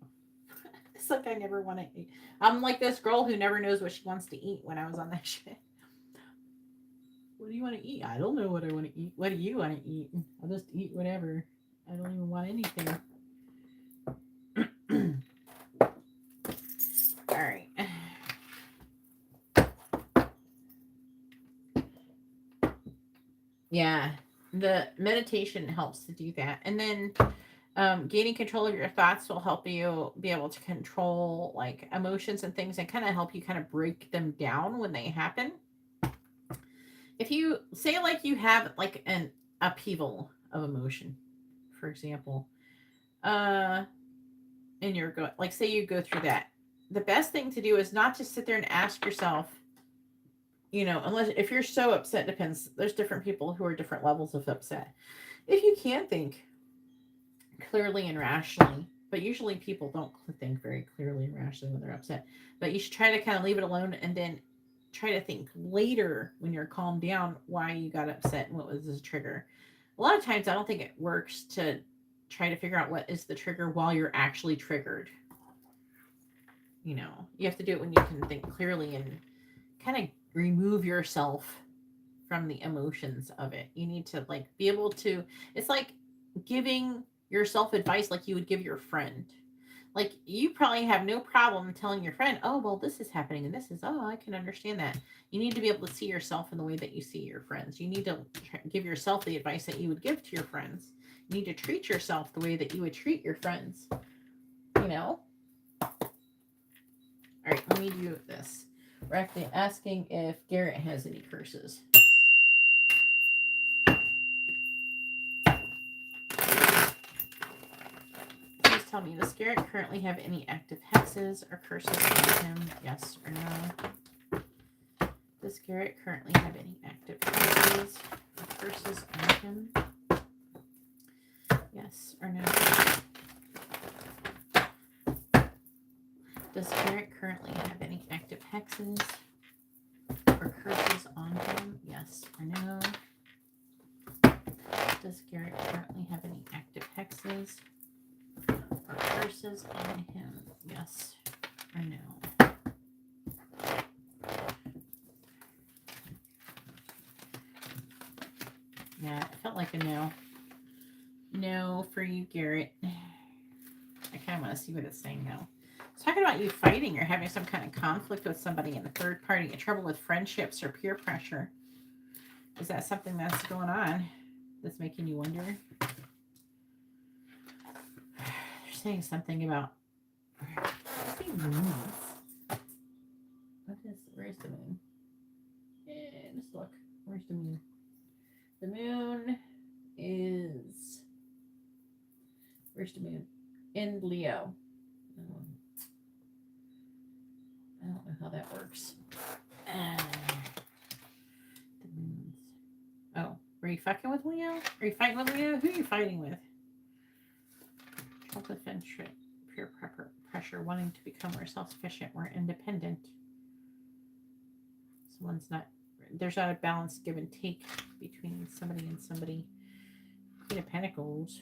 A: It's like I never want to eat. I'm like this girl who never knows what she wants to eat when I was on that shit. What do you want to eat? I don't know what I want to eat. What do you want to eat? I'll just eat whatever. I don't even want anything. All right. Yeah, the meditation helps to do that. And then gaining control of your thoughts will help you be able to control like emotions and things and kind of help you kind of break them down when they happen. If you say like you have like an upheaval of emotion, for example, and you're going like say you go through that, the best thing to do is not just sit there and ask yourself, unless if you're so upset, depends. There's different people who are different levels of upset. If you can think clearly and rationally, but usually people don't think very clearly and rationally when they're upset. But you should try to kind of leave it alone and then try to think later when you're calmed down why you got upset and what was the trigger. A lot of times I don't think it works to try to figure out what is the trigger while you're actually triggered. You have to do it when you can think clearly and kind of remove yourself from the emotions of it. You need to like be able to, it's like giving yourself advice like you would give your friend. Like you probably have no problem telling your friend, oh, well, this is happening and this is, oh, I can understand that. You need to be able to see yourself in the way that you see your friends. You need to give yourself the advice that you would give to your friends. You need to treat yourself the way that you would treat your friends. All right, let me do this. We're actually asking if Garrett has any curses. Please tell me, does Garrett currently have any active hexes or curses on him? Yes or no? Does Garrett currently have any active hexes or curses on him? Yes or no? Does Garrett currently have any active hexes or curses on him? Yes or no? Does Garrett currently have any active hexes or curses on him? Yes or no? Yeah, it felt like a no. No for you, Garrett. I kind of want to see what it's saying now. It's talking about you fighting or having some kind of conflict with somebody in a third party, trouble with friendships or peer pressure. Is that something that's going on that's making you wonder? They're saying something about moons. Where's the moon? Let's look. Where's the moon? The moon is. Where's the moon? In Leo. I don't know how that works. The moons. Oh, were you fucking with Leo? Are you fighting with Leo? Who are you fighting with? self-defense, peer pressure, wanting to become more self-sufficient, more independent. There's not a balanced give and take between somebody and somebody. Queen of Pentacles.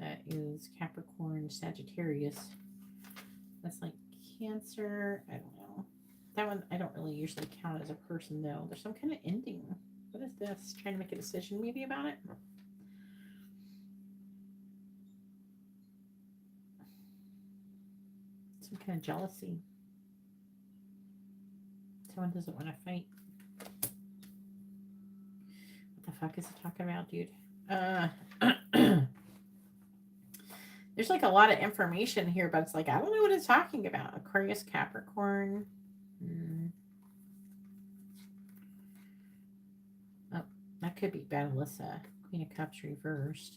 A: That is Capricorn, Sagittarius. That's like Cancer. I don't know. That one I don't really usually count as a person though. There's some kind of ending. What is this? Trying to make a decision maybe about it? Some kind of jealousy. Someone doesn't want to fight. What the fuck is it talking about, dude? There's like a lot of information here, but it's like, I don't know what it's talking about. Aquarius, Capricorn. Oh, that could be bad Alyssa. Queen of Cups reversed.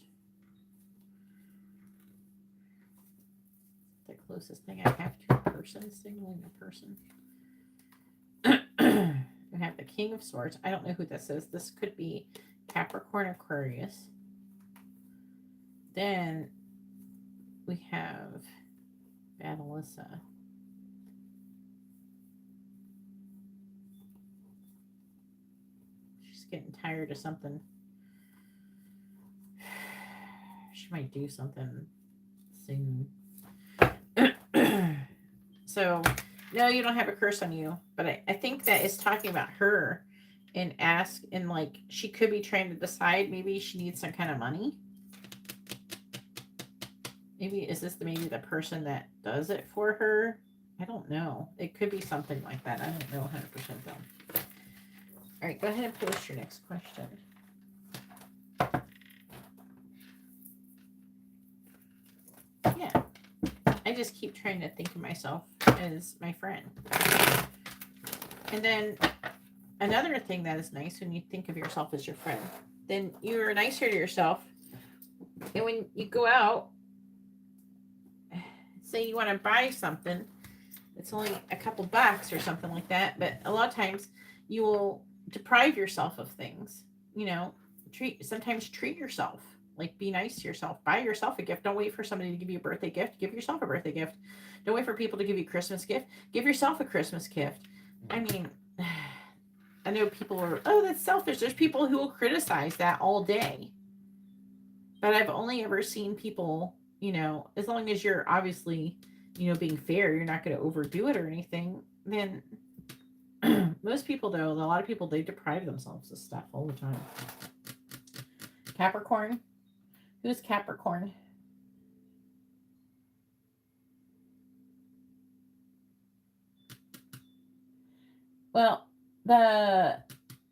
A: The closest thing I have to a person, signaling a person. We have the King of Swords. I don't know who this is. This could be Capricorn, Aquarius. Then we have bad Alyssa. She's getting tired of something. She might do something soon. So, no, you don't have a curse on you. But I think that is talking about her and like, she could be trying to decide maybe she needs some kind of money. Maybe, is this maybe the person that does it for her? I don't know. It could be something like that. I don't know 100% though. All right, go ahead and post your next question. Yeah. I just keep trying to think of myself as my friend. And then another thing that is nice when you think of yourself as your friend, then you're nicer to yourself. And when you go out, say you want to buy something, it's only a couple bucks or something like that, but a lot of times you will deprive yourself of things. You know, sometimes treat yourself. Like, be nice to yourself. Buy yourself a gift. Don't wait for somebody to give you a birthday gift. Give yourself a birthday gift. Don't wait for people to give you a Christmas gift. Give yourself a Christmas gift. I mean, I know people are, oh, that's selfish. There's people who will criticize that all day. But I've only ever seen people, you know, as long as you're obviously, you know, being fair, you're not going to overdo it or anything, then most people, though, a lot of people, they deprive themselves of stuff all the time. Capricorn. Who's Capricorn? Well, the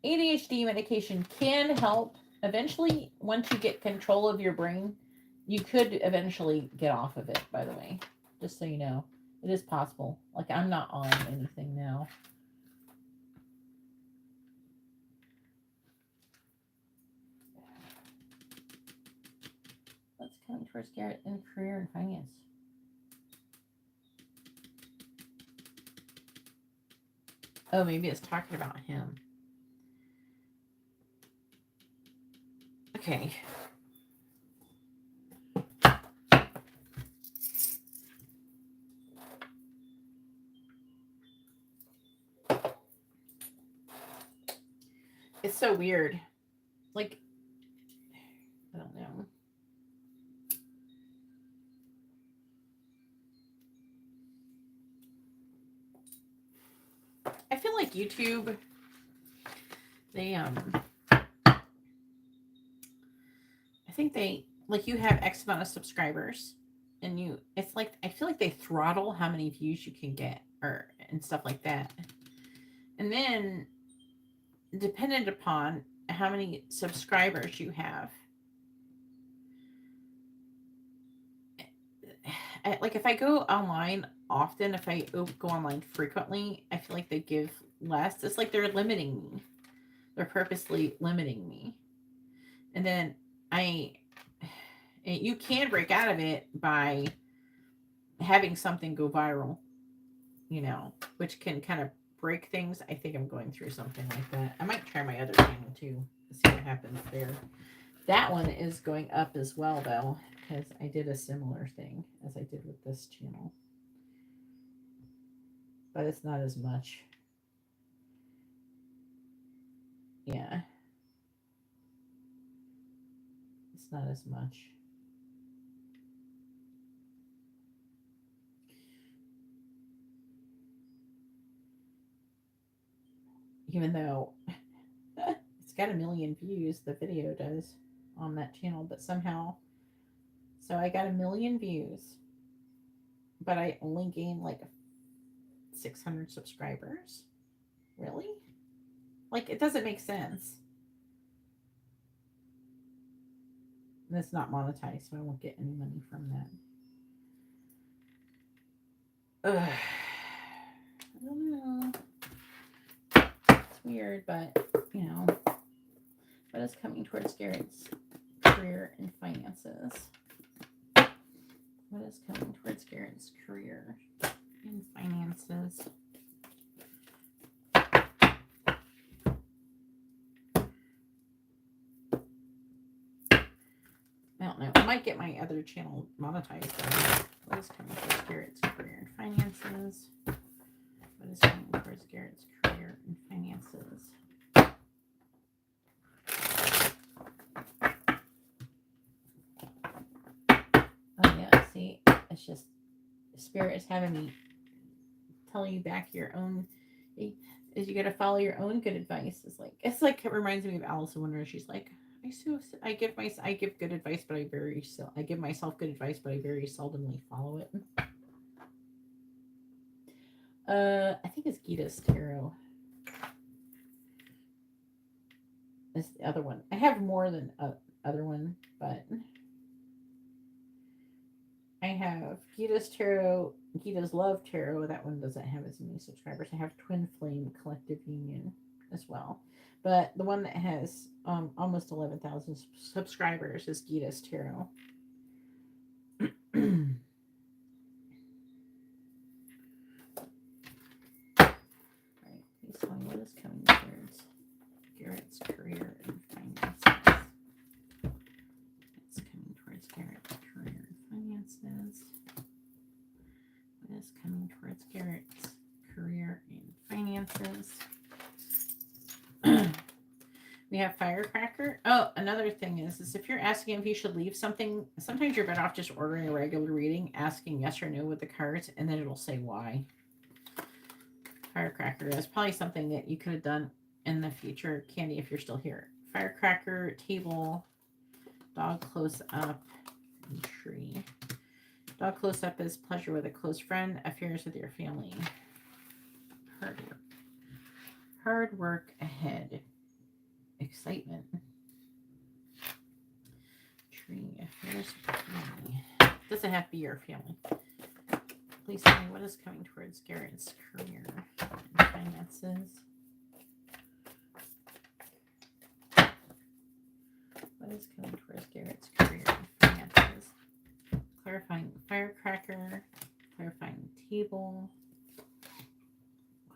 A: ADHD medication can help. Eventually, once you get control of your brain, you could eventually get off of it, by the way. Just so you know. It is possible. Like, I'm not on anything now. What's coming towards Garrett in career and finance? Oh, maybe it's talking about him. Okay. It's so weird. Like, I don't know. I feel like YouTube, they, I think they, like, you have X amount of subscribers and it's like, I feel like they throttle how many views you can get and stuff like that. And then, dependent upon how many subscribers you have, like, if I go online often, if I go online frequently, I feel like they give less. It's like they're limiting me. They're purposely limiting me. And then you can break out of it by having something go viral, you know, which can kind of break things. I think I'm going through something like that. I might try my other channel too to see what happens there. That one is going up as well, though. because I did a similar thing as I did with this channel. But it's not as much. Yeah. It's not as much. Even though it's got 1 million views, the video does on that channel, but somehow, so I got 1 million views, but I only gained like 600 subscribers. Really? Like, it doesn't make sense. And it's not monetized, so I won't get any money from that. Ugh. I don't know. It's weird, but, you know, what is coming towards Garrett's career and finances? What is coming towards Garrett's career and finances? I don't know. I might get my other channel monetized. What is coming towards Garrett's career and finances? What is coming towards Garrett's career and finances? Oh yeah, see, it's just Spirit is having me tell you back your own. Is you got to follow your own good advice. It's like it reminds me of Alyssa whenever she's like, I give good advice, but I give myself good advice, but I very seldomly follow it. I think it's Gita's Tarot. That's the other one. I have more than other one, but I have Gita's Tarot, Gita's Love Tarot. That one doesn't have as many subscribers. I have Twin Flame Collective Union as well. But the one that has almost 11,000 subscribers is Gita's Tarot. Right, please tell me what is coming towards Garrett's career and finances. What's coming towards Garrett's career and finances? What is coming towards Garrett's career and finances? We have Firecracker. Oh, another thing is if you're asking if you should leave something, sometimes you're better off just ordering a regular reading, asking yes or no with the cards, and then it'll say why. Firecracker is probably something that you could have done in the future, Candy, if you're still here. Firecracker, table, dog close up, and tree. Dog close up is pleasure with a close friend, affairs with your family. Hard work ahead. Excitement. Tree, affairs with family. Doesn't have to be your family. Please tell me what is coming towards Garrett's career and finances. What is coming towards Garrett's career and finances? Clarifying Firecracker, clarifying table,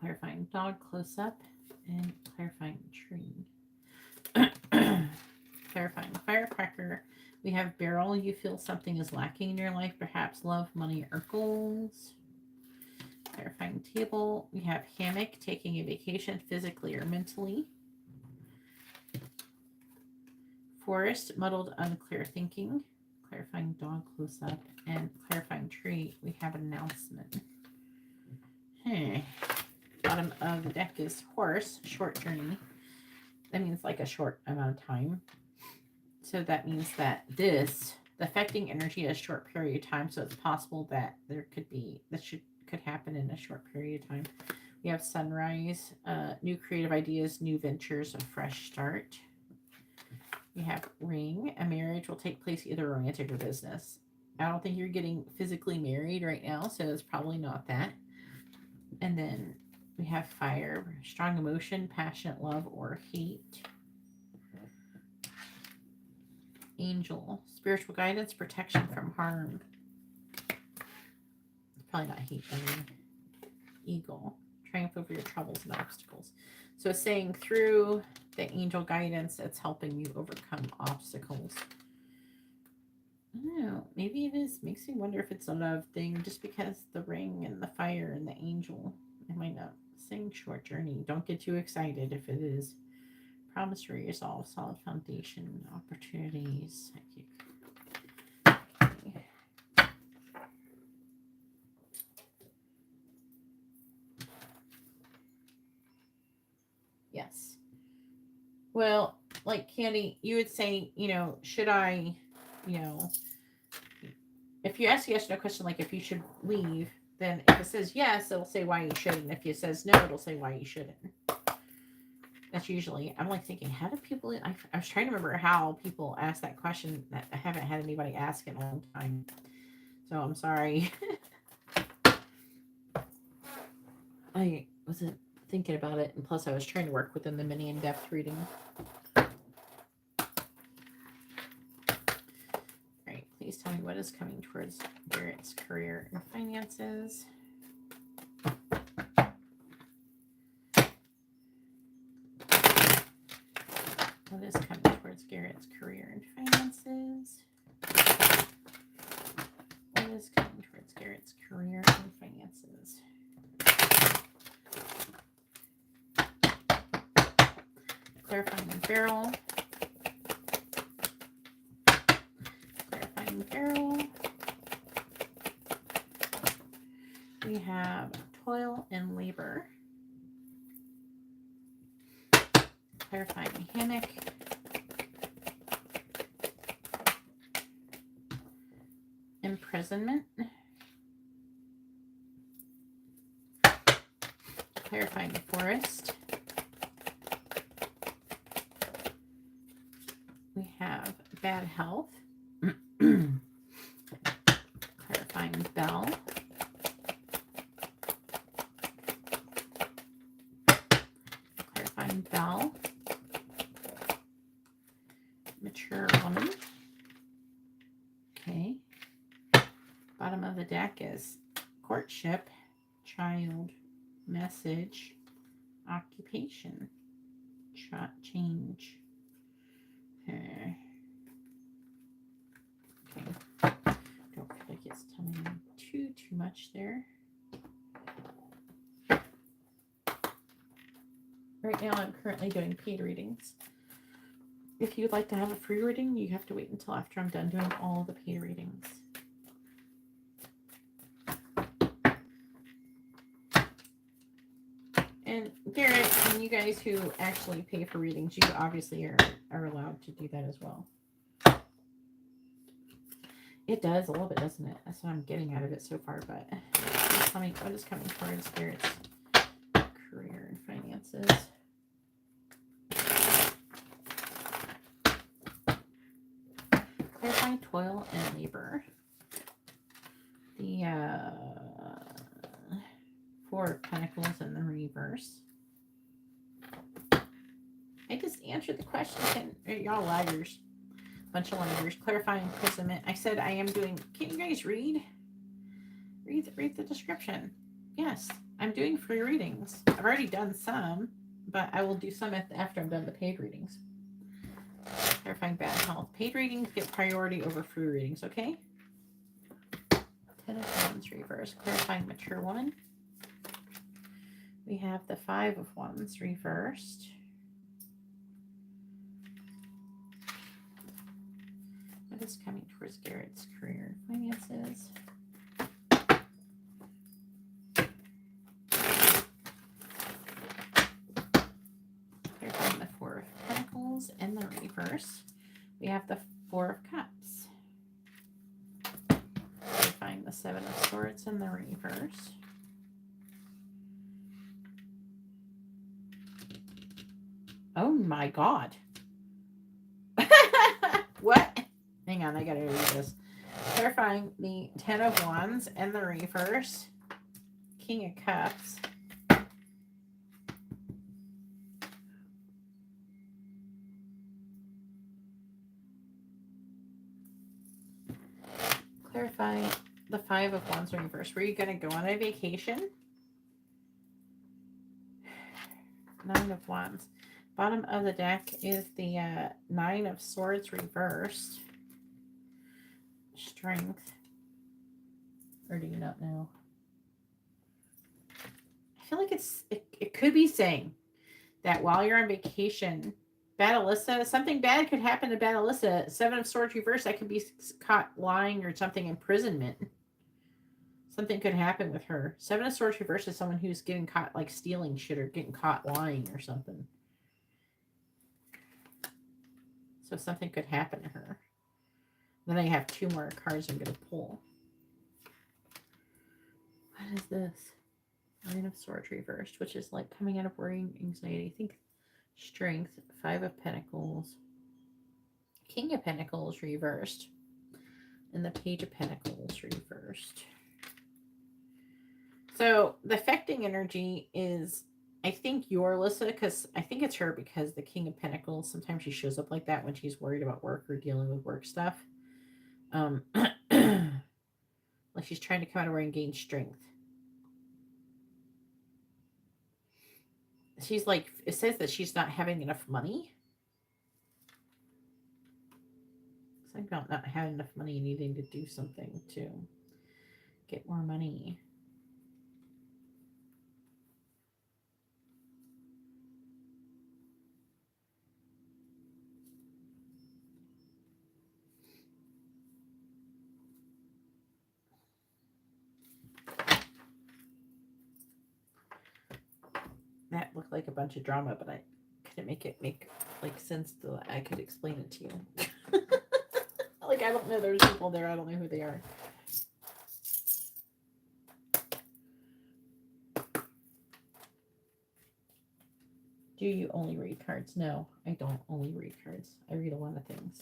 A: clarifying dog close up, and clarifying tree. Clarifying Firecracker. We have barrel. You feel something is lacking in your life, perhaps love, money, or goals. Clarifying table. We have hammock, taking a vacation physically or mentally. Forest, muddled, unclear thinking. Clarifying dog close up, and clarifying tree. We have an announcement. Bottom of the deck is horse, short journey. That means like a short amount of time. So that means that the affecting energy a short period of time. So it's possible that there could be, could happen in a short period of time. We have sunrise, new creative ideas, new ventures, a fresh start. We have ring, a marriage will take place either romantic or business. I don't think you're getting physically married right now, so it's probably not that. And then we have fire, strong emotion, passionate love, or hate. Angel, spiritual guidance, protection from harm. Probably not hate, I mean. Eagle, triumph over your troubles and obstacles. So it's saying through the angel guidance, it's helping you overcome obstacles. don't know. Maybe it is. Makes me wonder if it's a love thing, just because the ring and the fire and the angel. I might not sing short journey. Don't get too excited if it is. Promise resolve, solid foundation, opportunities. Yes. Well, like Candy, you would say, should I, if you ask a yes or no question, like if you should leave, then if it says yes, it'll say why you shouldn't. If it says no, it'll say why you shouldn't. That's usually, I'm like thinking, how do people, I was trying to remember how people ask that question that I haven't had anybody ask in a long time. So I'm sorry. I wasn't thinking about it. And plus I was trying to work within the mini in-depth reading. Alright, please tell me what is coming towards Garrett's career and finances. What is coming towards Garrett's career and finances? What is coming towards Garrett's career and finances? Clarifying the barrel. Clarifying the barrel. We have toil and labor. Clarifying hammock. Imprisonment. Clarifying the forest. We have bad health. Clarifying bell. Clarifying bell. Mature woman. Okay. Bottom of the deck is courtship, child, message, occupation, change. Okay. Don't feel like it's telling me too much there. Right now I'm currently doing paid readings. If you'd like to have a free reading, you have to wait until after I'm done doing all the paid readings. And Garrett, and you guys who actually pay for readings, you obviously are allowed to do that as well. It does a little bit, doesn't it? That's what I'm getting out of it so far, but tell me what is coming towards Garrett's career and finances. Clarifying toil and labor. The Four of Pentacles in the reverse. I just answered the question. Y'all liars. Bunch of liars. Clarifying imprisonment. I said I am doing. Can you guys read? Read the description. Yes, I'm doing free readings. I've already done some, but I will do some after I'm done the paid readings. Clarifying bad health. Paid readings get priority over free readings, okay? 10 of Wands reverse. Clarifying mature woman. We have the 5 of Wands reversed. What is coming towards Garrett's career and finances? Clarifying the 4 of Pentacles in the reverse. We have the 4 of Cups. Clarifying the 7 of Swords in the reverse. Oh my God. What? Hang on, I gotta read this. Clarifying the 10 of Wands and the reverse. King of Cups. Clarifying the 5 of Wands reverse. Were you gonna go on a vacation? 9 of Wands. Bottom of the deck is the 9 of Swords reversed. Strength. Or do you not know? I feel like it could be saying that while you're on vacation, Bad Alyssa, something bad could happen to Bad Alyssa. 7 of Swords reversed, that could be caught lying or something, imprisonment. Something could happen with her. 7 of Swords reversed is someone who's getting caught like stealing shit or getting caught lying or something. So something could happen to her. Then I have 2 more cards I'm going to pull. What is this? 9 of Swords reversed, which is like coming out of worrying, anxiety. I think Strength. 5 of Pentacles. King of Pentacles reversed. And the Page of Pentacles reversed. So the affecting energy is, I think, your Alyssa, because I think it's her, because the King of Pentacles, sometimes she shows up like that when she's worried about work or dealing with work stuff. Like she's trying to come out of her and gain strength. She's like, it says that she's not having enough money. It's like about not having enough money, needing to do something to get more money. That looked like a bunch of drama, but I couldn't make it make like sense so I could explain it to you. Like, I don't know, there's people there, I don't know who they are. Do you only read cards? No, I don't only read cards. I read a lot of things.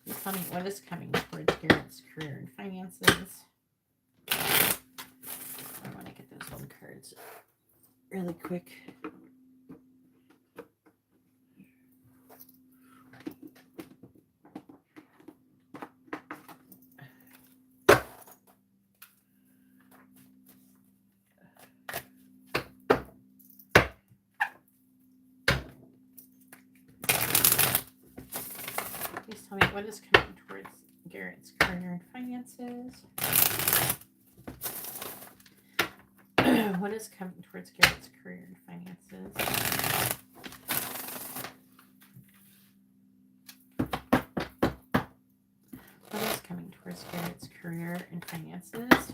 A: You tell me what is coming towards Garrett's career and finances. I want to get those home cards really quick. Please tell me what is coming towards Garrett's career and finances. What is coming towards Garrett's career and finances? What is coming towards Garrett's career and finances?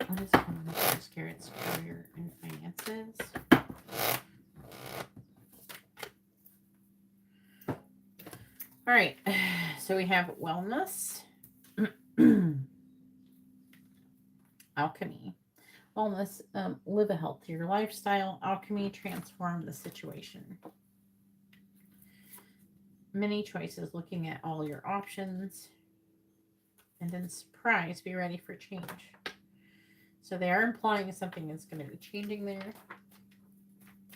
A: What is coming towards Garrett's career and finances? All right, so we have wellness, alchemy, wellness, live a healthier lifestyle, alchemy, transform the situation. Many choices, looking at all your options, and then surprise, be ready for change. So they are implying something is going to be changing there.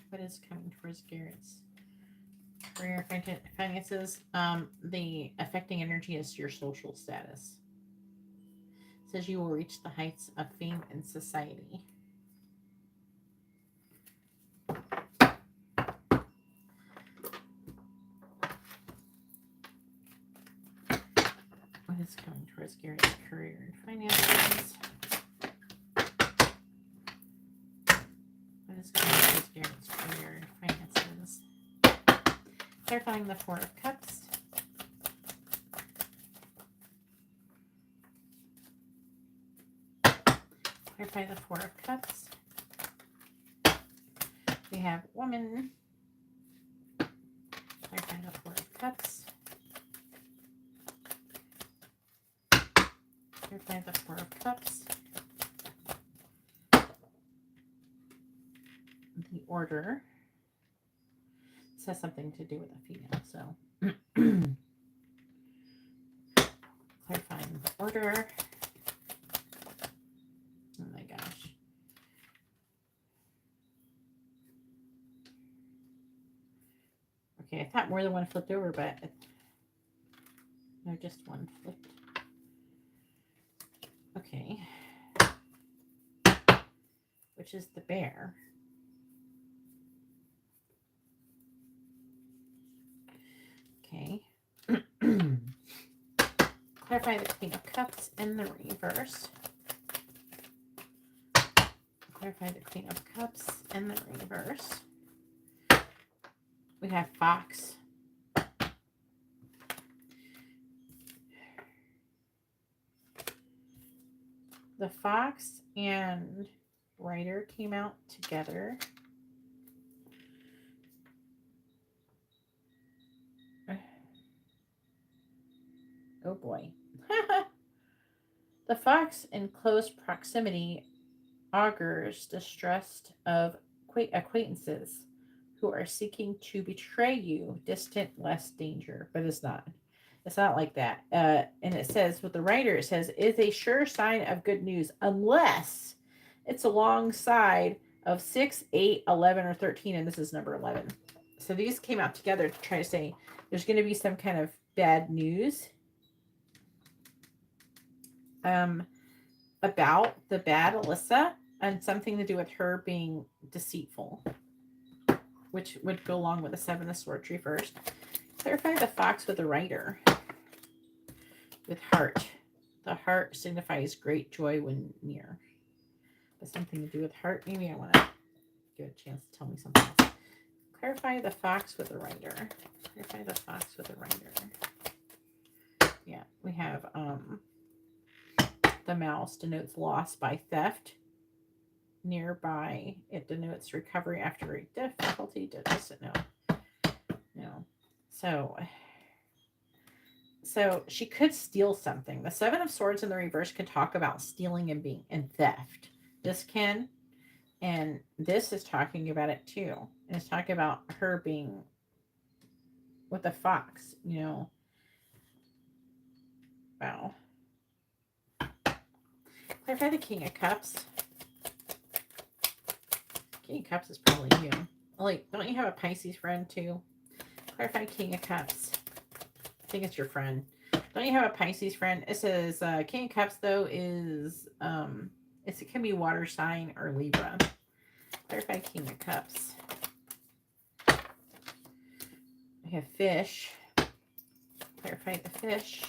A: What is coming towards Garrett's career finances? The affecting energy is your social status. It says you will reach the heights of fame in society. What is coming towards Garrett's career and finances? What is coming towards Garrett's career and finances? Clarifying the 4 of Cups. Clarify the 4 of Cups. We have woman. Clarify the 4 of Cups. Clarify the 4 of Cups. The order has something to do with a female, so clarifying the order. Oh my gosh. Okay, I thought more than one flipped over, but no, just one flipped. Okay. Which is the bear. Okay. Clarify the Queen of Cups in the reverse. Clarify the Queen of Cups in the reverse. We have Fox. The Fox and Rider came out together. Oh boy. The Fox in close proximity augurs distrust of acquaintances who are seeking to betray you. Distant, less danger. But it's not. It's not like that. And it says, with the Rider, it says, is a sure sign of good news unless it's alongside of 6, 8, 11, or 13. And this is number 11. So these came out together to try to say there's going to be some kind of bad news about the bad Alyssa and something to do with her being deceitful, which would go along with the 7 of Swords reversed. Clarify the Fox with the Rider. With heart. The heart signifies great joy when near. But something to do with heart. Maybe I want to give a chance to tell me something else. Clarify the Fox with the Rider. Clarify the Fox with the Rider. Yeah, we have the mouse denotes loss by theft. Nearby, it denotes recovery after a difficulty. No. So she could steal something. The 7 of Swords in the reverse could talk about stealing and being and theft. This can, and this is talking about it too. And it's talking about her being with a fox, you know. Wow. Clarify the King of Cups. King of Cups is probably you. Like, don't you have a Pisces friend too? Clarify King of Cups. I think it's your friend. Don't you have a Pisces friend? It says King of Cups though is it can be water sign or Libra. Clarify King of Cups. I have fish. Clarify the fish.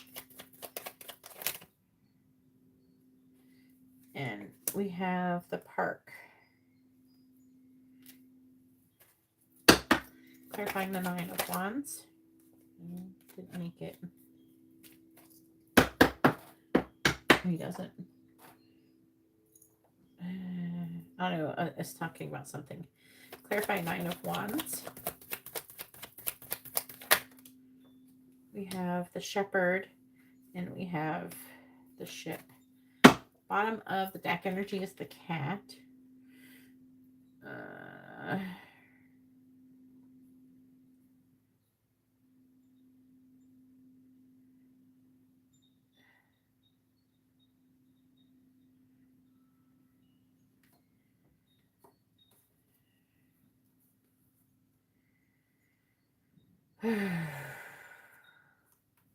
A: And we have the park. Clarifying the 9 of Wands. Didn't make it. He doesn't. I don't know. It's talking about something. Clarify 9 of Wands. We have the shepherd. And we have the ship. Bottom of the deck energy is the cat.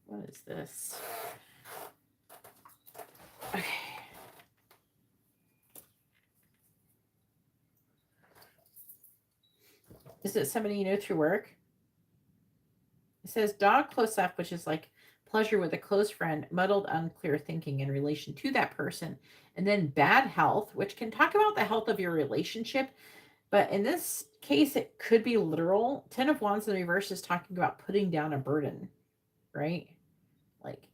A: What is this? Okay. Is it somebody you know through work? It says dog close up, which is like pleasure with a close friend, muddled, unclear thinking in relation to that person. And then bad health, which can talk about the health of your relationship. But in this case, it could be literal. 10 of Wands in the reverse is talking about putting down a burden, right? Like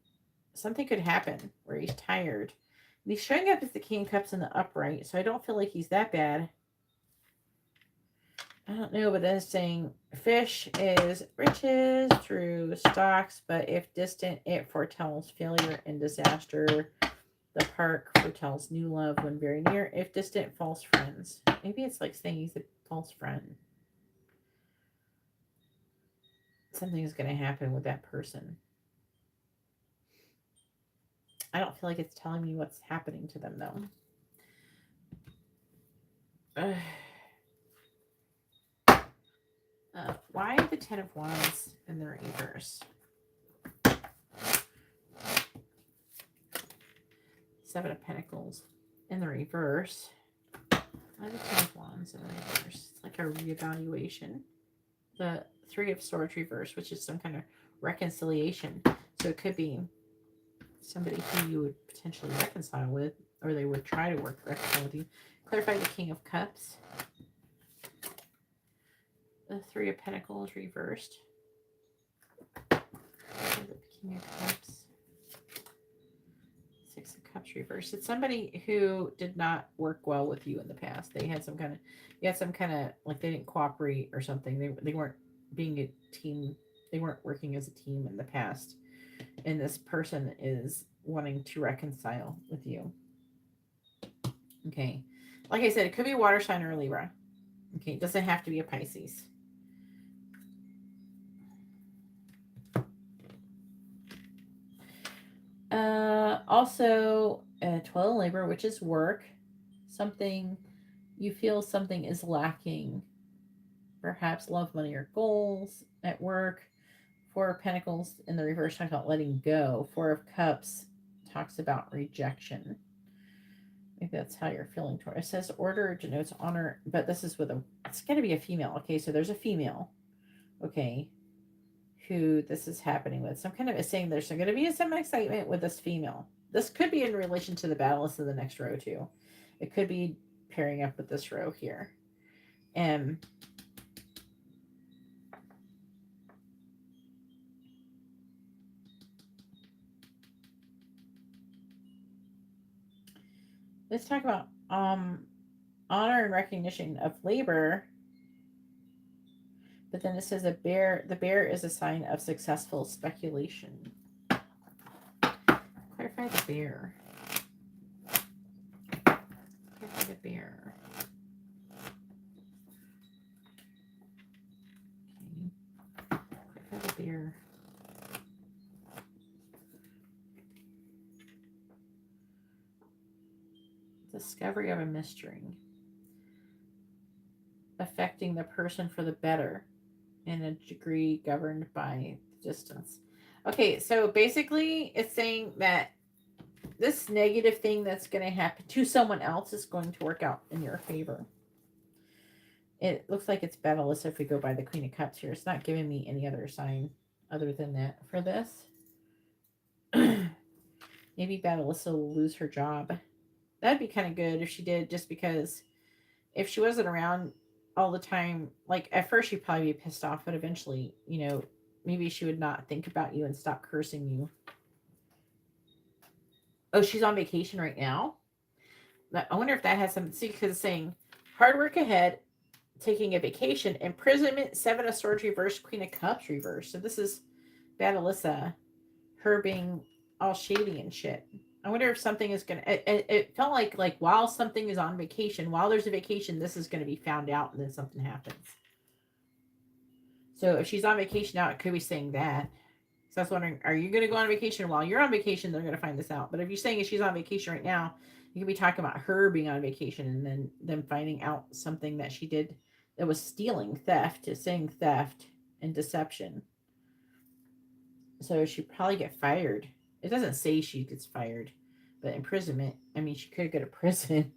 A: something could happen where he's tired. And he's showing up as the King of Cups in the upright, so I don't feel like he's that bad. I don't know, but then it's saying fish is riches through stocks, but if distant, it foretells failure and disaster. The park foretells new love when very near. If distant, false friends. Maybe it's like saying he's a false friend. Something is going to happen with that person. I don't feel like it's telling me what's happening to them, though. Why the 10 of Wands in the reverse? 7 of Pentacles in the reverse. Why the 10 of Wands in the reverse? It's like a reevaluation. The 3 of Swords reverse, which is some kind of reconciliation. So it could be somebody who you would potentially reconcile with, or they would try to reconcile with you. Clarify the King of Cups. The Three of Pentacles reversed. The King of Cups. Six of Cups reversed. It's somebody who did not work well with you in the past. They had some kind of, you had some kind of, like they didn't cooperate or something. They weren't being a team. They weren't working as a team in the past. And this person is wanting to reconcile with you. Okay. Like I said, it could be a water sign or a Libra. Okay. It doesn't have to be a Pisces. Also, 12 Libra, which is work. Something, you feel something is lacking. Perhaps love, money, or goals at work. Four of Pentacles in the reverse talks about letting go. Four of Cups talks about rejection. Maybe that's how you're feeling toward it. It says order denotes honor, but this is with a, it's going to be a female. Okay, so there's a female, okay, who this is happening with. Some kind of is saying there's going to be some excitement with this female. This could be in relation to the Battleless of the next row too. It could be pairing up with this row here. Let's talk about honor and recognition of labor. But then it says a bear, the bear is a sign of successful speculation. Clarify the bear. Clarify the bear. Okay. Clarify the bear. Discovery of a mystery. Affecting the person for the better in a degree governed by distance. Okay, so basically it's saying that this negative thing that's going to happen to someone else is going to work out in your favor. It looks like it's bad, Alyssa, if we go by the Queen of Cups here. It's not giving me any other sign other than that for this. Maybe bad Alyssa will lose her job. That'd be kind of good if she did, just because if she wasn't around all the time, like at first she'd probably be pissed off, but eventually, you know, maybe she would not think about you and stop cursing you. Oh, she's on vacation right now? I wonder if that has something to see, because it's saying hard work ahead, taking a vacation, imprisonment, Seven of Swords reversed, Queen of Cups reversed. So this is bad Alyssa, her being all shady and shit. I wonder if something is going to, it felt like while something is on vacation, while there's a vacation, this is going to be found out and then something happens. So if she's on vacation now, it could be saying that. So I was wondering, are you going to go on vacation? While you're on vacation, they're going to find this out. But if you're saying if she's on vacation right now, you could be talking about her being on vacation and then them finding out something that she did that was stealing, theft, is saying theft and deception. So she'd probably get fired. It doesn't say she gets fired, but imprisonment, I mean, she could go to prison.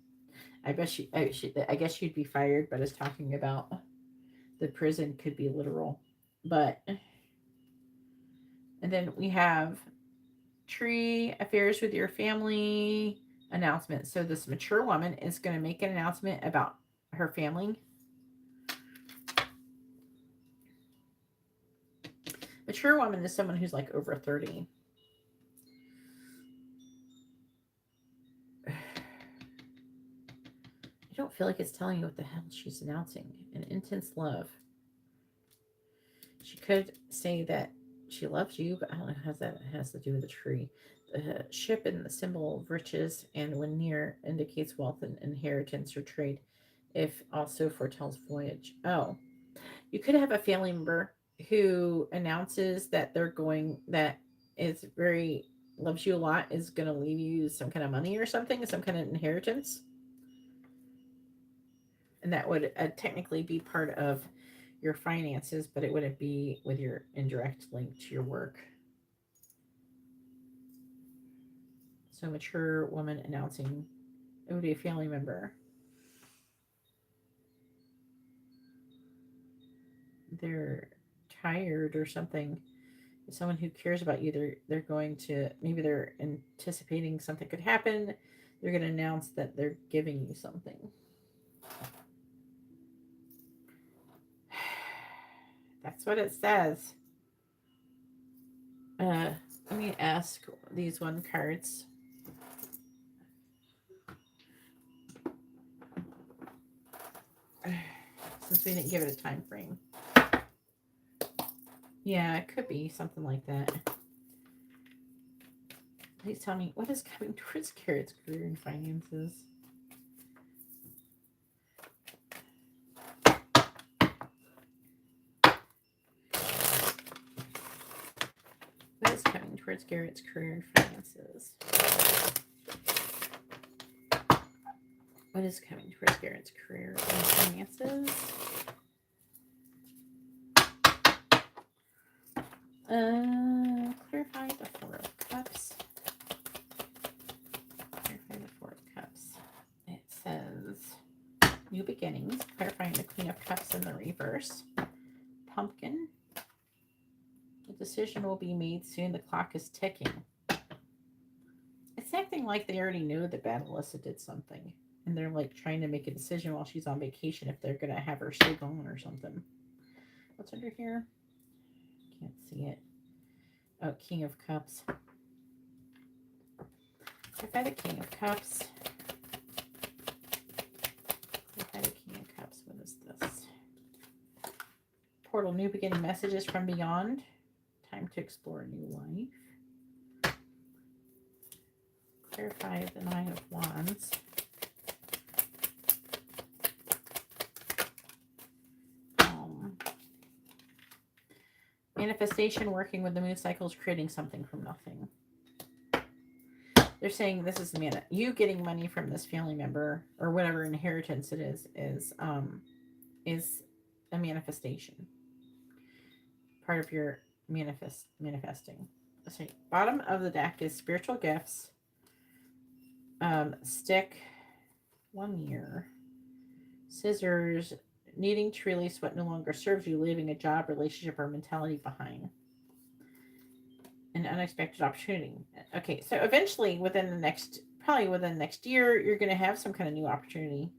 A: I guess she'd be fired, but it's talking about the prison could be literal. But, and then we have tree, affairs with your family, announcement. So this mature woman is going to make an announcement about her family. Mature woman is someone who's like over 30. I don't feel like it's telling you what the hell she's announcing. An intense love. She could say that she loves you, but I don't know how that has to do with the tree. The ship and the symbol of riches, and when near, indicates wealth and inheritance or trade. If also foretells voyage. Oh, you could have a family member who announces that they're going, that is very, loves you a lot, is going to leave you some kind of money or something, some kind of inheritance. And that would technically be part of your finances, but it wouldn't be with your indirect link to your work. So mature woman announcing, it would be a family member. They're tired or something. someone who cares about you. They're going to, maybe they're anticipating something could happen. They're going to announce that they're giving you something. That's what it says. Let me ask these one cards. Since we didn't give it a time frame. Yeah, it could be something like that. Please tell me, what is coming towards Garrett's career and finances? What is coming towards Garrett's career and finances? What is coming towards Garrett's career and finances? Clarify the Four of Cups. Clarify the Four of Cups. It says new beginnings. Clarifying the Queen of Cups in the reverse. Pumpkin. The decision will be made soon. The clock is ticking. It's acting like they already know that Bad Alyssa did something. And they're like trying to make a decision while she's on vacation if they're going to have her stay gone or something. What's under here? Can't see it. Oh, King of Cups. Clarify the King of Cups. Clarify the King of Cups. What is this? Portal, new beginning, messages from beyond. Time to explore a new life. Clarify the Nine of Wands. Manifestation, working with the moon cycles, creating something from nothing. They're saying this is you getting money from this family member or whatever inheritance it is a manifestation. Part of your manifesting. So bottom of the deck is spiritual gifts. Stick, 1 year. Scissors, needing to release what no longer serves you, leaving a job, relationship, or mentality behind. An unexpected opportunity. Okay, so eventually probably within the next year, you're going to have some kind of new opportunity.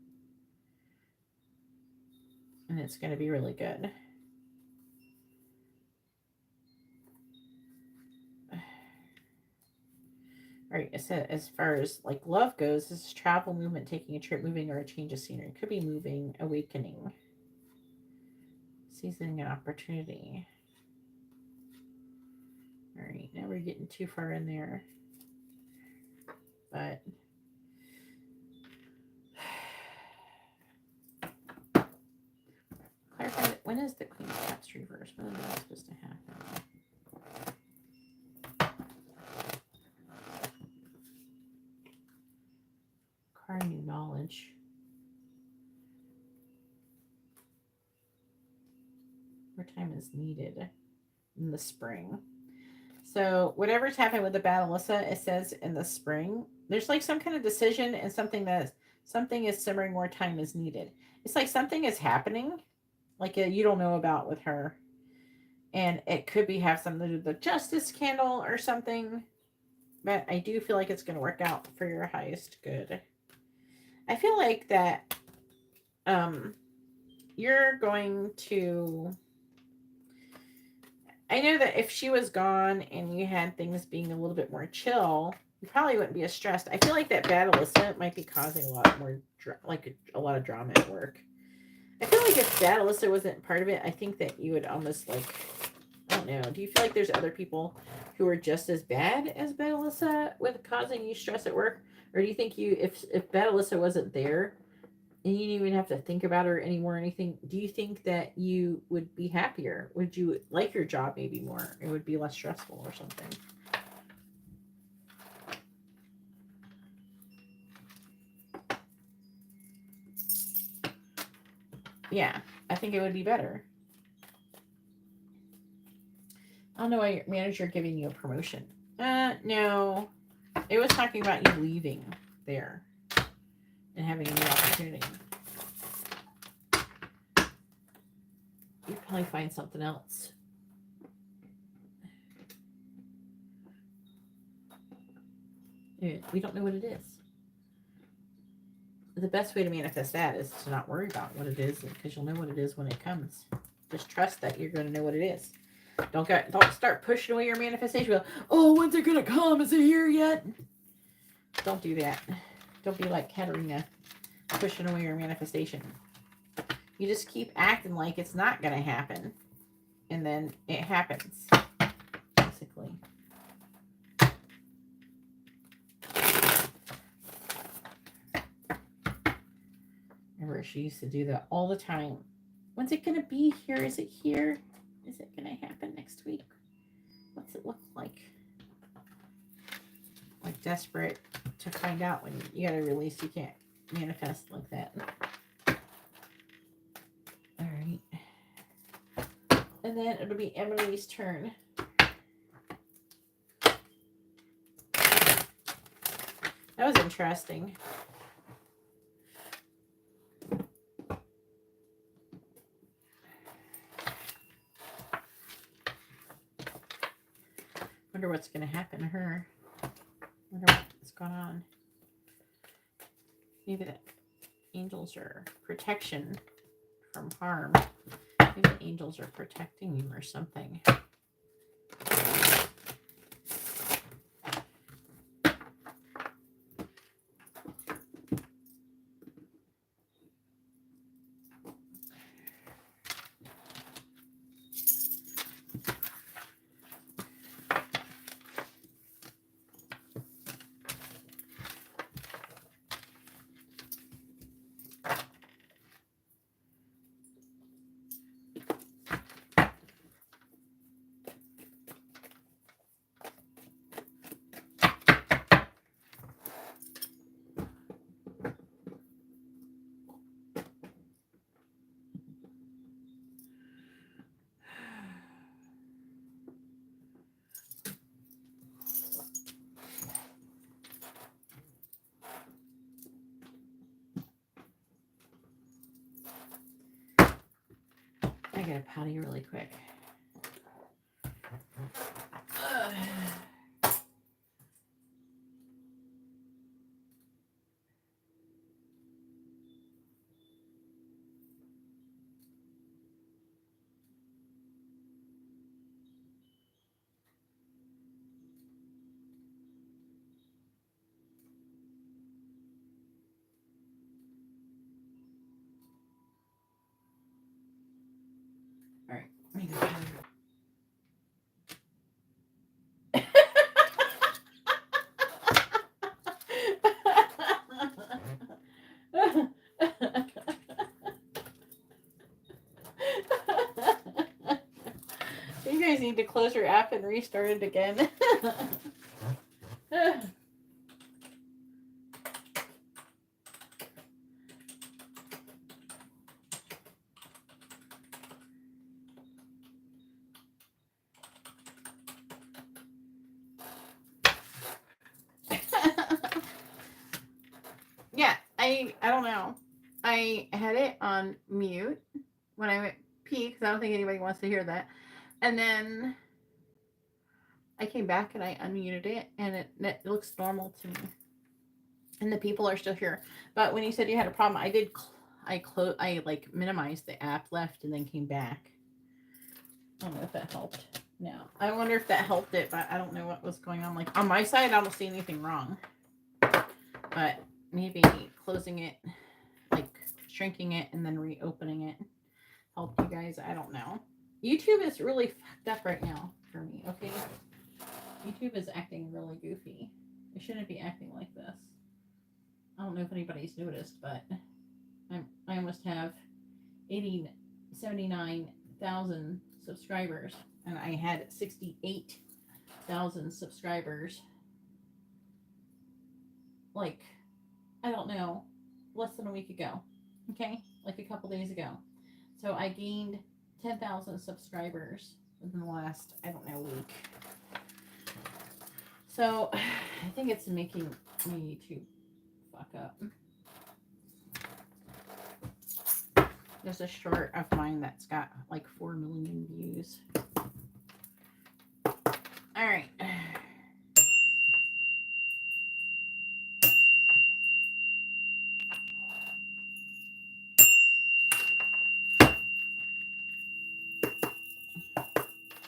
A: And it's going to be really good. All right, so as far as like love goes, this is travel, movement, taking a trip, moving, or a change of scenery. It could be moving, awakening. Seizing an opportunity. All right, now we're getting too far in there. But clarify, when is the Queen of Cups reverse? When is that supposed to happen? Acquire new knowledge. More time is needed in the spring. So whatever's happening with the Bad Alyssa, it says in the spring, there's like some kind of decision and something is simmering, more time is needed. It's like something is happening, like you don't know about with her. And it could have something to do with the justice candle or something. But I do feel like it's going to work out for your highest good. I feel like that you're going to... I know that if she was gone and you had things being a little bit more chill, you probably wouldn't be as stressed. I feel like that Bad Alyssa might be causing a lot more, a lot of drama at work. I feel like if Bad Alyssa wasn't part of it, I think that you would almost like, I don't know. Do you feel like there's other people who are just as bad as Bad Alyssa with causing you stress at work? Or do you think if Bad Alyssa wasn't there, and you didn't even have to think about her anymore or anything, do you think that you would be happier? Would you like your job maybe more? It would be less stressful or something. Yeah, I think it would be better. I don't know why your manager giving you a promotion. No. It was talking about you leaving there and having a new opportunity. You'd probably find something else. We don't know what it is. The best way to manifest that is to not worry about what it is, because you'll know what it is when it comes. Just trust that you're going to know what it is. Don't start pushing away your manifestation. Oh, when's it going to come? Is it here yet? Don't do that. Don't be like Katarina, pushing away your manifestation. You just keep acting like it's not going to happen. And then it happens. Basically. Remember, she used to do that all the time. When's it going to be here? Is it here? Is it going to happen next week? What's it look like? Like desperate to find out when you got to release. You can't manifest like that. All right. And then it'll be Emily's turn. That was interesting. Wonder what's going to happen to her. Wonder what's going on. Maybe the angels are protection from harm. Maybe the angels are protecting you or something. I gotta potty really quick. All right, let me go. You guys need to close your app and restart it again. Yeah, I don't know. I had it on mute when I went pee because I don't think anybody wants to hear that. And then I came back and I unmuted it and it looks normal to me. And the people are still here. But when you said you had a problem, I like minimized the app, left, and then came back. I don't know if that helped. No. I wonder if that helped it, but I don't know what was going on. Like on my side, I don't see anything wrong. But maybe closing it, like shrinking it and then reopening it helped you guys. I don't know. YouTube is really fucked up right now for me, okay? YouTube is acting really goofy. It shouldn't be acting like this. I don't know if anybody's noticed, but I almost have 79,000 subscribers, and I had 68,000 subscribers. Like, I don't know, less than a week ago, okay? Like a couple days ago. So I gained 10,000 subscribers within the last, I don't know, week. So I think it's making my YouTube fuck up. There's a short of mine that's got like 4 million views. All right.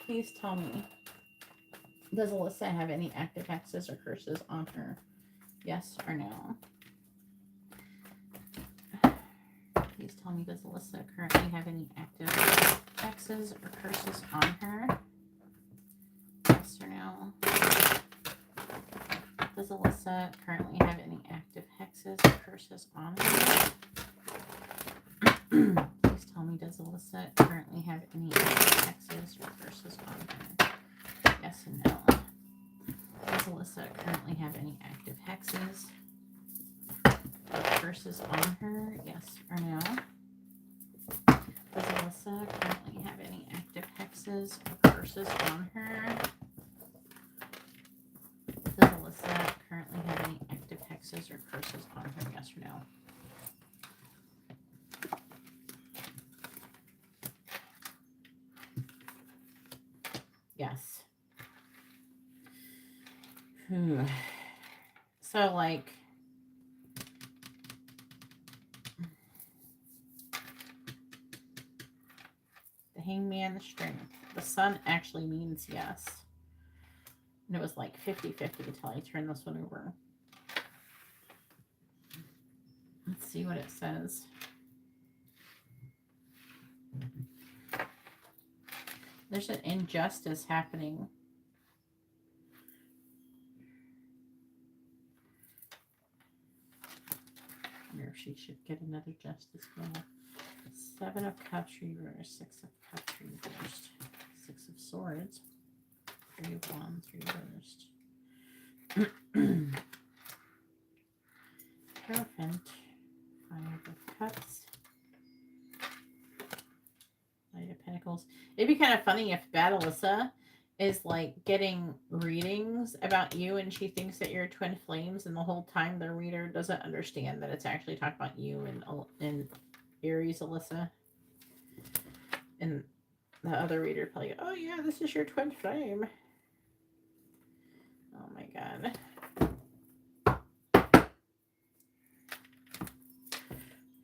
A: Please tell me. Does Alyssa have any active hexes or curses on her? Yes or no? Please tell me, does Alyssa currently have any active hexes or curses on her? Yes or no? Does Alyssa currently have any active hexes or curses on her? Please tell me, does Alyssa currently have any active hexes or curses on her? Yes and no. Does Alyssa currently have any active hexes or curses on her? Yes or no? Does Alyssa currently have any active hexes or curses on her? Does Alyssa currently have any active hexes or curses on her? Yes or no? Yes. So, like, the hangman, the strength. The sun actually means yes. And it was like 50-50 until I turned this one over. Let's see what it says. There's an injustice happening. I wonder if she should get another justice bill. 7 of Cups reversed, 6 of Cups reversed, 6 of Swords, 3 of Wands reversed. Hierophant, 5 of Cups, Knight of Pentacles. It'd be kind of funny if Bad Alyssa is like getting readings about you and she thinks that you're twin flames, and the whole time the reader doesn't understand that it's actually talking about you and Aries Alyssa. And the other reader probably, oh yeah, this is your twin flame. Oh my god.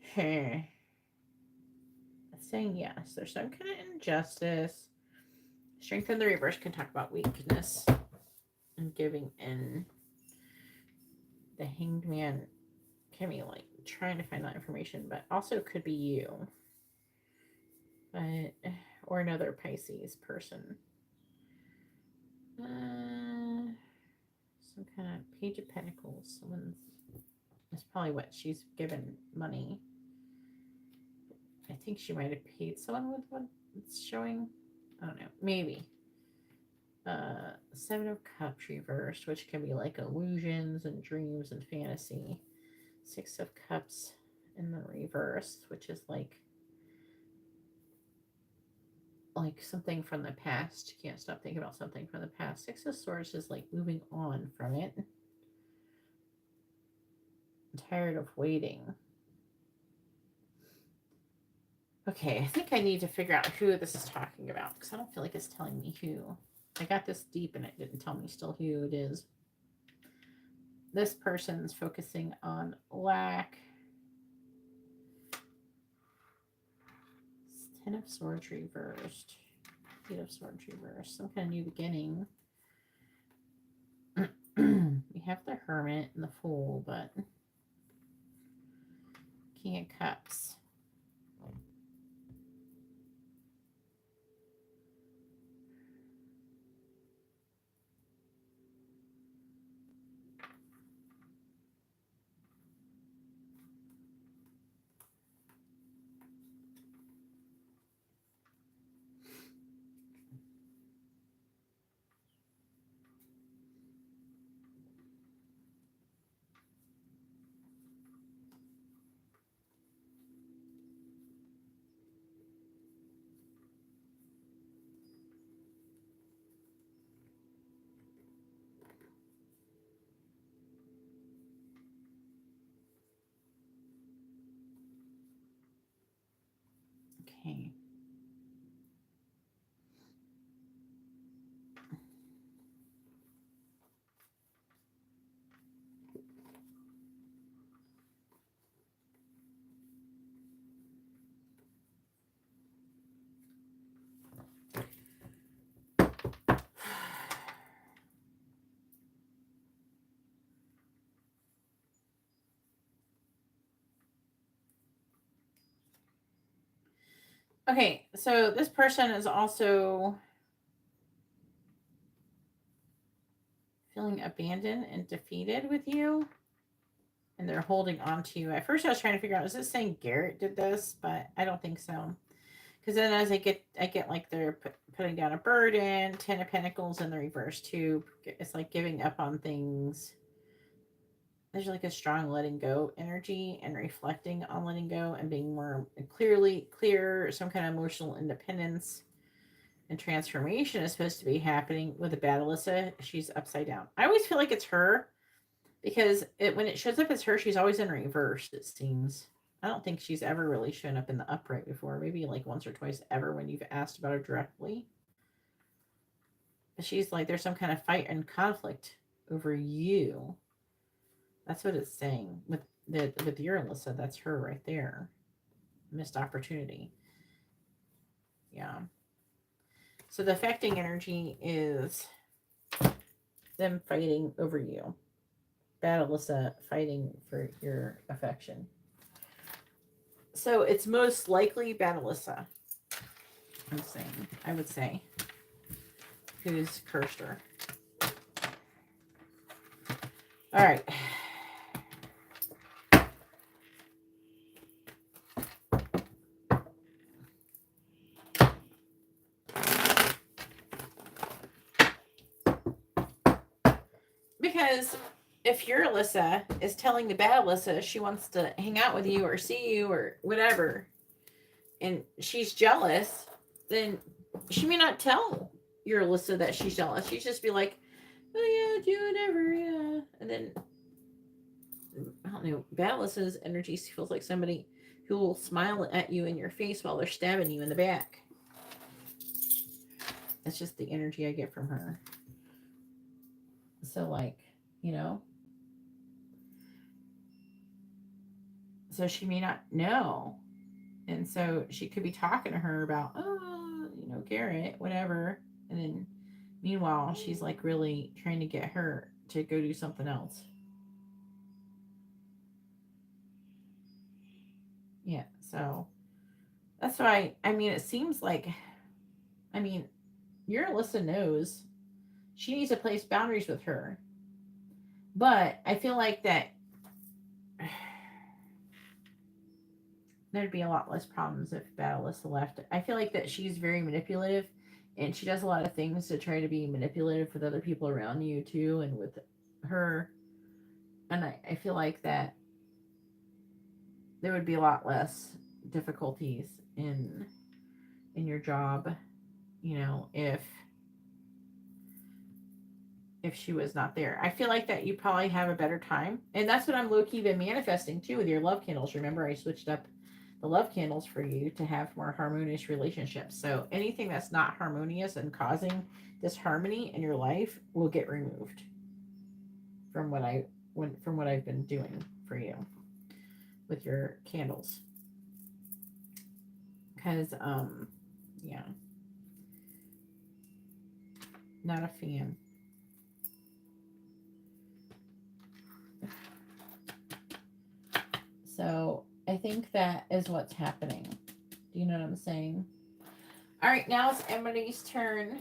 A: Hey. It's saying yes. There's some kind of injustice. Strength in the reverse can talk about weakness and giving in. The Hanged Man can be like trying to find that information, but also could be you. But, or another Pisces person. Some kind of Page of Pentacles. Someone's, that's probably what she's given money. I think she might have paid someone with what it's showing. I don't know. Maybe. 7 of Cups reversed, which can be like illusions and dreams and fantasy. 6 of Cups in the reverse, which is like something from the past. You can't stop thinking about something from the past. 6 of Swords is like moving on from it. I'm tired of waiting. Okay, I think I need to figure out who this is talking about, because I don't feel like it's telling me who. I got this deep and it didn't tell me still who it is. This person's focusing on lack. 10 of Swords reversed. 8 of Swords reversed. Some kind of new beginning. We have the Hermit and the Fool, but King of Cups. Okay. Okay, so this person is also feeling abandoned and defeated with you. And they're holding on to you. At first I was trying to figure out, is this saying Garrett did this? But I don't think so. Because then as I get like they're putting down a burden, 10 of Pentacles in the reverse too. It's like giving up on things. There's like a strong letting go energy and reflecting on letting go and being more clear, some kind of emotional independence and transformation is supposed to be happening with the bad Alyssa. She's upside down. I always feel like it's her because when it shows up as her, she's always in reverse, it seems. I don't think she's ever really shown up in the upright before. Maybe like once or twice ever when you've asked about her directly. But she's like, there's some kind of fight and conflict over you. That's what it's saying. With your Alyssa, that's her right there. Missed opportunity. Yeah. So the affecting energy is them fighting over you. Bad Alyssa fighting for your affection. So it's most likely bad Alyssa. I would say. Who's cursed her. All right. Because if your Alyssa is telling the bad Alyssa she wants to hang out with you or see you or whatever, and she's jealous, then she may not tell your Alyssa that she's jealous. She'd just be like, oh yeah, do whatever, yeah. And then, I don't know, bad Alyssa's energy feels like somebody who will smile at you in your face while they're stabbing you in the back. That's just the energy I get from her. So like, you know, so she may not know. And so she could be talking to her about, oh, you know, Garrett, whatever. And then meanwhile, she's like really trying to get her to go do something else. Yeah. So that's why, I mean, it seems like, I mean, your Alyssa knows she needs to place boundaries with her. But I feel like that there'd be a lot less problems if bad Alyssa left. I feel like that she's very manipulative and she does a lot of things to try to be manipulative with other people around you too and with her. And I feel like that there would be a lot less difficulties in your job, you know, if she was not there. I feel like that you probably have a better time. And that's what I'm low-key been manifesting too with your love candles. Remember, I switched up the love candles for you to have more harmonious relationships. So anything that's not harmonious and causing disharmony in your life will get removed from what I've been doing for you with your candles. Because yeah. Not a fan. So I think that is what's happening. Do you know what I'm saying? All right, now it's Emily's turn.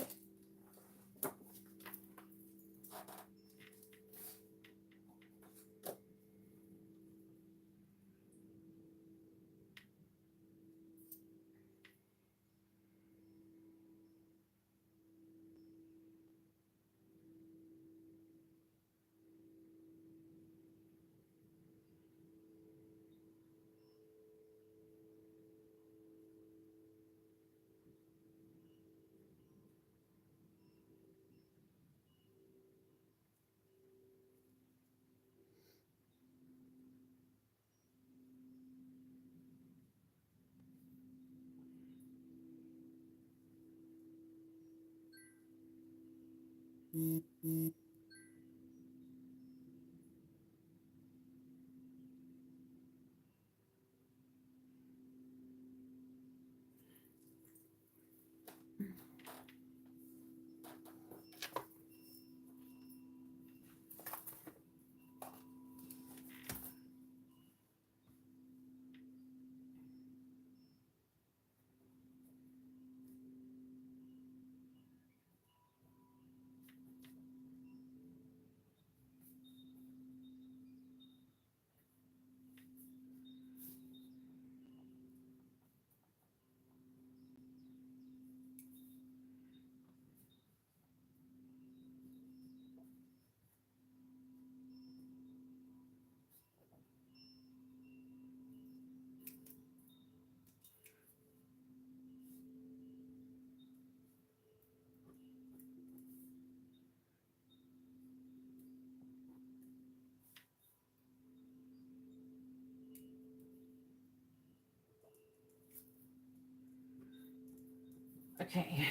A: Okay.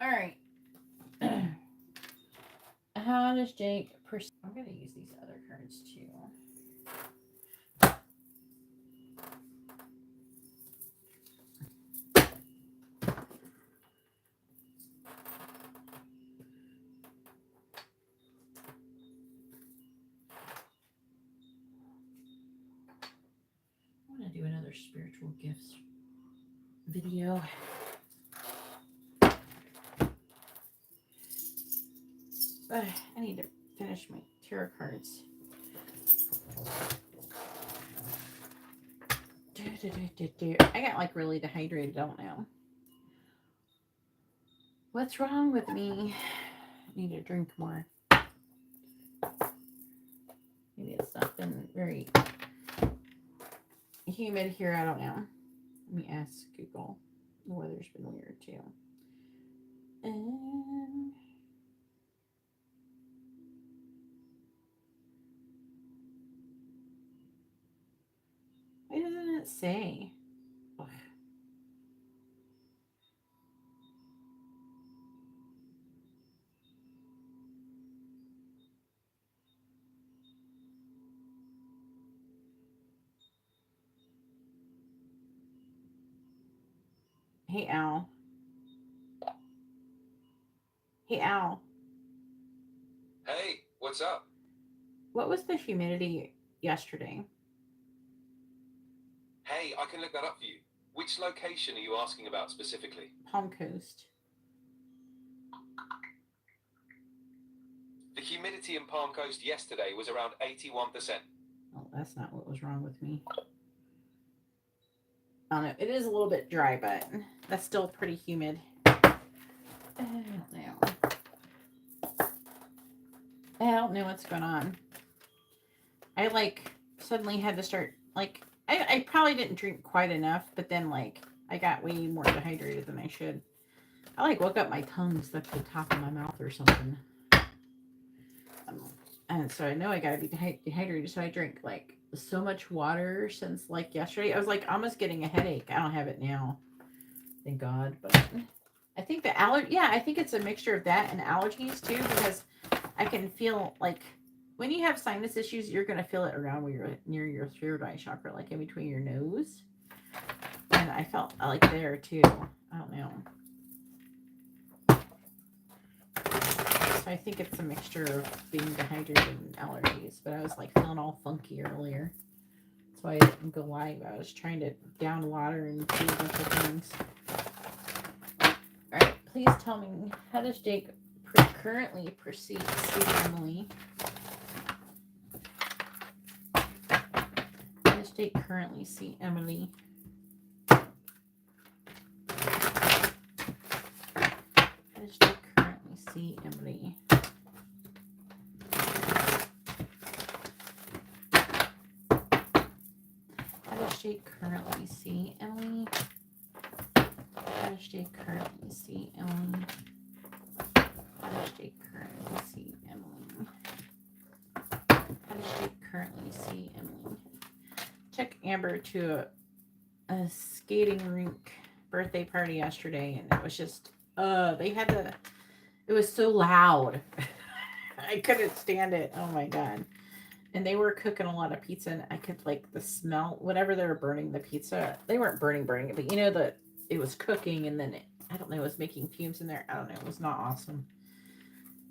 A: All right. How does Jake I'm going to use these other cards too. I want to do another spiritual gifts video. But I need to finish my tarot cards. I got like really dehydrated, I don't know. What's wrong with me? I need to drink more. Maybe it's not been very humid here, I don't know. Let me ask Google. The weather's been weird too. And why doesn't it say? Ugh. Hey, Al. Hey, Al.
B: Hey, what's up?
A: What was the humidity yesterday?
B: Hey, I can look that up for you. Which location are you asking about specifically?
A: Palm Coast.
B: The humidity in Palm Coast yesterday was around 81%.
A: Oh, that's not what was wrong with me. I don't know. It is a little bit dry, but that's still pretty humid. I don't know. I don't know what's going on. I like suddenly had to start like I probably didn't drink quite enough, but then like I got way more dehydrated than I should. I like woke up, my tongue stuck to the top of my mouth or something. And so I know I gotta be dehydrated. So I drink like so much water since like yesterday. I was like almost getting a headache. I don't have it now, thank God. But I think the I think it's a mixture of that and allergies too, because I can feel like when you have sinus issues, you're gonna feel it around where you're near your third eye chakra, like in between your nose. And I felt like there too. I don't know. So I think it's a mixture of being dehydrated and allergies. But I was like feeling all funky earlier. That's why I didn't go live. I was trying to down water and do a bunch of things. Alright, please tell me, how does Jake currently perceive Emily? How does Jake currently see Emily? How does Jake currently see Emily? How does Jake currently see Emily? How does Jake currently see Emily? How does Jake currently see Emily? How does Jake currently see Emily? Took Amber to a skating rink birthday party yesterday, and it was just, it was so loud. I couldn't stand it. Oh my God. And they were cooking a lot of pizza, and I could, like, the smell, whatever they were burning the pizza. They weren't burning it, but you know that it was cooking, and then I don't know, it was making fumes in there. I don't know. It was not awesome.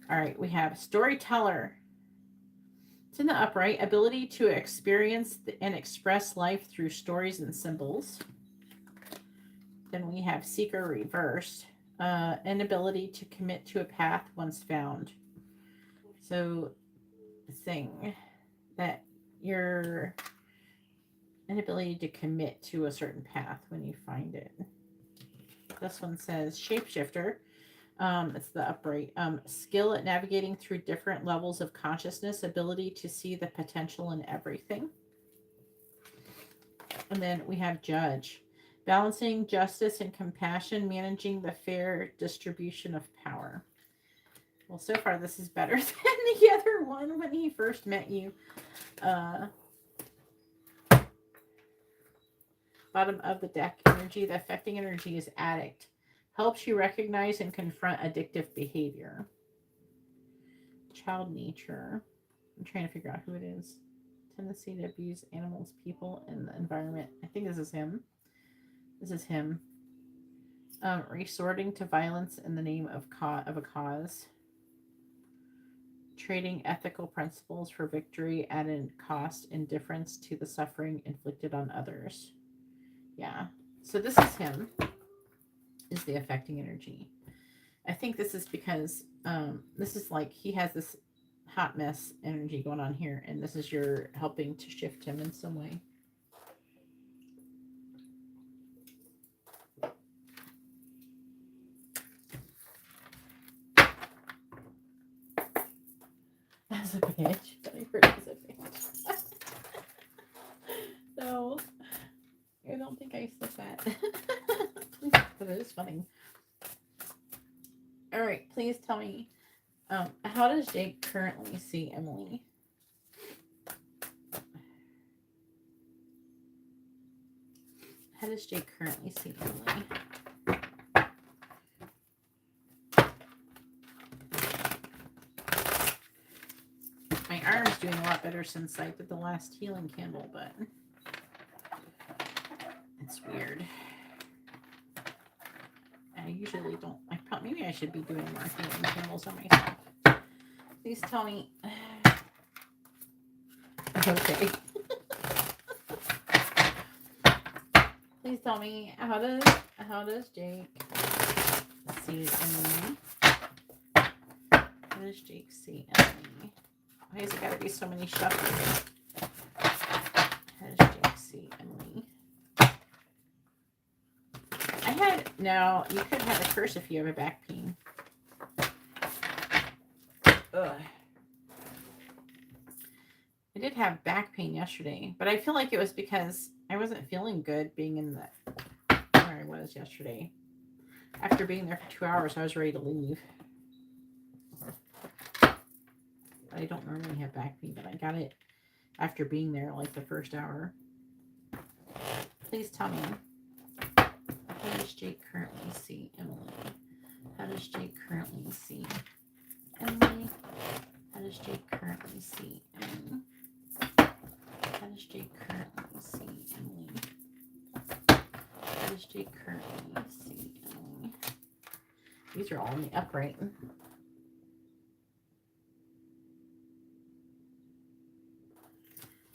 A: All right, we have storyteller. It's in the upright. Ability to experience and express life through stories and symbols. Then we have seeker reversed. An ability to commit to a path once found. So the thing that you're an ability to commit to a certain path when you find it. This one says shapeshifter. It's the upright. Skill at navigating through different levels of consciousness, ability to see the potential in everything. And then we have judge. Balancing justice and compassion, managing the fair distribution of power. Well, so far this is better than the other one when he first met you. Bottom of the deck energy. The affecting energy is addict. Helps you recognize and confront addictive behavior. Child nature. I'm trying to figure out who it is. Tendency to abuse animals, people, and the environment. I think this is him. This is him. Resorting to violence in the name of a cause. Trading ethical principles for victory at a cost, indifference to the suffering inflicted on others. Yeah. So this is him. Is the affecting energy. I think this is because this is like he has this hot mess energy going on here, and this is your helping to shift him in some way. As a bitch. I heard as a bitch. No. I don't think I said that. But it is funny. Alright, please tell me, how does Jake currently see Emily? How does Jake currently see Emily? My arm's doing a lot better since I did the last healing candle, but it's weird. I usually don't. Maybe I should be doing more healing candles on myself. Please tell me. Okay. Please tell me, how does Jake see Emily? How does Jake see Emily? Why has it got to be so many shuffles? How does Jake see Emily? No, you could have a curse if you have a back pain. Ugh. I did have back pain yesterday, but I feel like it was because I wasn't feeling good being in where I was yesterday. After being there for 2 hours, I was ready to leave. I don't normally have back pain, but I got it after being there like the first hour. Please tell me. How does Jake currently see Emily? How does Jake currently see Emily? How does Jake currently see Emily? How does Jake currently see Emily? How does Jake currently see Emily? These are all in the upright.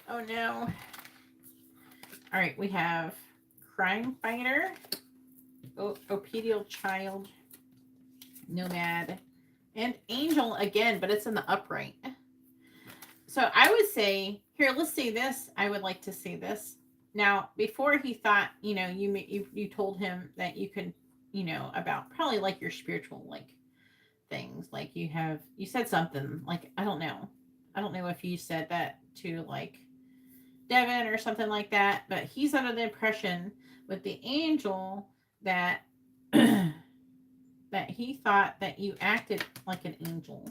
A: Oh no. All right, we have crime fighter, obedial child, nomad, and angel again, but it's in the upright. So I would say, here, let's see this. I would like to see this. Now, before he thought, you know, you told him that you could, you know, about probably like your spiritual like things. Like you said something like, I don't know if you said that to like Devin or something like that, but he's under the impression with the angel that that he thought that you acted like an angel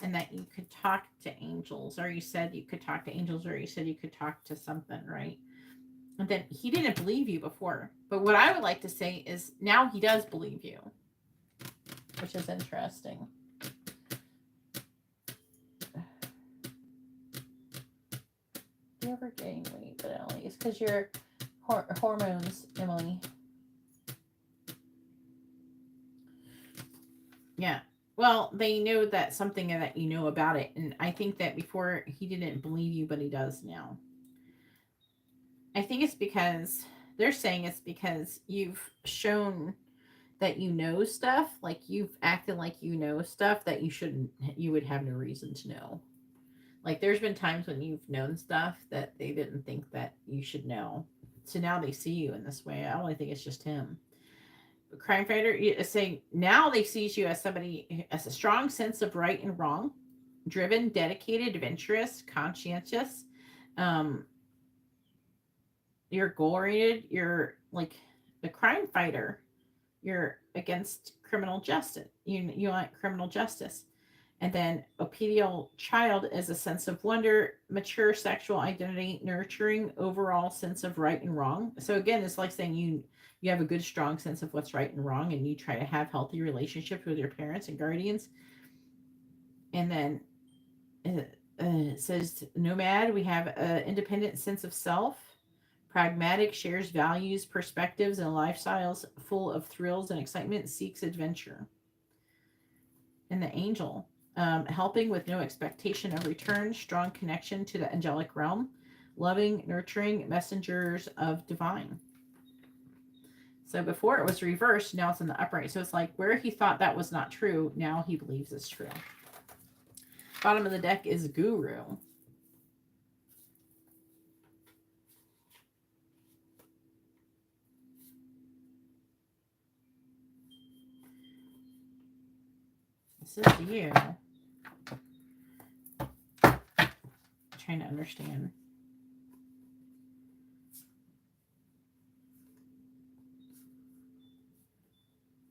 A: and that you could talk to angels, or you said you could talk to angels, or you said you could talk to something, right? And then he didn't believe you before. But what I would like to say is now he does believe you, which is interesting. You ever gain weight, but Emily, it's because your hormones, Emily. Yeah. Well, they know that something that you know about it. And I think that before he didn't believe you, but he does now. I think it's because they're saying it's because you've shown that you know stuff. Like you've acted like you know stuff that you would have no reason to know. Like there's been times when you've known stuff that they didn't think that you should know. So now they see you in this way. I only think it's just him. Crime fighter is saying now they see you as somebody who has a strong sense of right and wrong, driven, dedicated, adventurous, conscientious. You're goal oriented. You're like the crime fighter. You're against criminal justice. You want criminal justice. And then obedial child is a sense of wonder, mature sexual identity, nurturing overall sense of right and wrong. So again, it's like saying you have a good, strong sense of what's right and wrong, and you try to have healthy relationships with your parents and guardians. And then it says nomad, we have an independent sense of self, pragmatic, shares values, perspectives, and lifestyles full of thrills and excitement, seeks adventure. And the angel, helping with no expectation of return, strong connection to the angelic realm, loving, nurturing, messengers of divine. So before it was reversed, now it's in the upright. So it's like where he thought that was not true, now he believes it's true. Bottom of the deck is guru. This is you. Trying to understand.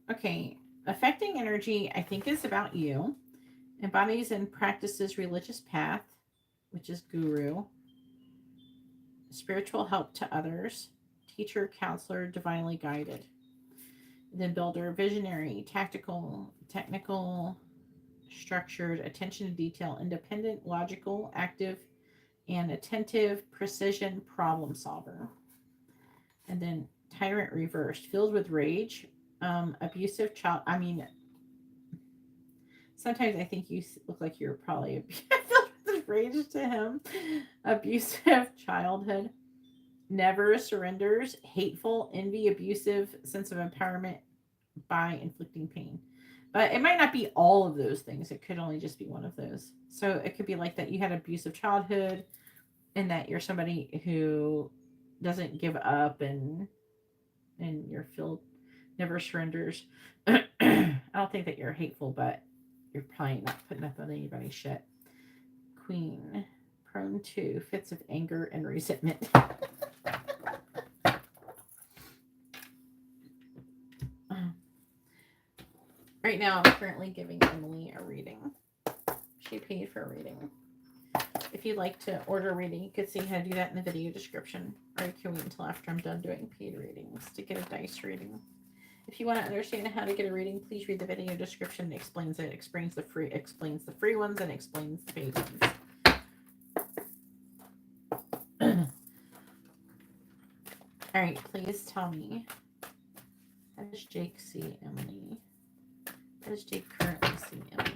A: Okay, affecting energy, I think, is about you. Embodies and practices religious path, which is guru. Spiritual help to others. Teacher, counselor, divinely guided. Then builder, visionary, tactical, technical, structured, attention to detail, independent, logical, active, and attentive, precision, problem solver. And then tyrant reversed, filled with rage, abusive child. I mean, sometimes I think you look like you're probably filled with rage to him. Abusive childhood, never surrenders, hateful, envy, abusive, sense of empowerment by inflicting pain. But it might not be all of those things. It could only just be one of those. So it could be like that you had abusive childhood and that you're somebody who doesn't give up and you're filled, never surrenders. I don't think that you're hateful, but you're probably not putting up with anybody's shit. Queen, prone to fits of anger and resentment. Right now, I'm currently giving Emily a reading. She paid for a reading. If you'd like to order a reading, you can see how to do that in the video description. Or you can wait until after I'm done doing paid readings to get a dice reading. If you want to understand how to get a reading, please read the video description. It explains it, explains the free ones, and explains the paid ones. All right, please tell me, how does Jake see Emily? How does Jake currently see Emily?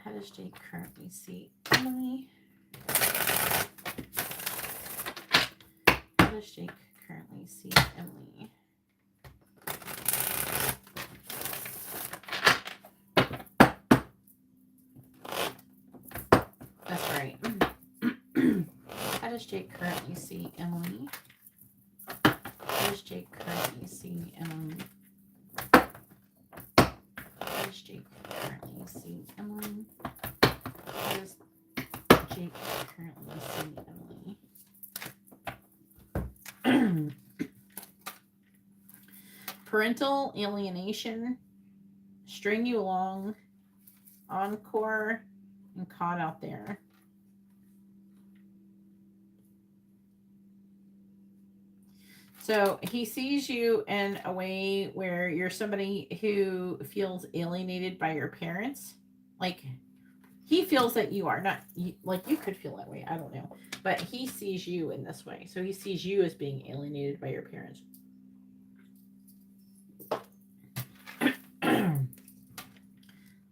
A: How does does Jake currently see Emily? How does Jake currently see Emily? That's right. How does Jake currently see Emily? How does Jake currently see Emily? How does Jake currently see Emily? How does Jake currently see Emily? Parental alienation, string you along, encore, and caught out there. So he sees you in a way where you're somebody who feels alienated by your parents. Like, he feels that you are not, like, you could feel that way. I don't know. But he sees you in this way. So he sees you as being alienated by your parents.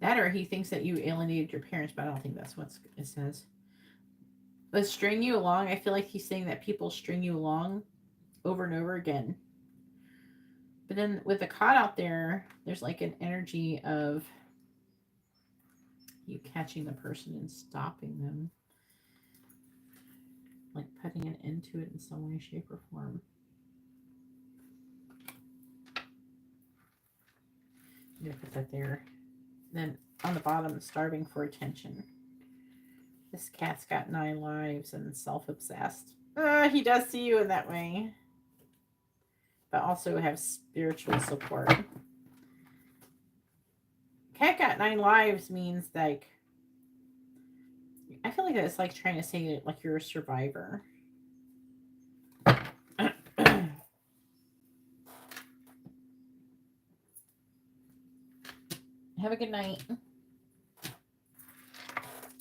A: That, or he thinks that you alienated your parents, but I don't think that's what it says. But string you along, I feel like he's saying that people string you along over and over again. But then with the caught out there, there's like an energy of you catching the person and stopping them. Like putting an end to it in some way, shape, or form. I'm going to put that there. Then on the bottom, starving for attention. This cat's got 9 lives and self-obsessed. He does see you in that way. But also have spiritual support. Cat got 9 lives means like, I feel like it's like trying to say like you're a survivor. Have a good night.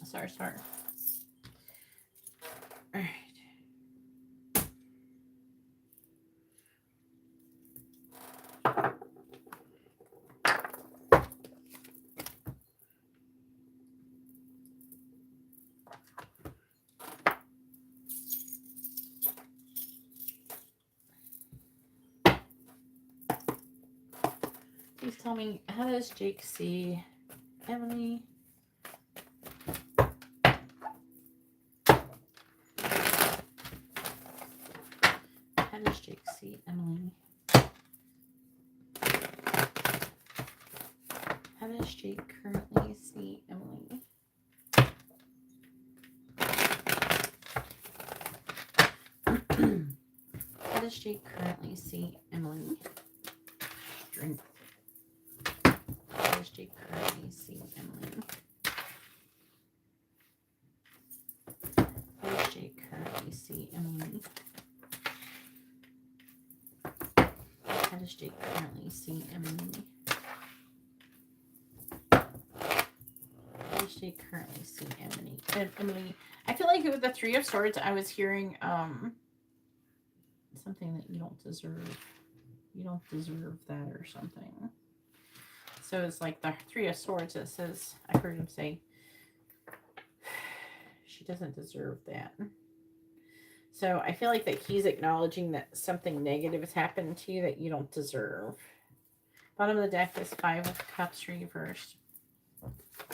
A: Sorry. All right. Please tell me, how does Jake see Emily? How does Jake see Emily? How does Jake currently see Emily? How does Jake currently see Emily? Strength. How does Jake currently see Emily? How does Jake currently see Emily? How does Jake currently see Emily? How does Jake currently see Emily? Emily, I feel like with the 3 of Swords, I was hearing something that you don't deserve. You don't deserve that or something. So it's like the 3 of Swords. It says, I heard him say, she doesn't deserve that. So I feel like that he's acknowledging that something negative has happened to you that you don't deserve. Bottom of the deck is 5 of Cups reversed.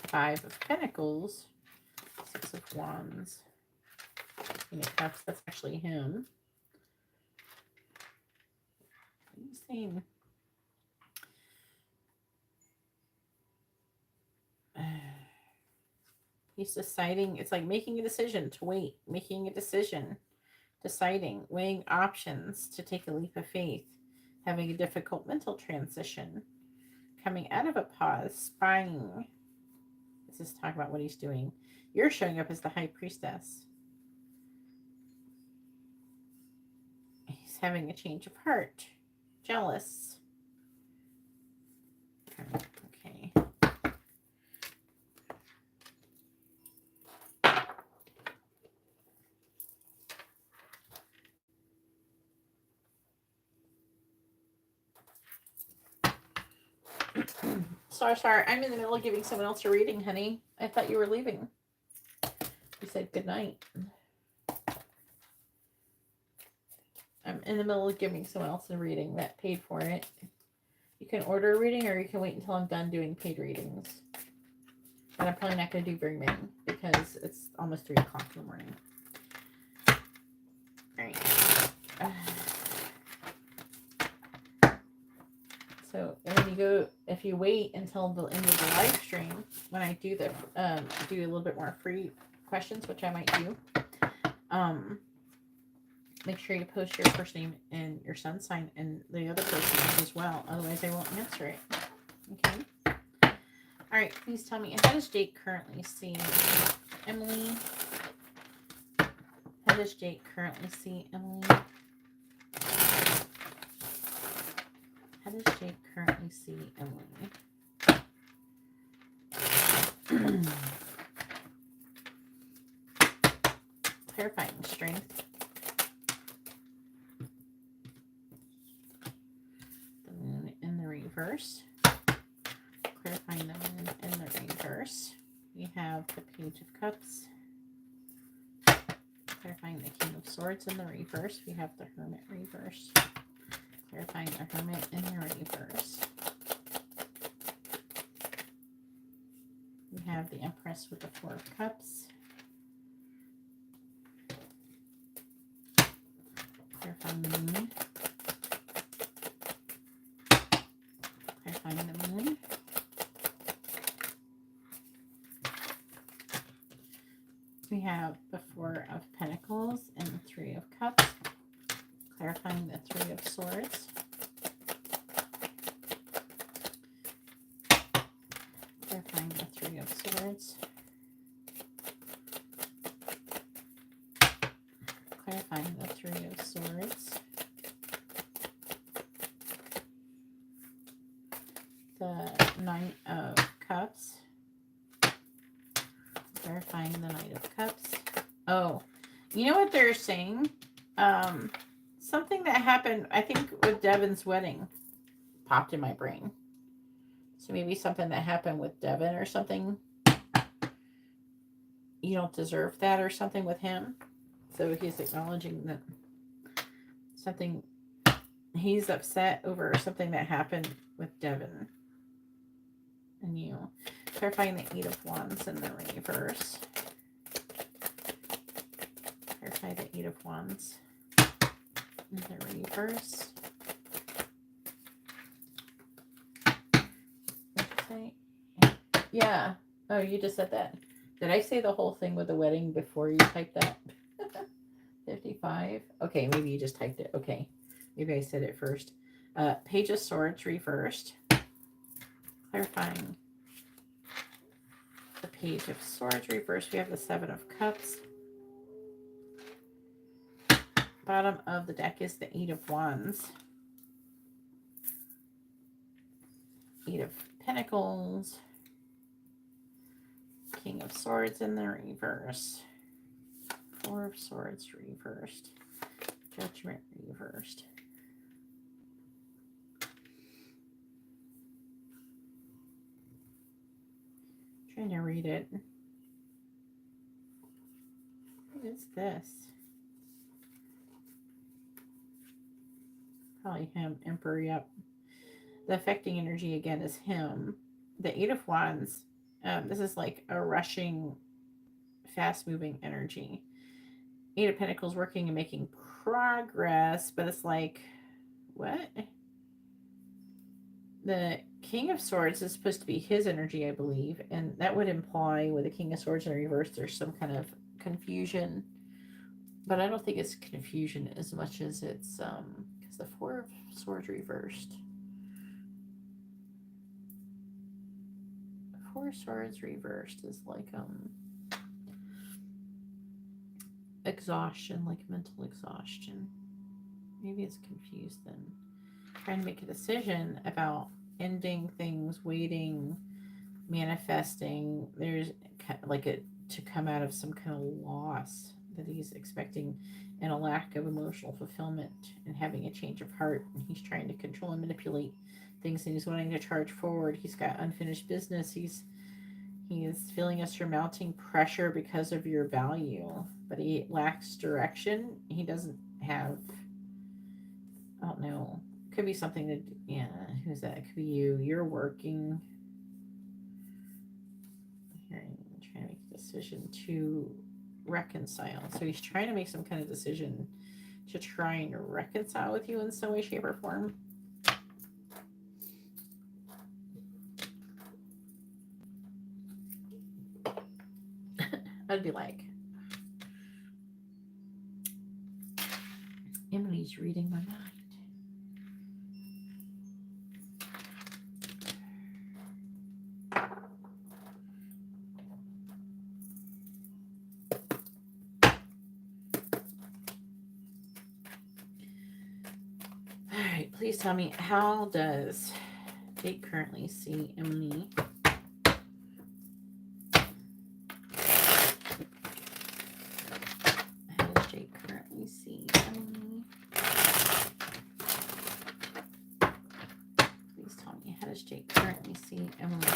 A: 5 of Pentacles. 6 of Wands. King of Cups, that's actually him. What are you saying? He's deciding. It's like making a decision to wait. Making a decision. Deciding. Weighing options to take a leap of faith. Having a difficult mental transition. Coming out of a pause. Spying. This is talking about what he's doing. You're showing up as the High Priestess. He's having a change of heart. Jealous. Okay. Sorry. I'm in the middle of giving someone else a reading, honey. I thought you were leaving. You said good night. I'm in the middle of giving someone else a reading that paid for it. You can order a reading, or you can wait until I'm done doing paid readings. But I'm probably not going to do very many because it's almost 3 o'clock in the morning. Alright. So if you wait until the end of the live stream, when I do do a little bit more free questions, which I might do, make sure you post your first name and your sun sign and the other person as well. Otherwise, I won't answer it. Okay. All right. Please tell me, how does Jake currently see Emily? How does Jake currently see Emily? How does Jake currently see Emily? Clarifying strength. The moon in the reverse. Clarifying the moon in the reverse. We have the Page of Cups. Clarifying the King of Swords in the reverse. We have the Hermit reverse. Clarifying the Hermit in the reverse. We have the Empress with the Four of Cups. Clarifying the Moon. Clarifying the Moon. We have the Four of Pentacles and the Three of Cups. Clarifying the Three of Swords. Clarifying the Three of Swords. Clarifying the Three of Swords. The Nine of Cups. Clarifying the Knight of Cups. Oh, you know what they're saying? Something that happened, I think, with Devin's wedding popped in my brain. So maybe something that happened with Devin or something. You don't deserve that or something with him. So he's acknowledging that something, he's upset over something that happened with Devin and you. Clarifying the Eight of Wands in the reverse. Clarify the Eight of Wands in the reverse. Yeah. Oh, you just said that. Did I say the whole thing with the wedding before you typed that? 55. Okay, maybe you just typed it. Okay. Maybe I said it first. Page of Swords reversed. Clarifying the Page of Swords reversed. We have the Seven of Cups. Bottom of the deck is the Eight of Wands. Eight of Pentacles. King of Swords in the reverse. Four of Swords reversed. Judgment reversed. Trying to read it. What is this? Probably him. Emperor, yep. The affecting energy again is him. The Eight of Wands. This is like a rushing, fast-moving energy. Eight of Pentacles working and making progress, but it's like, what? The King of Swords is supposed to be his energy, I believe, and that would imply with the King of Swords in reverse, there's some kind of confusion. But I don't think it's confusion as much as it's because the Four of Swords reversed. Four of Swords reversed is like exhaustion, like mental exhaustion. Maybe it's confused then. Trying to make a decision about ending things, waiting, manifesting. There's like to come out of some kind of loss that he's expecting and a lack of emotional fulfillment and having a change of heart. And he's trying to control and manipulate things and he's wanting to charge forward. He's got unfinished business. He's He is feeling a surmounting pressure because of your value, but he lacks direction. He doesn't have, I don't know, could be something that, yeah, who's that? It could be you. You're working. Here, I'm trying to make a decision to reconcile. So he's trying to make some kind of decision to try and reconcile with you in some way, shape, or form. I'd be like, Emily's reading my mind. All right, please tell me, how does Jake currently see Emily? How does Jake currently see Emily? Please tell me, how does Jake currently see Emily?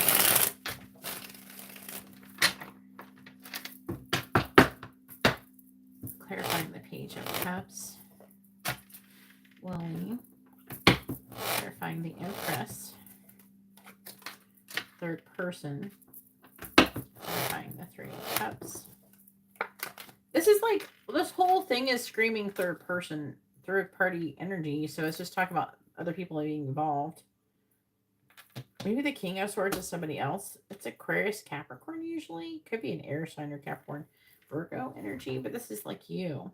A: Clarifying the Page of Cups. Willing. Clarifying the Empress. Third person. Clarifying the Three of Cups. This is like, this whole thing is screaming third person, third party energy. So it's just talking about other people being involved. Maybe the King of Swords is somebody else. It's Aquarius, Capricorn usually. Could be an air sign or Capricorn, Virgo energy, but this is like you.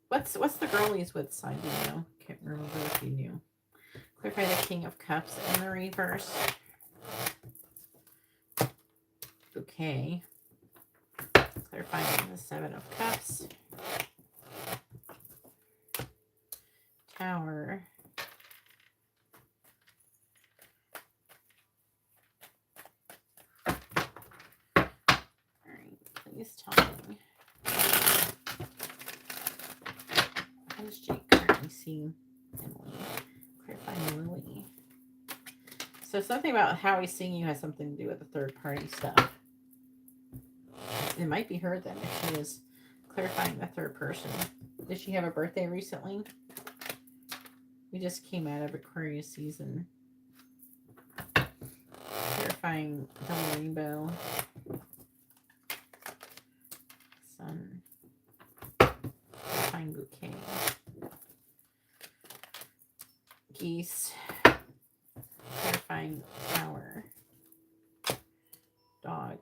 A: What's the girl he's with sign? Do you know? Can't remember if you knew. Clarify the King of Cups in the reverse. Okay. Clarifying the Seven of Cups. Tower. Alright, please tell me. How does Jake currently see Emily? Clarifying Lily. So something about how he's seeing you has something to do with the third party stuff. It might be her then if she was clarifying the third person. Did she have a birthday recently? We just came out of Aquarius season. Clarifying the rainbow. Sun. Clarifying bouquet. Geese. Clarifying tower. Dog.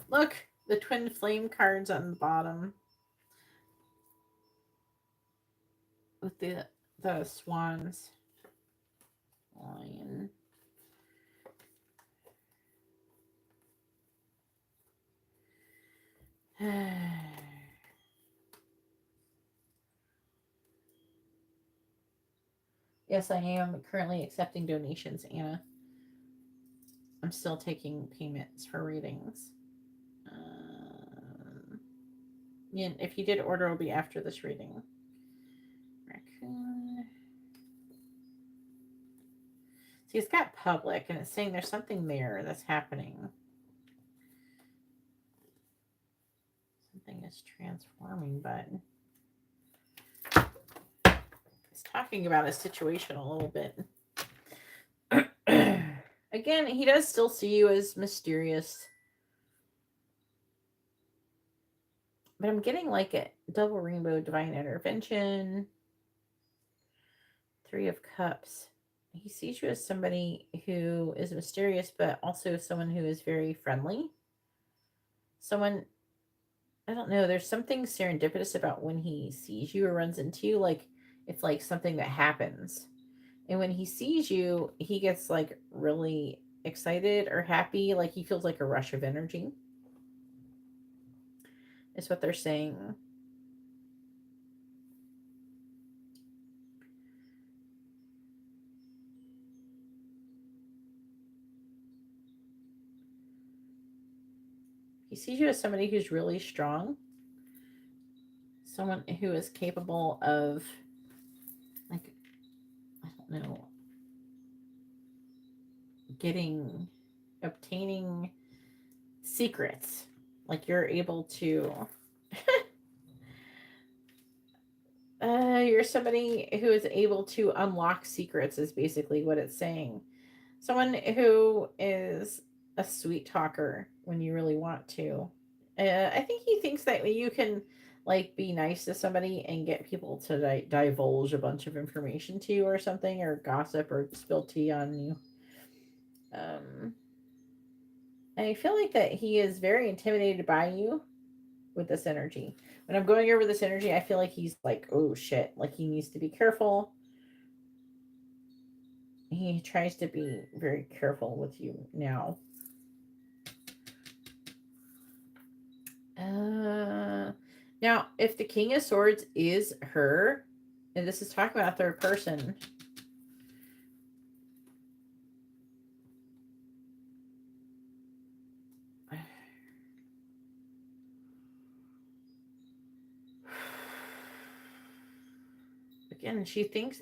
A: Look, the twin flame cards on the bottom. With the swans. Lion. Yes, I am currently accepting donations, Anna. I'm still taking payments for readings. Yeah, if you did order, it'll be after this reading. Raccoon. See, it's got public, and it's saying there's something there that's happening. Something is transforming, but it's talking about a situation a little bit. Again, he does still see you as mysterious. But I'm getting like a double rainbow, divine intervention. Three of Cups. He sees you as somebody who is mysterious, but also someone who is very friendly. Someone, I don't know, there's something serendipitous about when he sees you or runs into you. Like, it's like something that happens. And when he sees you, he gets like really excited or happy. Like he feels like a rush of energy. Is what they're saying. He sees you as somebody who's really strong. Someone who is capable of like obtaining secrets. Like you're able to, you're somebody who is able to unlock secrets is basically what it's saying. Someone who is a sweet talker when you really want to. I think he thinks that you can like be nice to somebody and get people to divulge a bunch of information to you or something, or gossip or spill tea on you. I feel like that he is very intimidated by you with this energy. When I'm going over this energy, I feel like he's like, oh shit, like he needs to be careful. He tries to be very careful with you now. Now, if the King of Swords is her, and this is talking about a third person, again, he thinks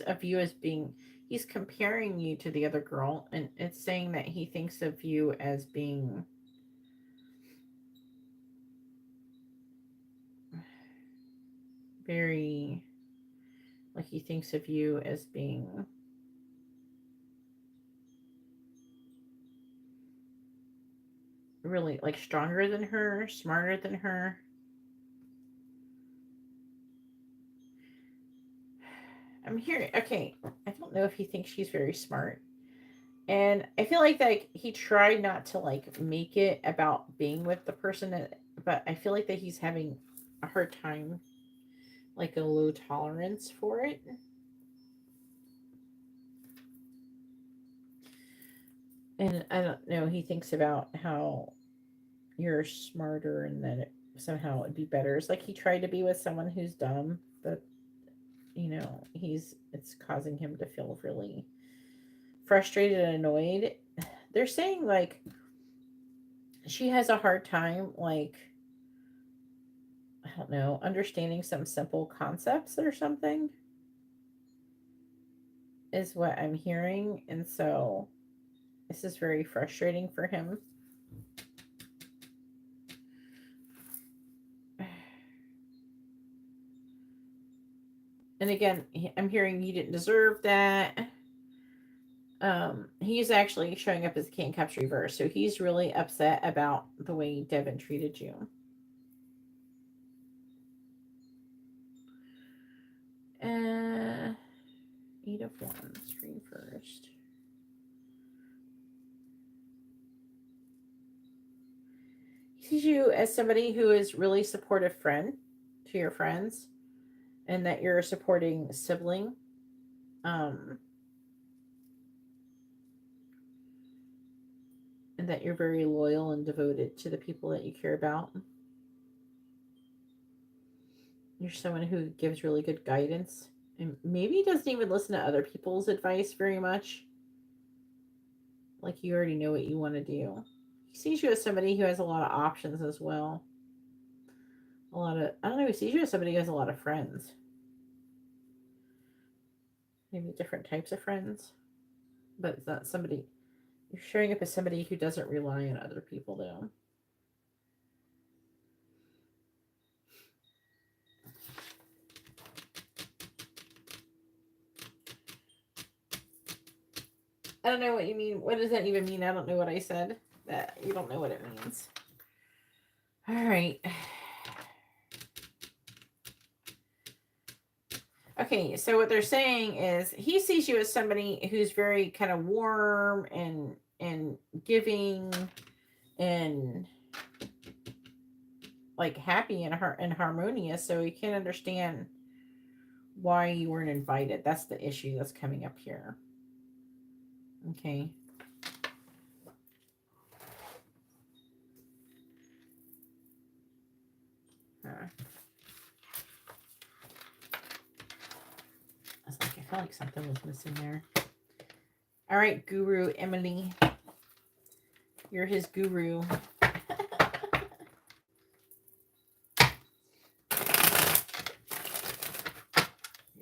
A: of you as being, he's comparing you to the other girl, and it's saying that he thinks of you as being very, like he thinks of you as being really like stronger than her, smarter than her. I'm hearing, okay, I don't know if he thinks she's very smart. And I feel like he tried not to like make it about being with the person, but I feel like that he's having a hard time, like a low tolerance for it. And I don't know, he thinks about how you're smarter and that somehow it'd be better. It's like he tried to be with someone who's dumb, but you know, it's causing him to feel really frustrated and annoyed. They're saying like she has a hard time, like, I don't know, understanding some simple concepts or something is what I'm hearing. And so this is very frustrating for him. And again, I'm hearing you didn't deserve that. He's actually showing up as King Cups reverse, so he's really upset about the way Devin treated you. Eight of Wands reversed. He sees you as somebody who is really supportive friend to your friends, and that you're a supporting sibling. And that you're very loyal and devoted to the people that you care about. You're someone who gives really good guidance and maybe doesn't even listen to other people's advice very much. Like you already know what you want to do. He sees you as somebody who has a lot of options as well. I don't know, he sees you as somebody who has a lot of friends. Maybe different types of friends. But it's not somebody, you're showing up as somebody who doesn't rely on other people though. I don't know what you mean. What does that even mean? I don't know what I said. That you don't know what it means. All right. Okay, so what they're saying is he sees you as somebody who's very kind of warm and giving and like happy and harmonious, so he can't understand why you weren't invited. That's the issue that's coming up here. Okay. I felt like something was missing there. All right, Guru Emily. You're his guru.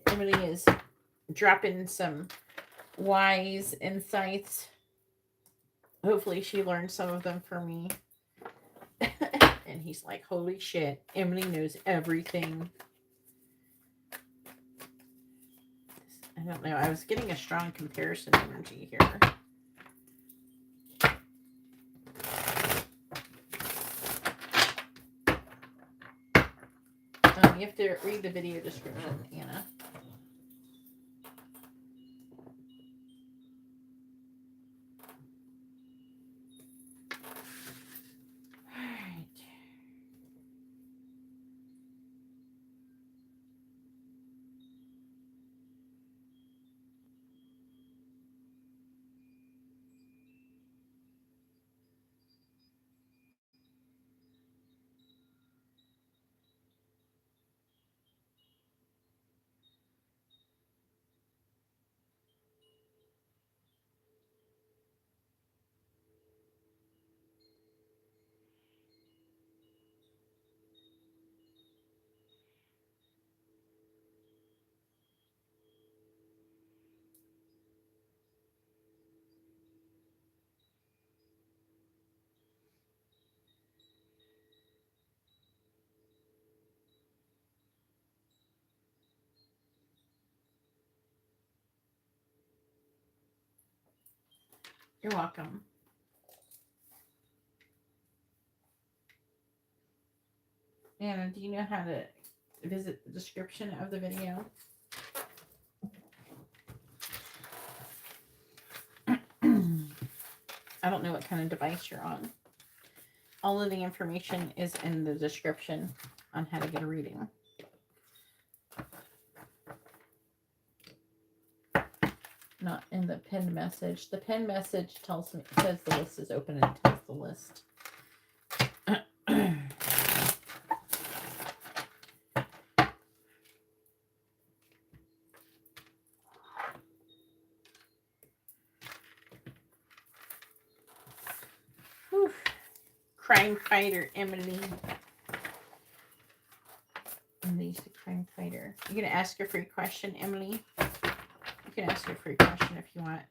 A: Emily is dropping some wise insights hopefully she learned some of them for me. And he's like, holy shit, Emily knows everything. I don't know. I was getting a strong comparison energy here. You have to read the video description, Anna. You're welcome. Anna, do you know how to visit the description of the video? I don't know what kind of device you're on. All of the information is in the description on how to get a reading. Not in the pinned message. The pinned message says the list is open and tells the list. Whew. Crime fighter, Emily. Emily's the crime fighter. You're going to ask a free question, Emily? You can ask a free question if you want.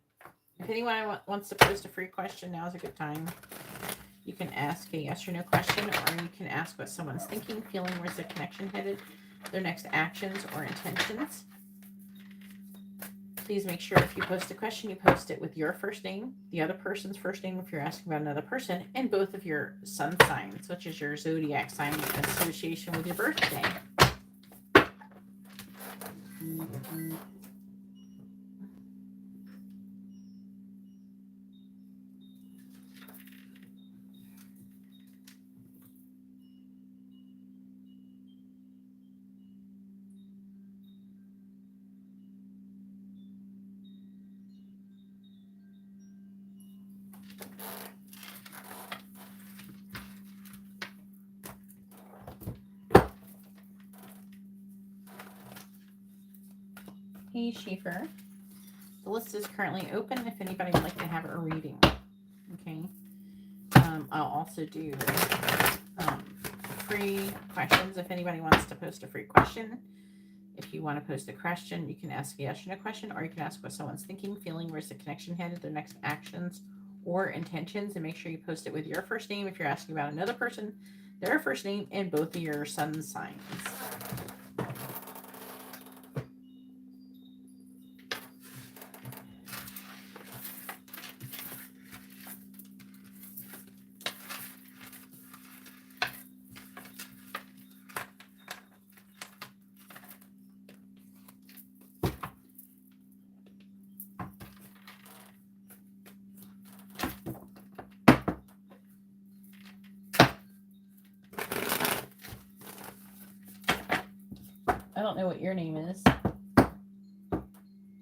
A: If anyone wants to post a free question, now is a good time. You can ask a yes or no question, or you can ask what someone's thinking, feeling, where's the connection headed, their next actions or intentions. Please make sure if you post a question, you post it with your first name, the other person's first name if you're asking about another person, and both of your sun signs, which is your zodiac sign in association with your birthday. Hey, Schaefer. The list is currently open if anybody would like to have a reading. Okay. I'll also do free questions if anybody wants to post a free question. If you want to post a question, you can ask a yes or no question, or you can ask what someone's thinking, feeling, where's the connection headed, their next actions or intentions, and make sure you post it with your first name if you're asking about another person, their first name, and both of your sun signs. I don't know what your name is.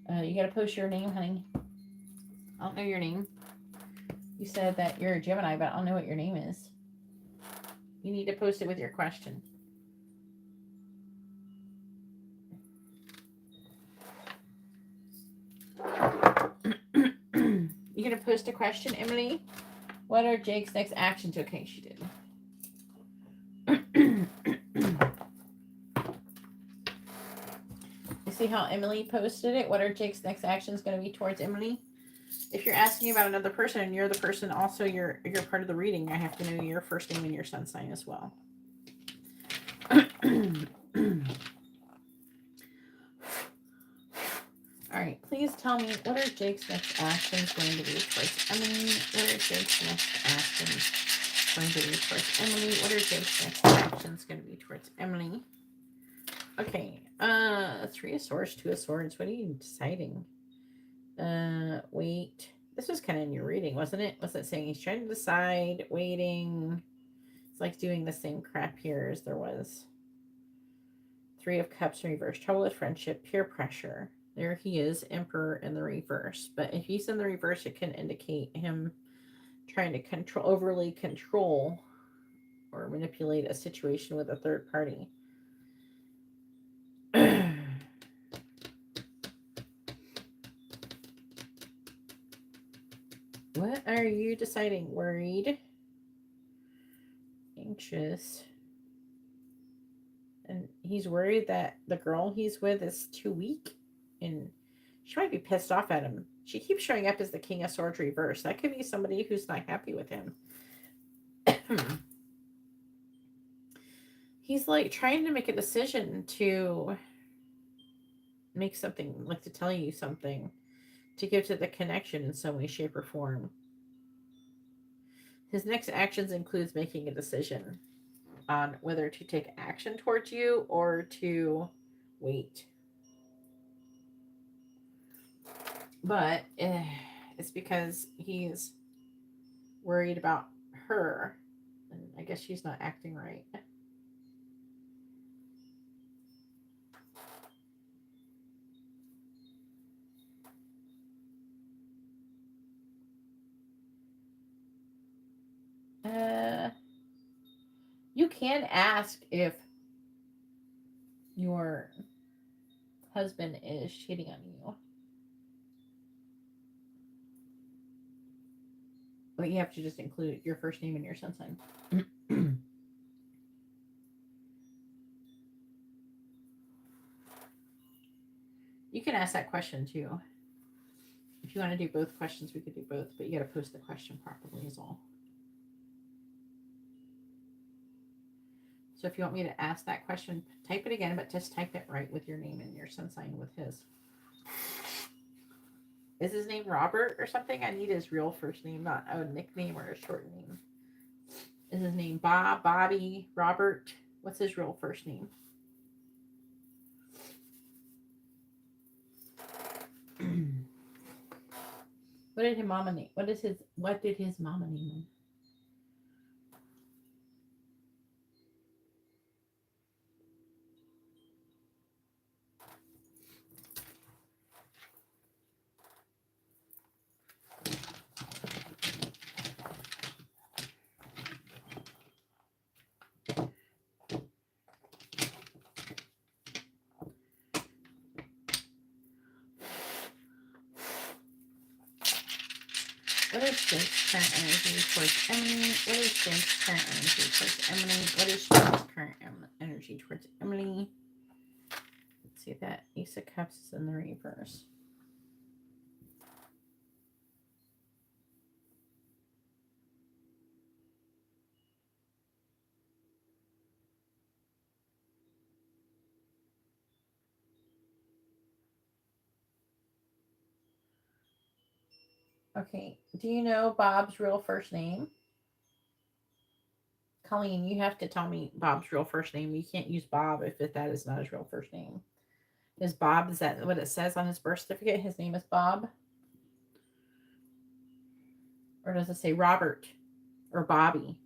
A: You gotta post your name, honey. I don't know your name. You said that you're a Gemini, but I don't know what your name is. You need to post it with your question. You gonna post a question, Emily? What are Jake's next actions? Okay, she did. You see how Emily posted it? What are Jake's next actions going to be towards Emily? If you're asking about another person and you're the person also you're part of the reading, I have to know your first name and your sun sign as well. Alright, please tell me, what are Jake's next actions going to be towards Emily? What are Jake's next actions going to be towards Emily? What are Jake's next actions going to be towards Emily? Okay, 3 of Swords, 2 of Swords. What are you deciding? Wait. This was kind of in your reading, wasn't it? Was it saying he's trying to decide, waiting? It's like doing the same crap here as there was. 3 of Cups in reverse. Trouble with friendship, peer pressure. There he is, Emperor in the reverse. But if he's in the reverse, it can indicate him trying to overly control or manipulate a situation with a third party. What are you deciding? Worried? Anxious? And he's worried that the girl he's with is too weak? And she might be pissed off at him. She keeps showing up as the King of Swords reverse. That could be somebody who's not happy with him. He's like trying to make a decision to make something, like to tell you something, to give to the connection in some way, shape, or form. His next actions includes making a decision on whether to take action towards you or to wait. But it's because he's worried about her. And I guess she's not acting right. You can ask if your husband is cheating on you. But you have to just include your first name and your sun sign. You can ask that question too. If you want to do both questions, we could do both, but you got to post the question properly is all. So if you want me to ask that question, type it again, but just type it right with your name and your sun sign with his. Is his name Robert or something? I need his real first name, not a nickname or a short name. Is his name Bob, Bobby, Robert? What's his real first name? What did his mama name? What did his mama name him? What is Jake's current energy towards Emily? What is Jake's current energy towards Emily? What is Jake's current energy towards Emily? Let's see that Ace of Cups is in the reverse. Okay, do you know Bob's real first name? Colleen, you have to tell me Bob's real first name. You can't use Bob if that is not his real first name. Is that what it says on his birth certificate? His name is Bob? Or does it say Robert or Bobby?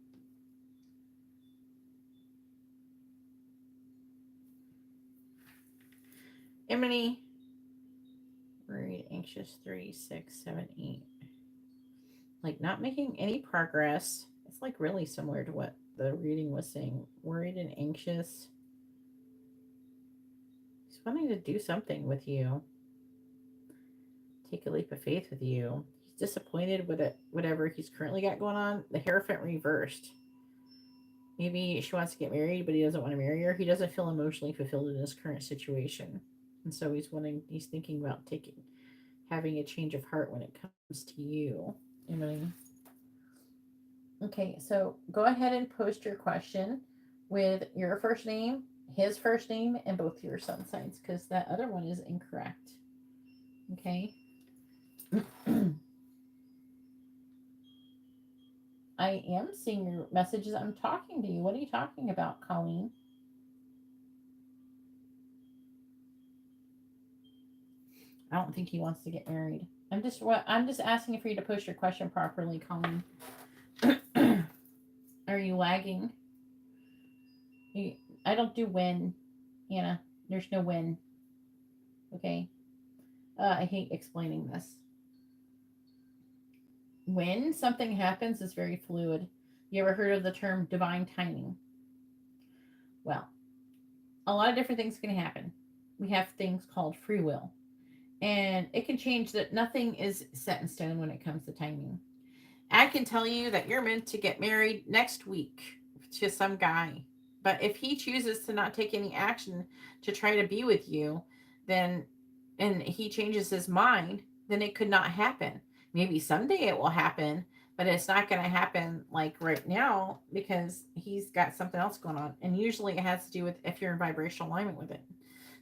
A: Emily. Worried, anxious, 3, 6, 7, 8. Like not making any progress. It's like really similar to what the reading was saying. Worried and anxious. He's wanting to do something with you. Take a leap of faith with you. He's disappointed with it, whatever he's currently got going on. The Hierophant reversed. Maybe she wants to get married, but he doesn't want to marry her. He doesn't feel emotionally fulfilled in his current situation. And so he's thinking about having a change of heart when it comes to you. You know what I mean? Okay, so go ahead and post your question with your first name, his first name, and both your sun signs, because that other one is incorrect. Okay. I am seeing your messages. I'm talking to you. What are you talking about, Colleen? I don't think he wants to get married. I'm just asking for you to post your question properly, Colleen. Are you lagging? I don't do when, Anna. There's no when. Okay. I hate explaining this. When something happens is very fluid. You ever heard of the term divine timing? Well, a lot of different things can happen. We have things called free will. And it can change that nothing is set in stone when it comes to timing. I can tell you that you're meant to get married next week to some guy. But if he chooses to not take any action to try to be with you, then, and he changes his mind, then it could not happen. Maybe someday it will happen, but it's not going to happen like right now because he's got something else going on. And usually it has to do with if you're in vibrational alignment with it.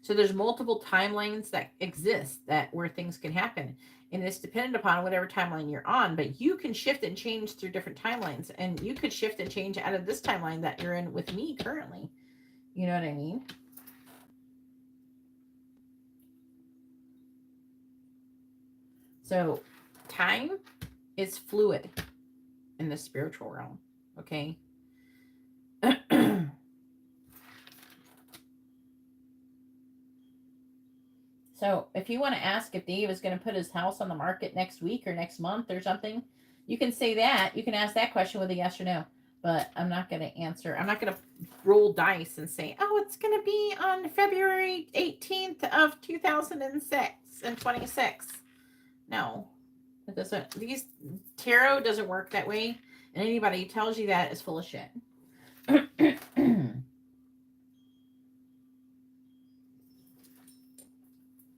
A: So there's multiple timelines that exist where things can happen. And it's dependent upon whatever timeline you're on, but you can shift and change through different timelines. And you could shift and change out of this timeline that you're in with me currently. You know what I mean? So time is fluid in the spiritual realm. Okay. So if you want to ask if Dave is going to put his house on the market next week or next month or something, you can say that. You can ask that question with a yes or no. But I'm not going to answer. I'm not going to roll dice and say, oh, it's going to be on February 18th of 2006 and 26. No. It doesn't. These tarot doesn't work that way. And anybody who tells you that is full of shit.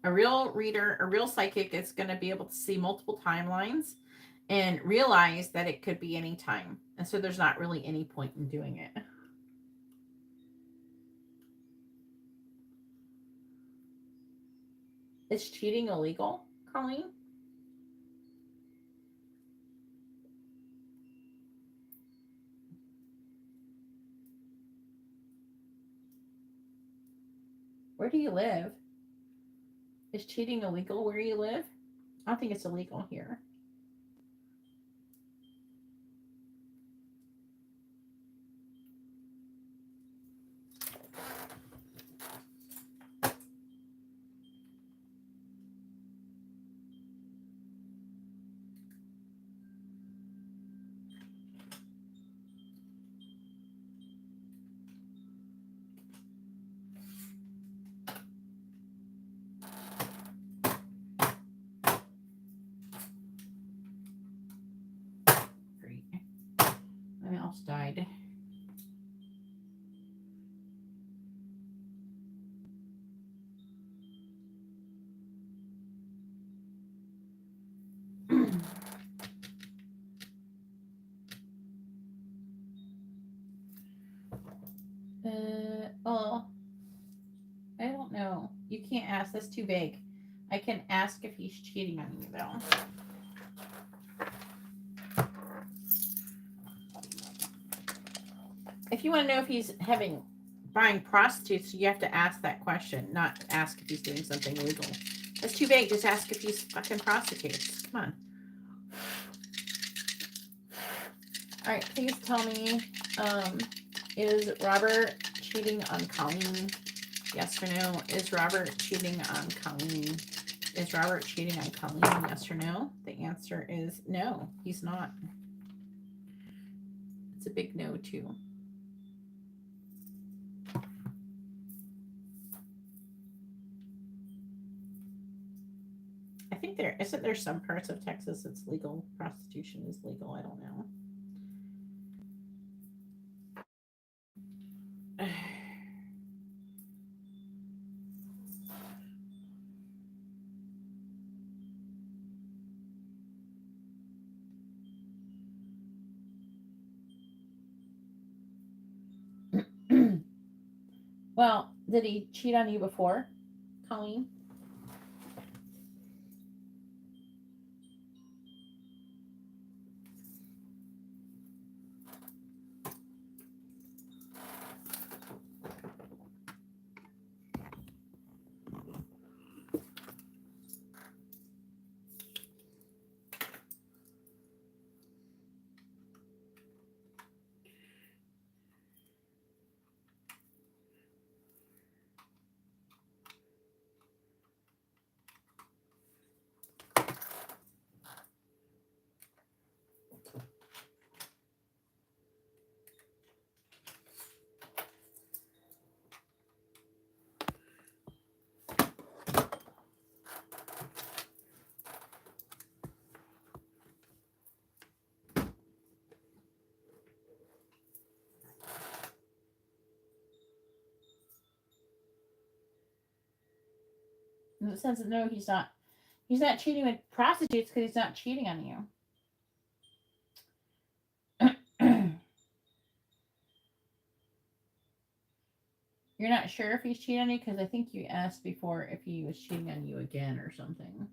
A: A real reader, a real psychic is going to be able to see multiple timelines and realize that it could be any time. And so there's not really any point in doing it. Is cheating illegal, Colleen? Where do you live? Is cheating illegal where you live? I don't think it's illegal here. Great. My mouse died. Well, I don't know. You can't ask. That's too vague. I can ask if he's cheating on you, though. If you want to know if he's buying prostitutes, you have to ask that question, not ask if he's doing something illegal. That's too vague. Just ask if he's fucking prostitutes. Come on. All right, please tell me, is Robert cheating on Colleen? Yes or no? Is Robert cheating on Colleen? Is Robert cheating on Colleen? Yes or no? The answer is no, he's not. It's a big no, too. I think isn't there some parts of Texas it's legal. Prostitution is legal. I don't know. Well, did he cheat on you before, Colleen? In the sense that no, he's not. He's not cheating with prostitutes because he's not cheating on you. You're not sure if he's cheating on you because I think you asked before if he was cheating on you again or something.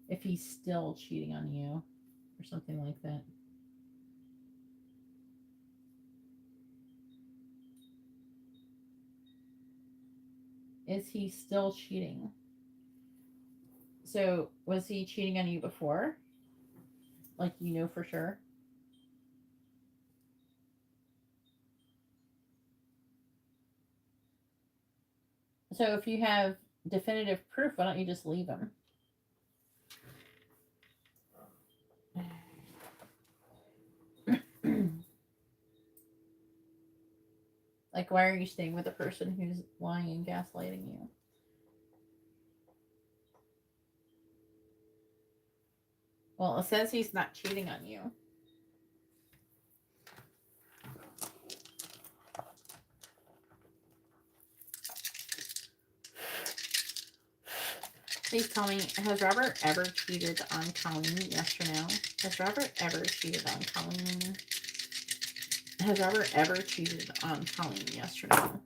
A: If he's still cheating on you or something like that. Is he still cheating? So, was he cheating on you before? Like, you know for sure? So, if you have definitive proof, why don't you just leave him? Like, why are you staying with a person who's lying and gaslighting you? Well, it says he's not cheating on you. Please tell me, has Robert ever cheated on Colleen? Yes or no? Has Robert ever cheated on Colleen? Has Robert ever cheated on Colleen? Yes or no?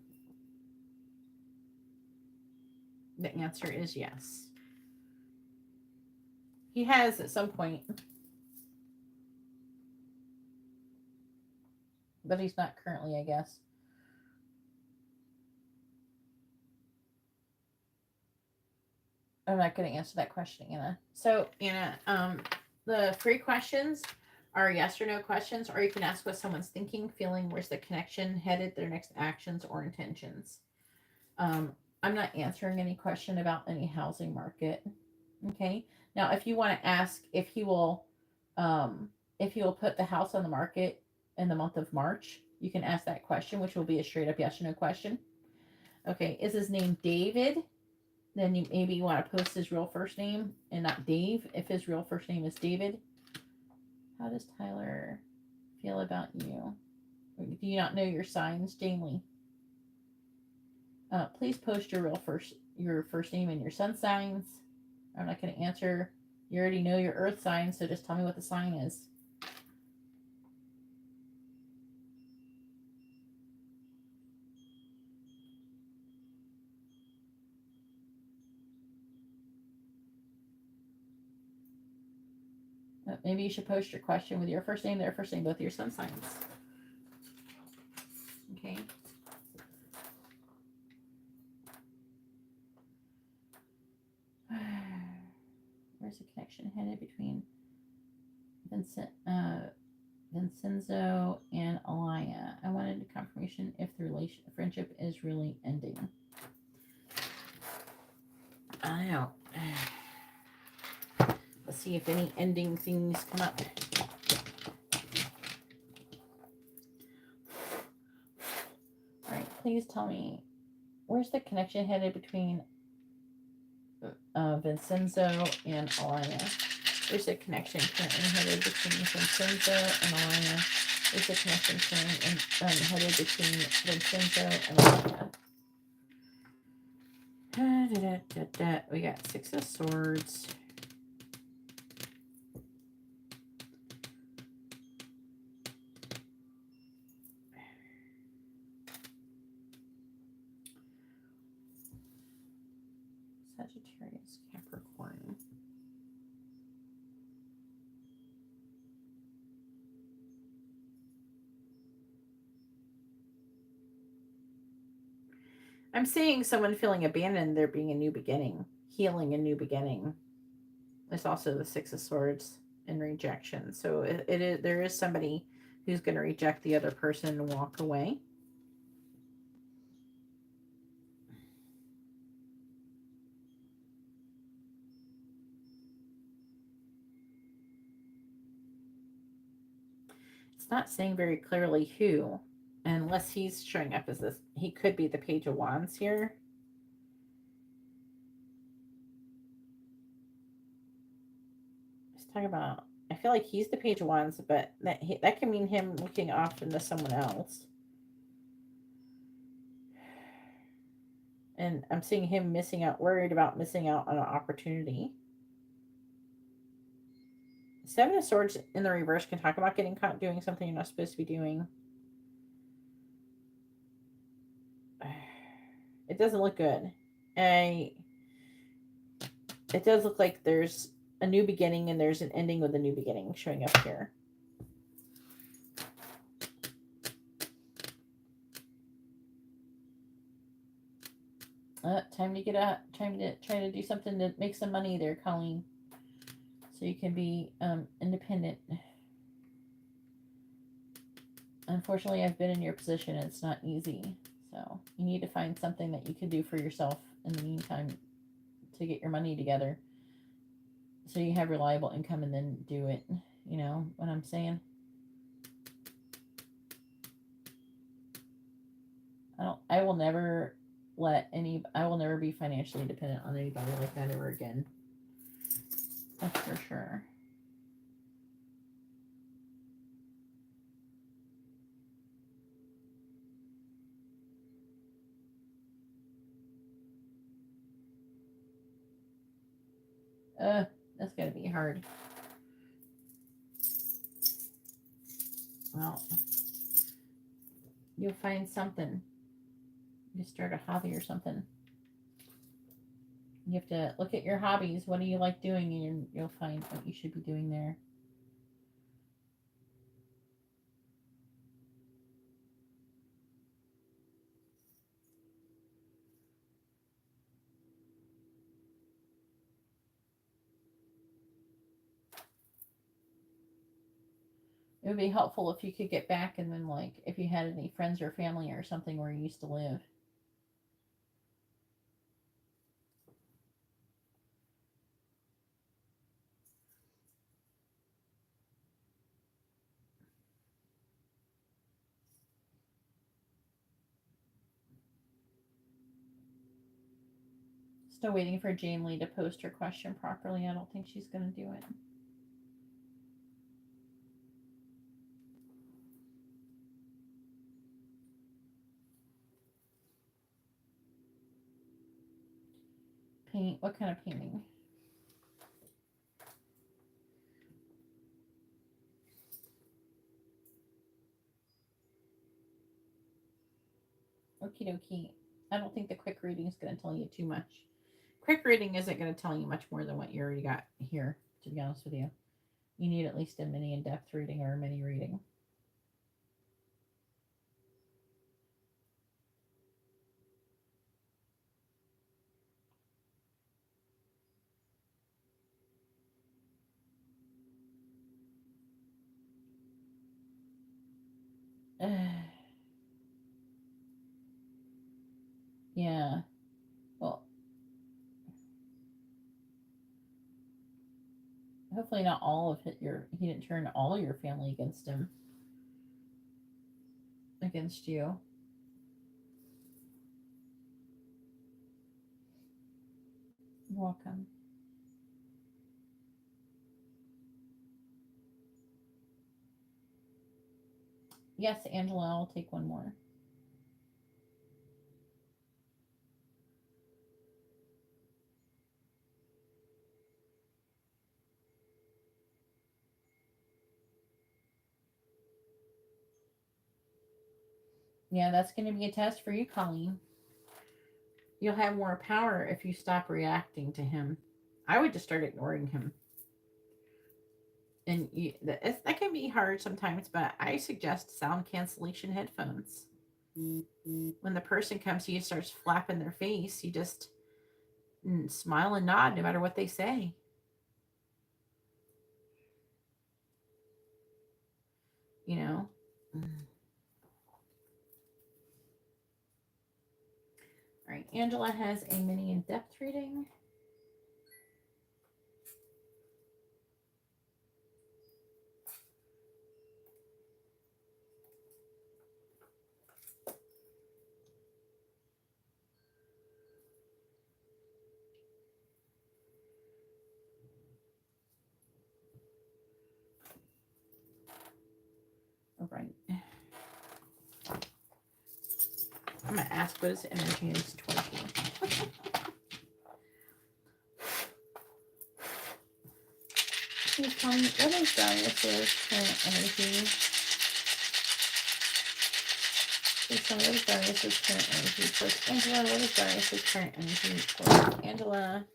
A: The answer is yes. He has at some point. But he's not currently, I guess. I'm not going to answer that question, Anna. So, Anna, the free questions are yes or no questions, or you can ask what someone's thinking, feeling, where's the connection, headed, their next actions or intentions. I'm not answering any question about any housing market. Okay. Now, if you want to ask if he will put the house on the market in the month of March, you can ask that question, which will be a straight up yes or no question. Okay. Is his name David? Then you want to post his real first name and not Dave if his real first name is David. How does Tyler feel about you? Do you not know your signs, Jamie? Please post your first name and your sun signs. I'm not going to answer. You already know your earth sign, so just tell me what the sign is. Maybe you should post your question with your first name, their first name, both your sun signs. Okay. Where's the connection headed between Vincenzo and Alaya? I wanted a confirmation if the friendship is really ending. I don't know. Let's see if any ending things come up. All right, please tell me, where's the connection headed between Vincenzo and Alaya? Where's the connection currently headed between Vincenzo and Alaya? Where's the connection currently headed between Vincenzo and Alaya? We got 6 of Swords. Sagittarius, Capricorn. I'm seeing someone feeling abandoned, there being a new beginning, healing, a new beginning. There's also the Six of Swords and rejection. So it is, there is somebody who's going to reject the other person and walk away. It's not saying very clearly who, unless he's showing up as this. He could be the Page of Wands here. Let's talk about, I feel like he's the Page of Wands, but that can mean him looking off into someone else. And I'm seeing him missing out, worried about missing out on an opportunity. Seven of Swords in the reverse can talk about getting caught doing something you're not supposed to be doing. It doesn't look good. It does look like there's a new beginning and there's an ending with a new beginning showing up here. Time to get up. Time to try to do something to make some money there, Colleen. So you can be independent. Unfortunately, I've been in your position and it's not easy. So you need to find something that you can do for yourself in the meantime to get your money together. So you have reliable income and then do it. You know what I'm saying? I will never be financially dependent on anybody like that ever again. That's for sure. That's gotta be hard. Well, you'll find something. You start a hobby or something. You have to look at your hobbies. What do you like doing? And you'll find what you should be doing there. It would be helpful if you could get back and then, like, if you had any friends or family or something where you used to live. Still waiting for Jane Lee to post her question properly. I don't think she's going to do it. Paint. What kind of painting? Okie dokie. I don't think the quick reading is going to tell you too much. Quick reading isn't going to tell you much more than what you already got here, to be honest with you. You need at least a mini in-depth reading or a mini reading. Yeah. Well, hopefully not all of he didn't turn all your family against him. Against you. You're welcome. Yes, Angela, I'll take one more. Yeah, that's going to be a test for you, Colleen. You'll have more power if you stop reacting to him. I would just start ignoring him. And that can be hard sometimes, but I suggest sound cancellation headphones. When the person comes to you, starts flapping their face, you just smile and nod no matter what they say. You know? All right, Angela has a mini in-depth reading. All right. I'm going to ask what his energy is 20. Please tell me, what is Darius's current energy? Please tell me, what is Darius's current energy towards Angela? What is Darius's current energy towards Angela?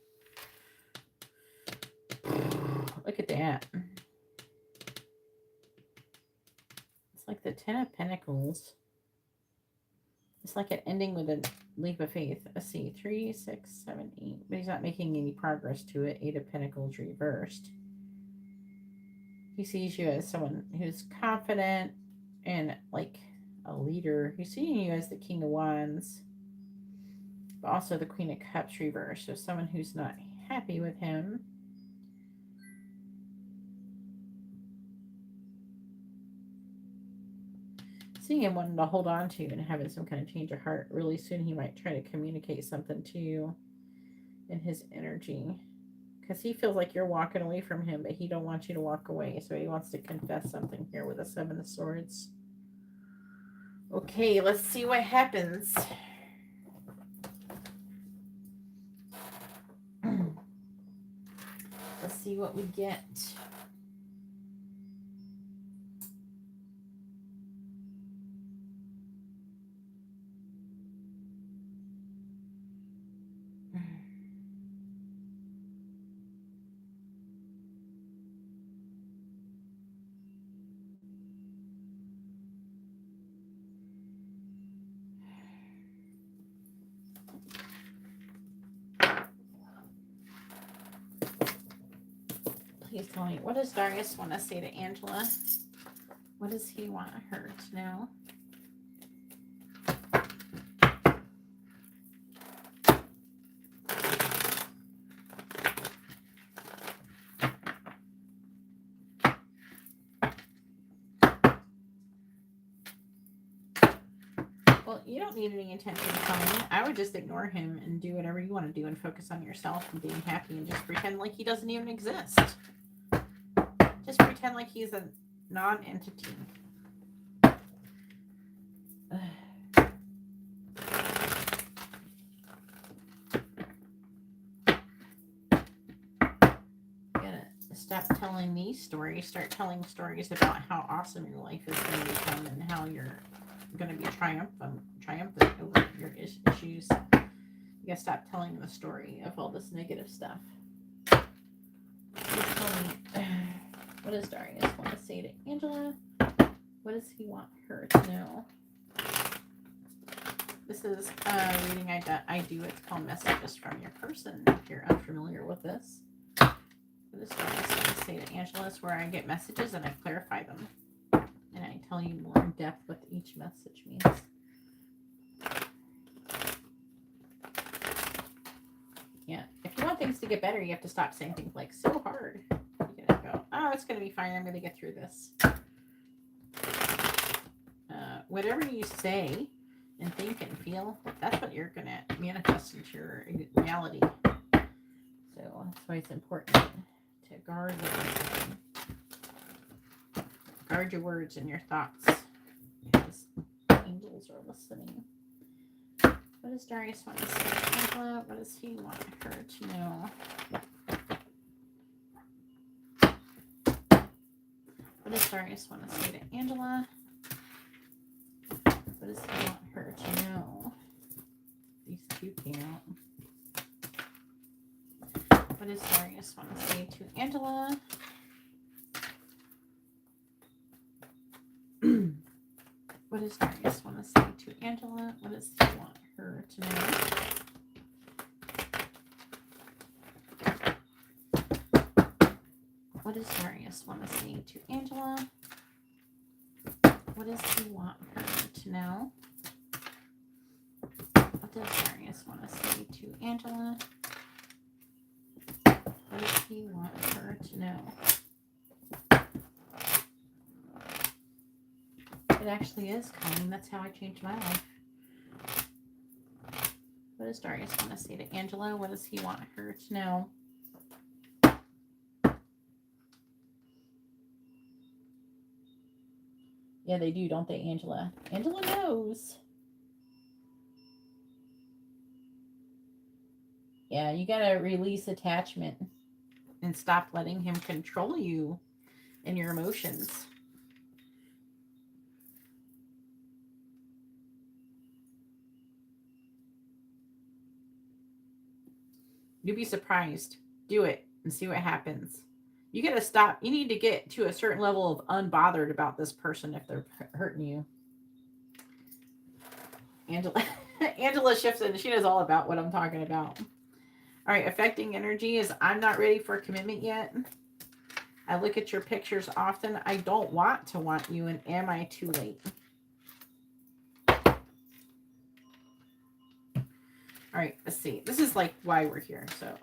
A: Look at that. It's like the 10 of Pentacles. It's like an ending with a leap of faith. Let's see, 3, 6, 7, 8. But he's not making any progress to it. 8 of Pentacles reversed. He sees you as someone who's confident and like a leader. He's seeing you as the King of Wands, but also the Queen of Cups reversed. So someone who's not happy with him. Seeing him wanting to hold on to and having some kind of change of heart. Really soon he might try to communicate something to you in his energy. Because he feels like you're walking away from him, but he don't want you to walk away. So he wants to confess something here with a 7 of Swords. Okay, let's see what happens. Let's see what we get. Please tell me, what does Darius want to say to Angela? What does he want her to know? Well, you don't need any attention from him. I would just ignore him and do whatever you want to do and focus on yourself and being happy and just pretend like he doesn't even exist. Just pretend like he's a non-entity. Stop telling me stories. Start telling stories about how awesome your life is going to become and how you're going to be triumphant over your issues. You gotta stop telling the story of all this negative stuff. Please tell me, what does Darius want to say to Angela? What does he want her to know? This is a reading I do. It's called Messages from Your Person. If you're unfamiliar with this. What does Darius want to say to Angela? It's where I get messages and I clarify them. And I tell you more in depth what each message means. Yeah. If you want things to get better, you have to stop saying things like so hard. You gotta go, oh, it's gonna be fine. I'm gonna get through this. Whatever you say and think and feel, that's what you're gonna manifest into your reality. So that's why it's important to guard your words and your thoughts, because angels are listening. What does Darius want to say to Angela? What does he want her to know? What does Darius want to say to Angela? What does he want her to know? These two came out. What does Darius want to say to Angela? What does Darius want to say to Angela? What does he want her to know? What does Darius want to say to Angela? What does he want her to know? What does Darius want to say to Angela? What does he want her to know? It actually is coming. That's how I changed my life. What does Darius want to say to Angela? What does he want her to know? Yeah, they do, don't they, Angela? Angela knows. Yeah, you gotta release attachment and stop letting him control you and your emotions. You'd be surprised. Do it and see what happens. You gotta stop. You need to get to a certain level of unbothered about this person if they're hurting you. Angela shifts in. She knows all about what I'm talking about. All right, affecting energy is I'm not ready for a commitment yet. I look at your pictures often. I don't want to want you, and am I too late? All right, let's see. This is like why we're here. So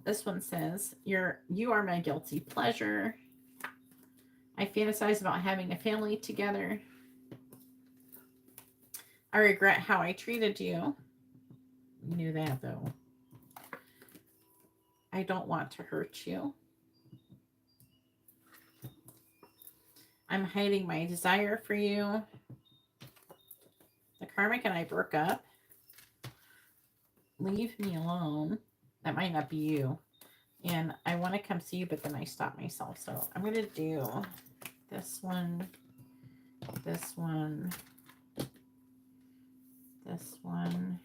A: this one says, you are my guilty pleasure. I fantasize about having a family together. I regret how I treated you. You knew that, though. I don't want to hurt you. I'm hiding my desire for you. The karmic and I broke up. Leave me alone. That might not be you. And I want to come see you, but then I stop myself. So I'm going to do this one, this one, this one.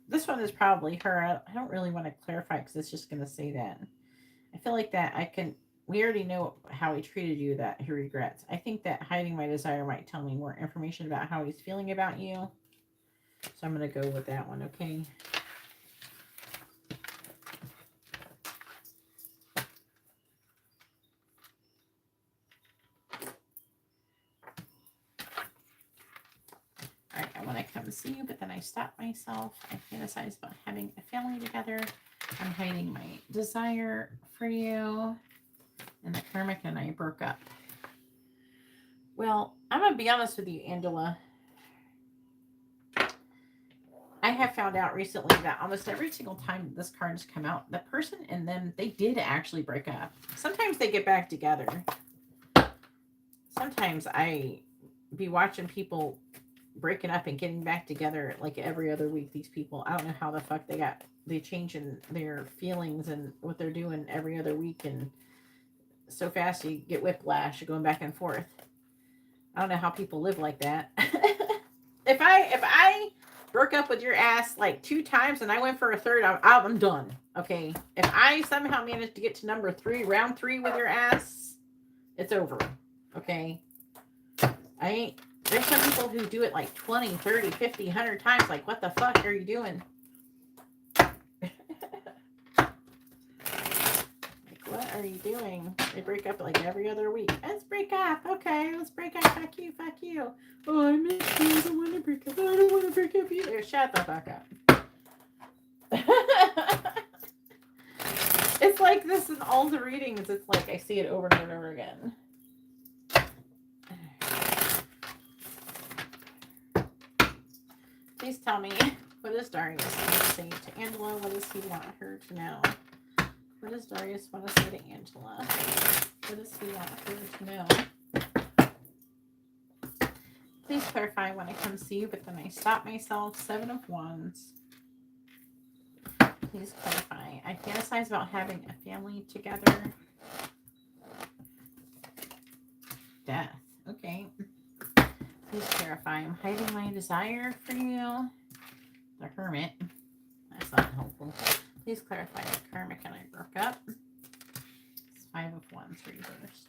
A: This one is probably her. I don't really want to clarify because it's just going to say that. I feel like that we already know how he treated you that he regrets. I think that hiding my desire might tell me more information about how he's feeling about you. So I'm going to go with that one, okay? All right, I want to come see you, but then I stop myself. I fantasize about having a family together. I'm hiding my desire for you. And the karmic and I broke up. Well, I'm going to be honest with you, Angela. I have found out recently that almost every single time this card has come out, the person and them, they did actually break up. Sometimes they get back together. Sometimes I be watching people breaking up and getting back together like every other week. These people, I don't know how the fuck they change in their feelings and what they're doing every other week, and so fast you get whiplash going back and forth. I don't know how people live like that. If I broke up with your ass like 2 times and I went for a third, I'm done. Okay. If I somehow managed to get to number 3, round 3 with your ass, it's over. Okay. There's some people who do it like 20, 30, 50, 100 times. Like, what the fuck are you doing? What are you doing? They break up like every other week. Let's break up. Okay, let's break up. Fuck you. Fuck you. Oh, I miss you. I don't want to break up. I don't want to break up either. Shut the fuck up. It's like this in all the readings. It's like I see it over and over again. Please tell me, what does Darius want to say to Angela? What does he want her to know? What does Darius want to say to Angela? What does he want her to know? Please clarify when I come see you, but then I stop myself. 7 of Wands. Please clarify. I fantasize about having a family together. Death. Okay. Please clarify. I'm hiding my desire for you. The Hermit. That's not helpful. Please clarify the karmic and I broke up. It's 5 of Wands reversed.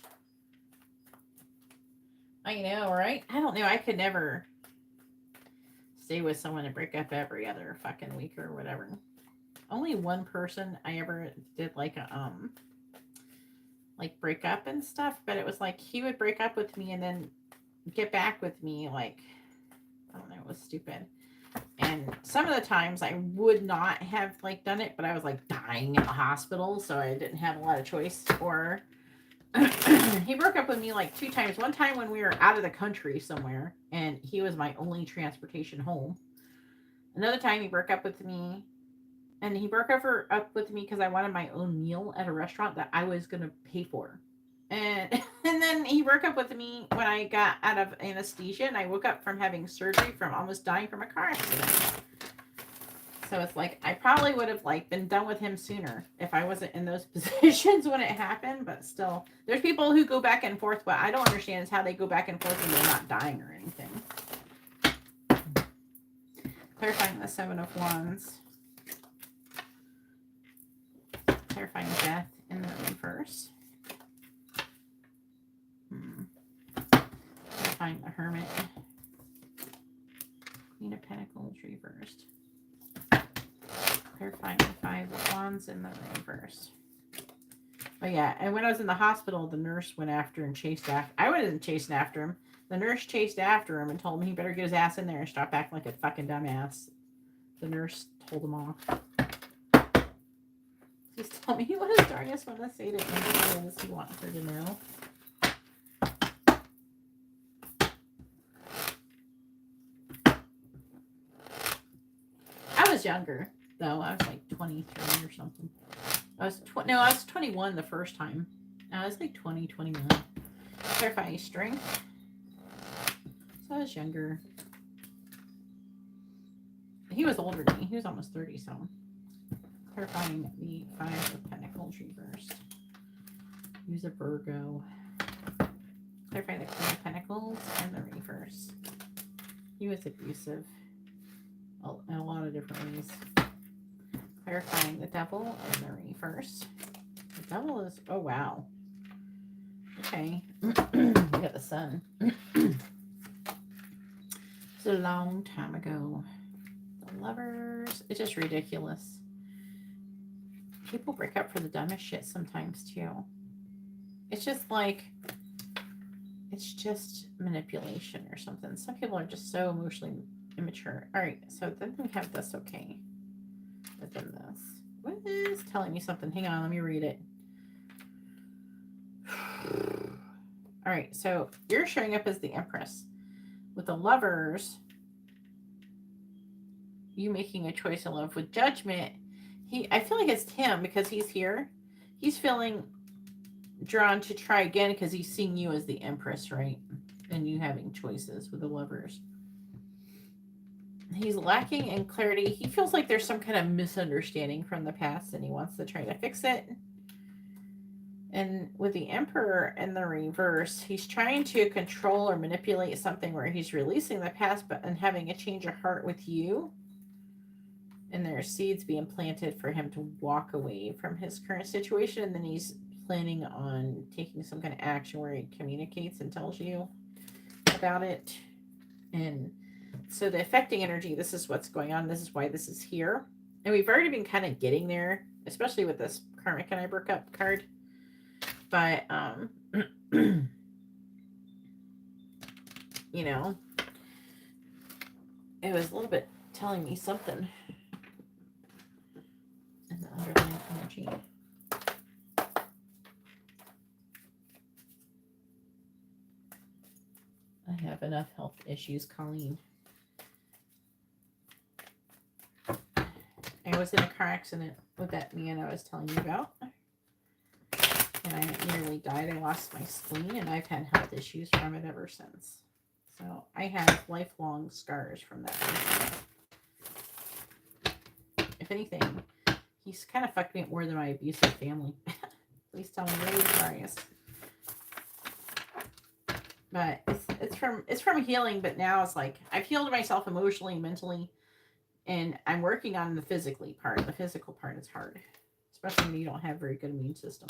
A: I know, right? I don't know. I could never stay with someone and break up every other fucking week or whatever. Only one person I ever did like a like break up and stuff, but it was like he would break up with me and then get back with me, like, I don't know, it was stupid. And some of the times I would not have like done it, but I was like dying in the hospital, so I didn't have a lot of choice. Or he broke up with me like 2 times. One time when we were out of the country somewhere and he was my only transportation home. Another time he broke up with me, and he broke up with me because I wanted my own meal at a restaurant that I was going to pay for. And then he broke up with me when I got out of anesthesia and I woke up from having surgery from almost dying from a car accident. So it's like, I probably would have like been done with him sooner if I wasn't in those positions when it happened. But still, there's people who go back and forth. What I don't understand is how they go back and forth when they're not dying or anything. Clarifying the 7 of Wands. Clarifying death in the reverse. Clarifying the Hermit. Queen of Pentacles reversed. Clarifying the 5 of Wands in the reverse. Oh yeah, and when I was in the hospital, the nurse went after and chased after. I wasn't chasing after him. The nurse chased after him and told him he better get his ass in there and stop acting like a fucking dumbass. The nurse told him off. Please tell me, what does Darius want to say to Angela? What does he want her to know? I was younger, though. I was like 23 or something. I was 21 the first time. I was like 20, 21. Clarifying strength. So I was younger. He was older than me. He was almost 30, so. Clarifying the 5 of Pentacles reversed. He was a Virgo. Clarifying the Queen of Pentacles and the reverse. He was abusive in a lot of different ways. Clarifying the Devil and the reverse. The Devil is, oh wow. Okay. We got the Sun. It's a long time ago. The Lovers. It's just ridiculous. People break up for the dumbest shit sometimes too. It's just like, it's just manipulation or something. Some people are just so emotionally immature. All right, so then we have this, okay. Within this. What is telling me something? Hang on, let me read it. All right, so you're showing up as the Empress. With the Lovers, you making a choice in love. With Judgment, I feel like it's him because he's here. He's feeling drawn to try again because he's seeing you as the Empress, right? And you having choices with the Lovers. He's lacking in clarity. He feels like there's some kind of misunderstanding from the past and he wants to try to fix it. And with the Emperor in the reverse, he's trying to control or manipulate something where he's releasing the past and having a change of heart with you. And there are seeds being planted for him to walk away from his current situation. And then he's planning on taking some kind of action where he communicates and tells you about it. And so the affecting energy, this is what's going on. This is why this is here. And we've already been kind of getting there, especially with this Karmic and I Broke Up card. But, you know, it was a little bit telling me something in the underlying energy. I have enough health issues, Colleen. I was in a car accident with that man I was telling you about. And I nearly died. I lost my spleen and I've had health issues from it ever since. So I have lifelong scars from that person. If anything, he's kind of fucked me up more than my abusive family. Please tell me where he's Darius. But it's from healing, but now it's like I've healed myself emotionally, mentally, and I'm working on the physically part. The physical part is hard, especially when you don't have very good immune system.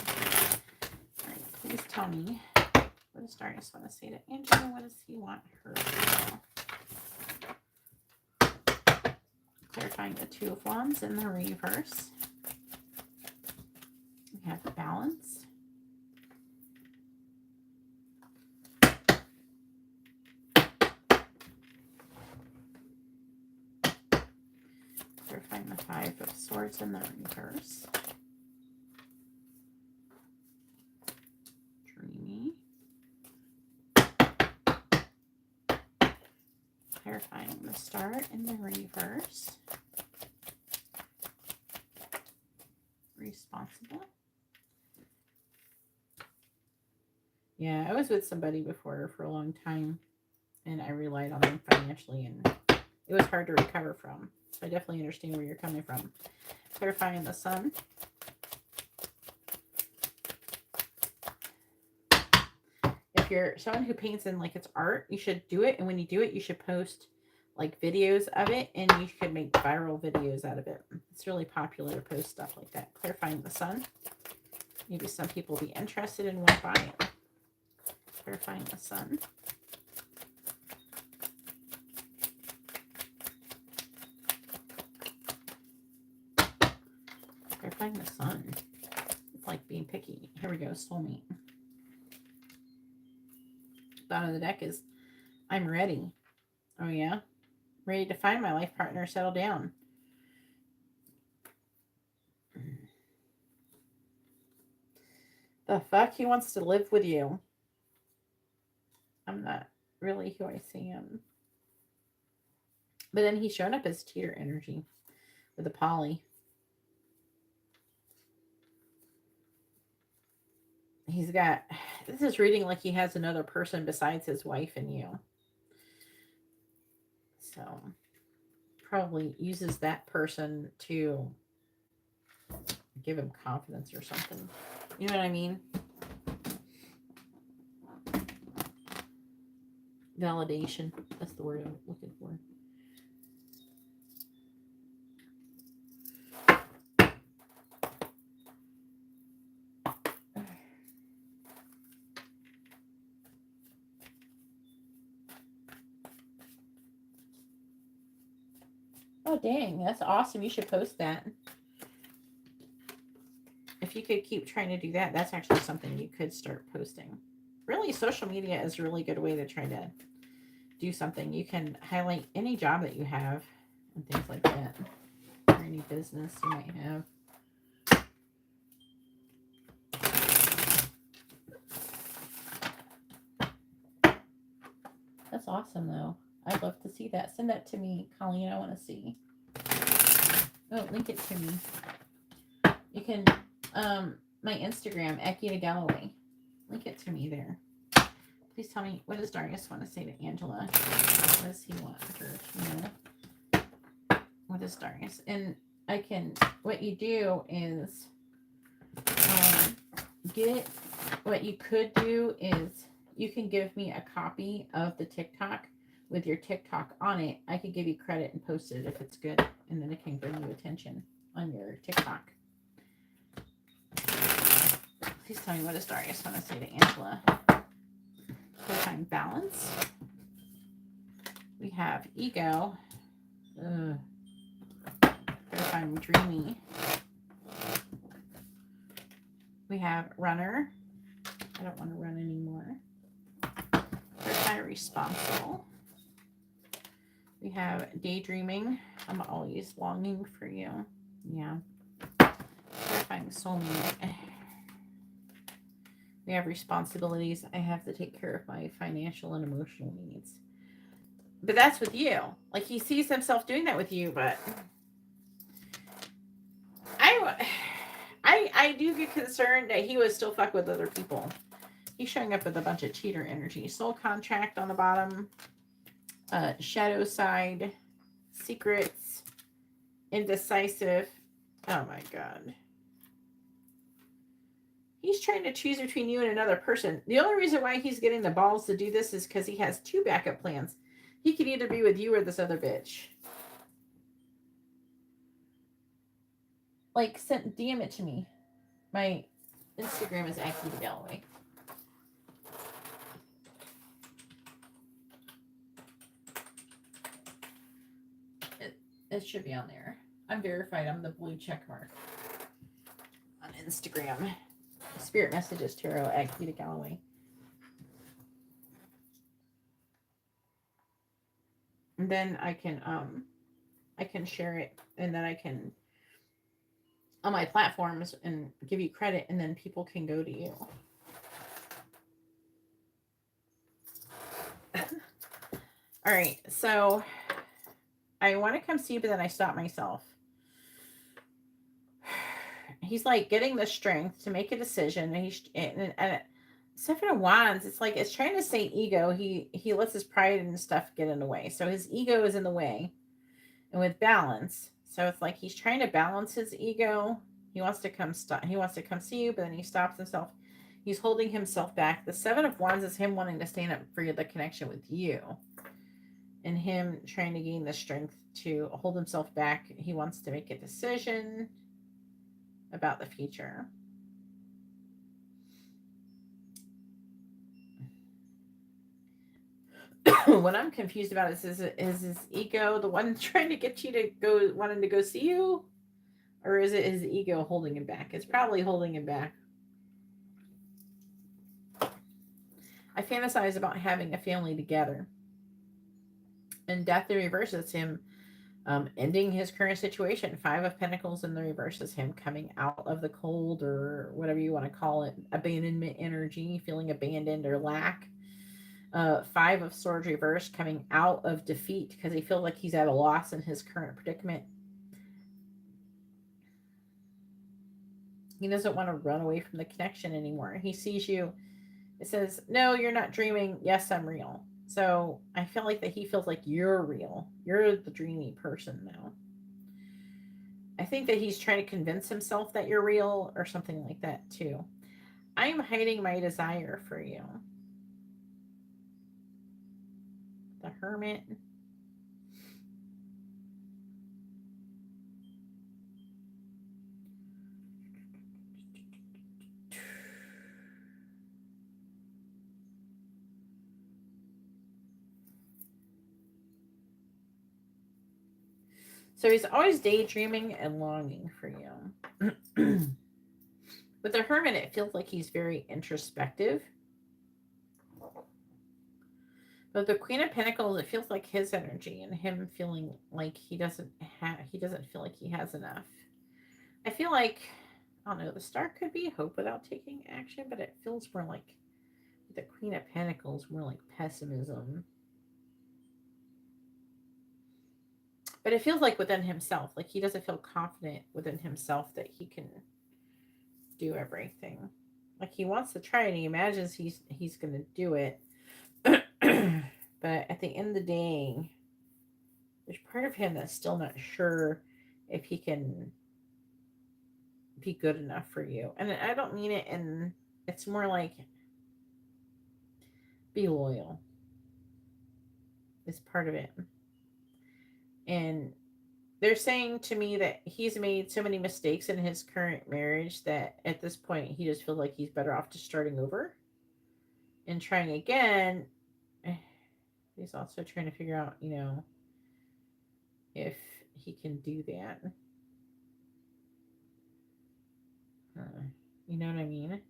A: All right, please tell me, what does Darius want to say to Angela? What does he want her to know? Clarifying the Two of Wands in the reverse. We have the Balance. Clarifying the Five of Swords in the reverse. Dreamy. Clarifying the Star in the reverse. Responsible. Yeah, I was with somebody before for a long time, and I relied on them financially, and it was hard to recover from. So I definitely understand where you're coming from. Clarifying the Sun. If you're someone who paints in like it's art, you should do it. And when you do it, you should post like videos of it, and you could make viral videos out of it. It's really popular to post stuff like that. Clarifying the Sun. Maybe some people will be interested and won't buy it. Clarifying the Sun. Clarifying the Sun. It's like being picky. Here we go, soulmate. Bottom of the deck is I'm ready. Oh yeah? Ready to find my life partner, settle down. The fuck? He wants to live with you. I'm not really who I say I am. But then he's shown up as cheater energy with a poly. He's got, this is reading like he has another person besides his wife and you. So probably uses that person to give him confidence or something. You know what I mean? Validation. That's the word I'm looking for. Oh, dang. That's awesome. You should post that. If you could keep trying to do that, that's actually something you could start posting. Really, social media is a really good way to try to do something. You can highlight any job that you have and things like that. Or any business you might have. That's awesome, though. I'd love to see that. Send that to me, Colleen. I want to see. Oh, link it to me. You can, my Instagram, at GeetaGalaway. Link it to me there. Please tell me, what does Darius want to say to Angela? What does he want her to know? What is Darius? And I can, what you do is, what you could do is, you can give me a copy of the TikTok with your TikTok on it. I could give you credit and post it if it's good, and then it can bring you attention on your TikTok. Please tell me, what does Darius want to say to Angela? Full-time balance. We have ego. Full-time dreamy. We have runner. I don't want to run anymore. Full-time responsible. We have daydreaming. I'm always longing for you. Yeah. Full-time soulmate. We have responsibilities. I have to take care of my financial and emotional needs. But that's with you. Like, he sees himself doing that with you, but I do get concerned that he would still fuck with other people. He's showing up with a bunch of cheater energy. Soul contract on the bottom. Shadow side. Secrets. Indecisive. Oh my God. He's trying to choose between you and another person. The only reason why he's getting the balls to do this is because he has 2 backup plans. He could either be with you or this other bitch. Like, DM it to me. My Instagram is @GeetaGalaway. It should be on there. I'm verified. I'm the blue check mark on Instagram. Spirit messages tarot @GeetaGalaway. And then I can share it, and then I can on my platforms and give you credit, and then people can go to you. All right, so I want to come see you, but then I stop myself. He's like getting the strength to make a decision, and 7 of Wands, it's like it's trying to say ego. He lets his pride and stuff get in the way, so his ego is in the way. And with balance, so it's like he's trying to balance his ego. He wants to come see you, but then he stops himself. He's holding himself back. The 7 of Wands is him wanting to stand up for the connection with you, and him trying to gain the strength to hold himself back. He wants to make a decision about the future. What I'm confused about is his ego the one trying to get you to go, wanting to go see you? Or is it his ego holding him back? It's probably holding him back. I fantasize about having a family together. And Death in reverse is him ending his current situation. 5 of Pentacles in the reverse is him coming out of the cold, or whatever you want to call it. Abandonment energy, feeling abandoned or lack. 5 of Swords reverse, coming out of defeat because he feels like he's at a loss in his current predicament. He doesn't want to run away from the connection anymore. He sees you. It says, no, you're not dreaming. Yes, I'm real. So I feel like that he feels like you're real. You're the dreamy person now. I think that he's trying to convince himself that you're real or something like that too. I am hiding my desire for you. The Hermit. So he's always daydreaming and longing for you. With the Hermit, it feels like he's very introspective. But the Queen of Pentacles, it feels like his energy and him feeling like he doesn't feel like he has enough. I feel like, I don't know, the Star could be hope without taking action, but it feels more like the Queen of Pentacles, more like pessimism. But it feels like within himself, like he doesn't feel confident within himself that he can do everything. Like he wants to try and he imagines he's going to do it. But at the end of the day, there's part of him that's still not sure if he can be good enough for you. And I don't mean it in, it's more like be loyal is part of it. And they're saying to me that he's made so many mistakes in his current marriage that at this point he just feels like he's better off just starting over and trying again. He's also trying to figure out, you know, if he can do that. You know what I mean?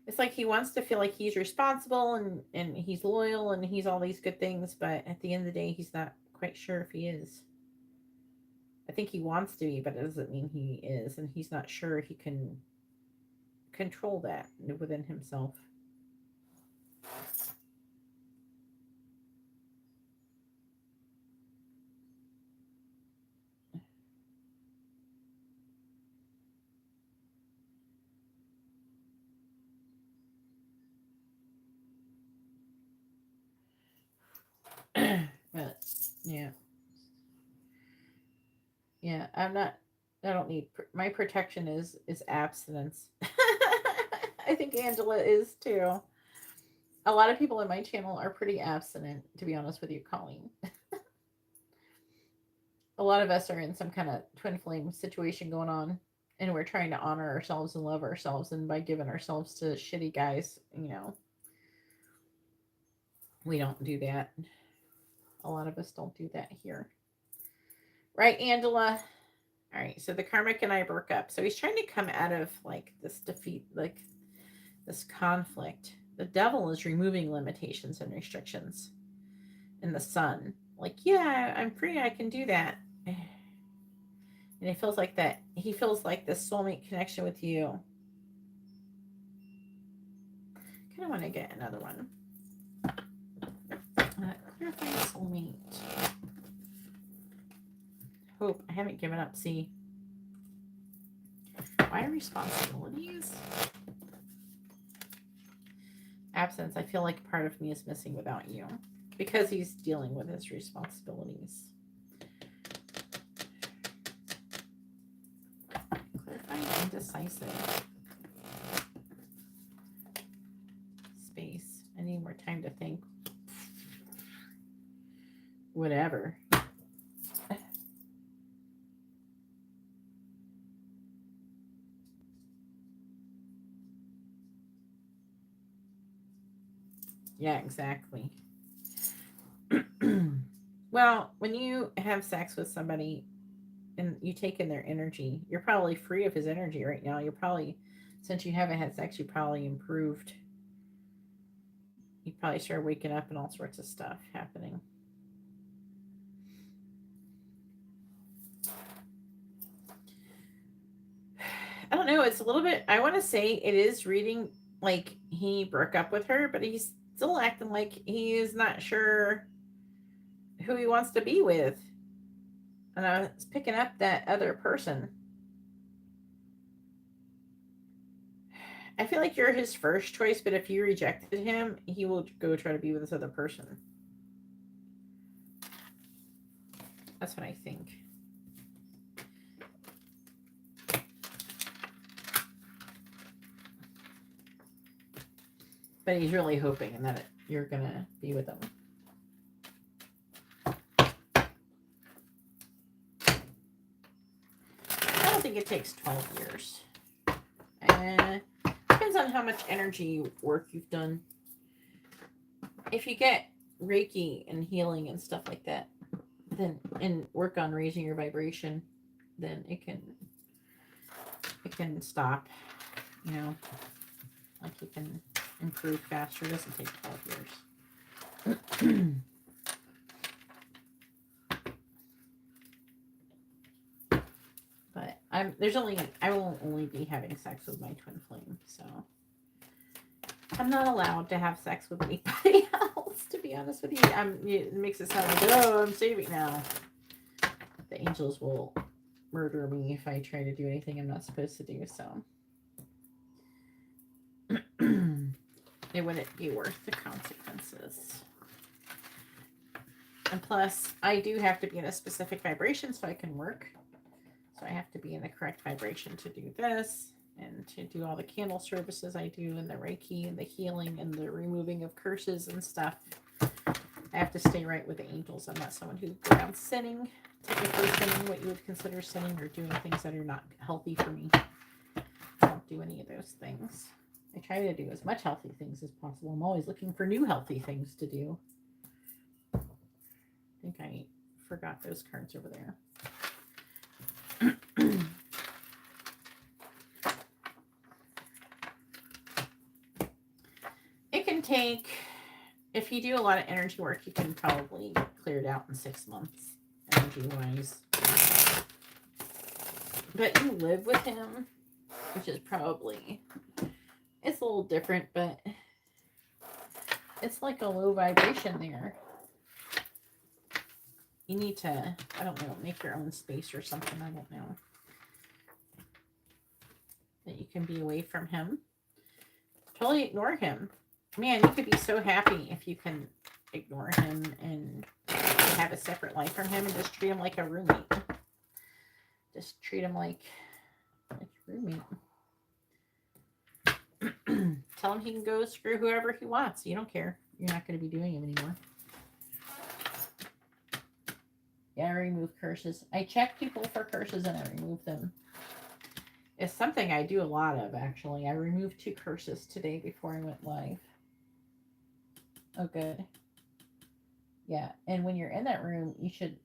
A: It's like he wants to feel like he's responsible and he's loyal and he's all these good things, but at the end of the day, he's not quite sure if he is. I think he wants to be, but it doesn't mean he is, and he's not sure he can control that within himself. But yeah. I don't need, my protection is abstinence. I think Angela is too. A lot of people in my channel are pretty abstinent, to be honest with you, Colleen. A lot of us are in some kind of twin flame situation going on, and we're trying to honor ourselves and love ourselves, and by giving ourselves to shitty guys, we don't do that. A lot of us don't do that here. Right, Angela? All right, so the karmic and I broke up. So he's trying to come out of like this defeat, like this conflict. The devil is removing limitations and restrictions in the sun. Like, yeah, I'm free. I can do that. And he feels like that. He feels like this soulmate connection with you. I kind of want to get another one. Clarifying soulmate. Hope. I haven't given up. See. Why responsibilities? Absence. I feel like part of me is missing without you. Because he's dealing with his responsibilities. Clarifying indecisive. Space. I need more time to think. Whatever. Yeah, exactly. Well, when you have sex with somebody and you take in their energy, you're probably free of his energy right now. You're probably, since you haven't had sex, you probably improved. You probably started waking up and all sorts of stuff happening. I don't know. It's a little bit, I want to say it is reading like he broke up with her, but he's still acting like he is not sure who he wants to be with. And I was picking up that other person. I feel like you're his first choice, but if you rejected him, he will go try to be with this other person. That's what I think. But he's really hoping that you're going to be with him. I don't think it takes 12 years. Depends on how much energy work you've done. If you get Reiki and healing and stuff like that, then and work on raising your vibration, then it can stop. Like you can improve faster. It doesn't take 12 years. But I will only be having sex with my twin flame, so I'm not allowed to have sex with anybody else, to be honest with you. It makes it sound like, oh, I'm saving now. The angels will murder me if I try to do anything I'm not supposed to do, so it wouldn't be worth the consequences. And plus, I do have to be in a specific vibration so I can work. So I have to be in the correct vibration to do this and to do all the candle services I do and the Reiki and the healing and the removing of curses and stuff. I have to stay right with the angels. I'm not someone who goes around sinning, technically sinning, what you would consider sinning, or doing things that are not healthy for me. I don't do any of those things. I try to do as much healthy things as possible. I'm always looking for new healthy things to do. I think I forgot those cards over there. It can take, if you do a lot of energy work, you can probably clear it out in 6 months, energy-wise. But you live with him, which is probably, it's a little different, but it's like a low vibration there. You need to, I don't know, make your own space or something. I don't know. That you can be away from him. Totally ignore him. Man, you could be so happy if you can ignore him and have a separate life from him and just treat him like a roommate. Just treat him like your roommate. Tell him he can go screw whoever he wants. You don't care. You're not going to be doing him anymore. Yeah, I remove curses. I check people for curses and I remove them. It's something I do a lot of, actually. I removed 2 curses today before I went live. Oh, good. Yeah, and when you're in that room, you should,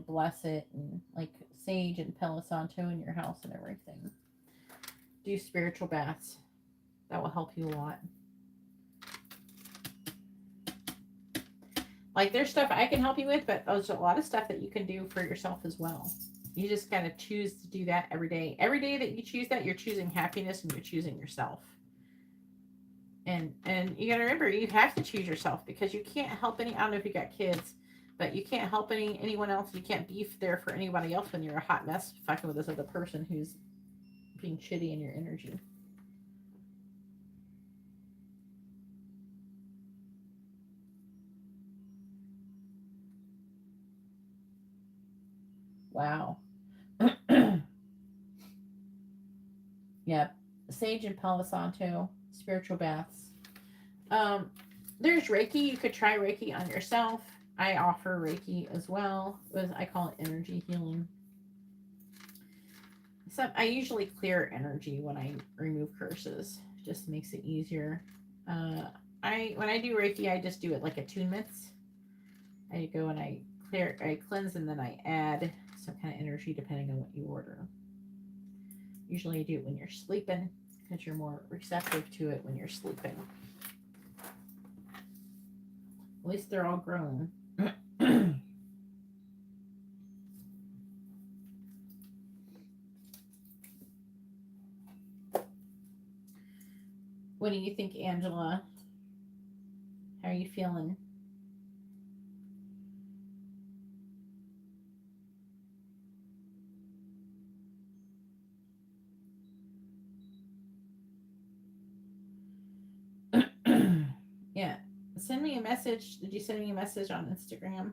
A: bless it and like sage and Palo Santo in your house and everything. Do spiritual baths. That will help you a lot. Like, there's stuff I can help you with, but there's a lot of stuff that you can do for yourself as well. You just kind of choose to do that every day. Every day that you choose that, you're choosing happiness and you're choosing yourself. And you got to remember, you have to choose yourself because you can't help I don't know if you got kids, but you can't help anyone else. You can't be there for anybody else when you're a hot mess fucking with this other person who's being shitty in your energy. Wow. Yep. Sage and Palo Santo, spiritual baths. There's Reiki. You could try Reiki on yourself. I offer Reiki as well. I call it energy healing. I usually clear energy when I remove curses. Just makes it easier. When I do Reiki, I just do it like attunements. I go and I cleanse, and then I add some kind of energy depending on what you order. Usually I do it when you're sleeping because you're more receptive to it when you're sleeping. At least they're all grown. What do you think, Angela? How are you feeling? Yeah. Send me a message. Did you send me a message on Instagram?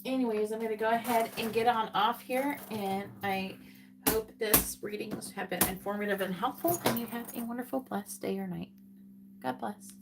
A: Anyways, I'm going to go ahead and get on off here, and I hope this readings have been informative and helpful, and you have a wonderful, blessed day or night. God bless.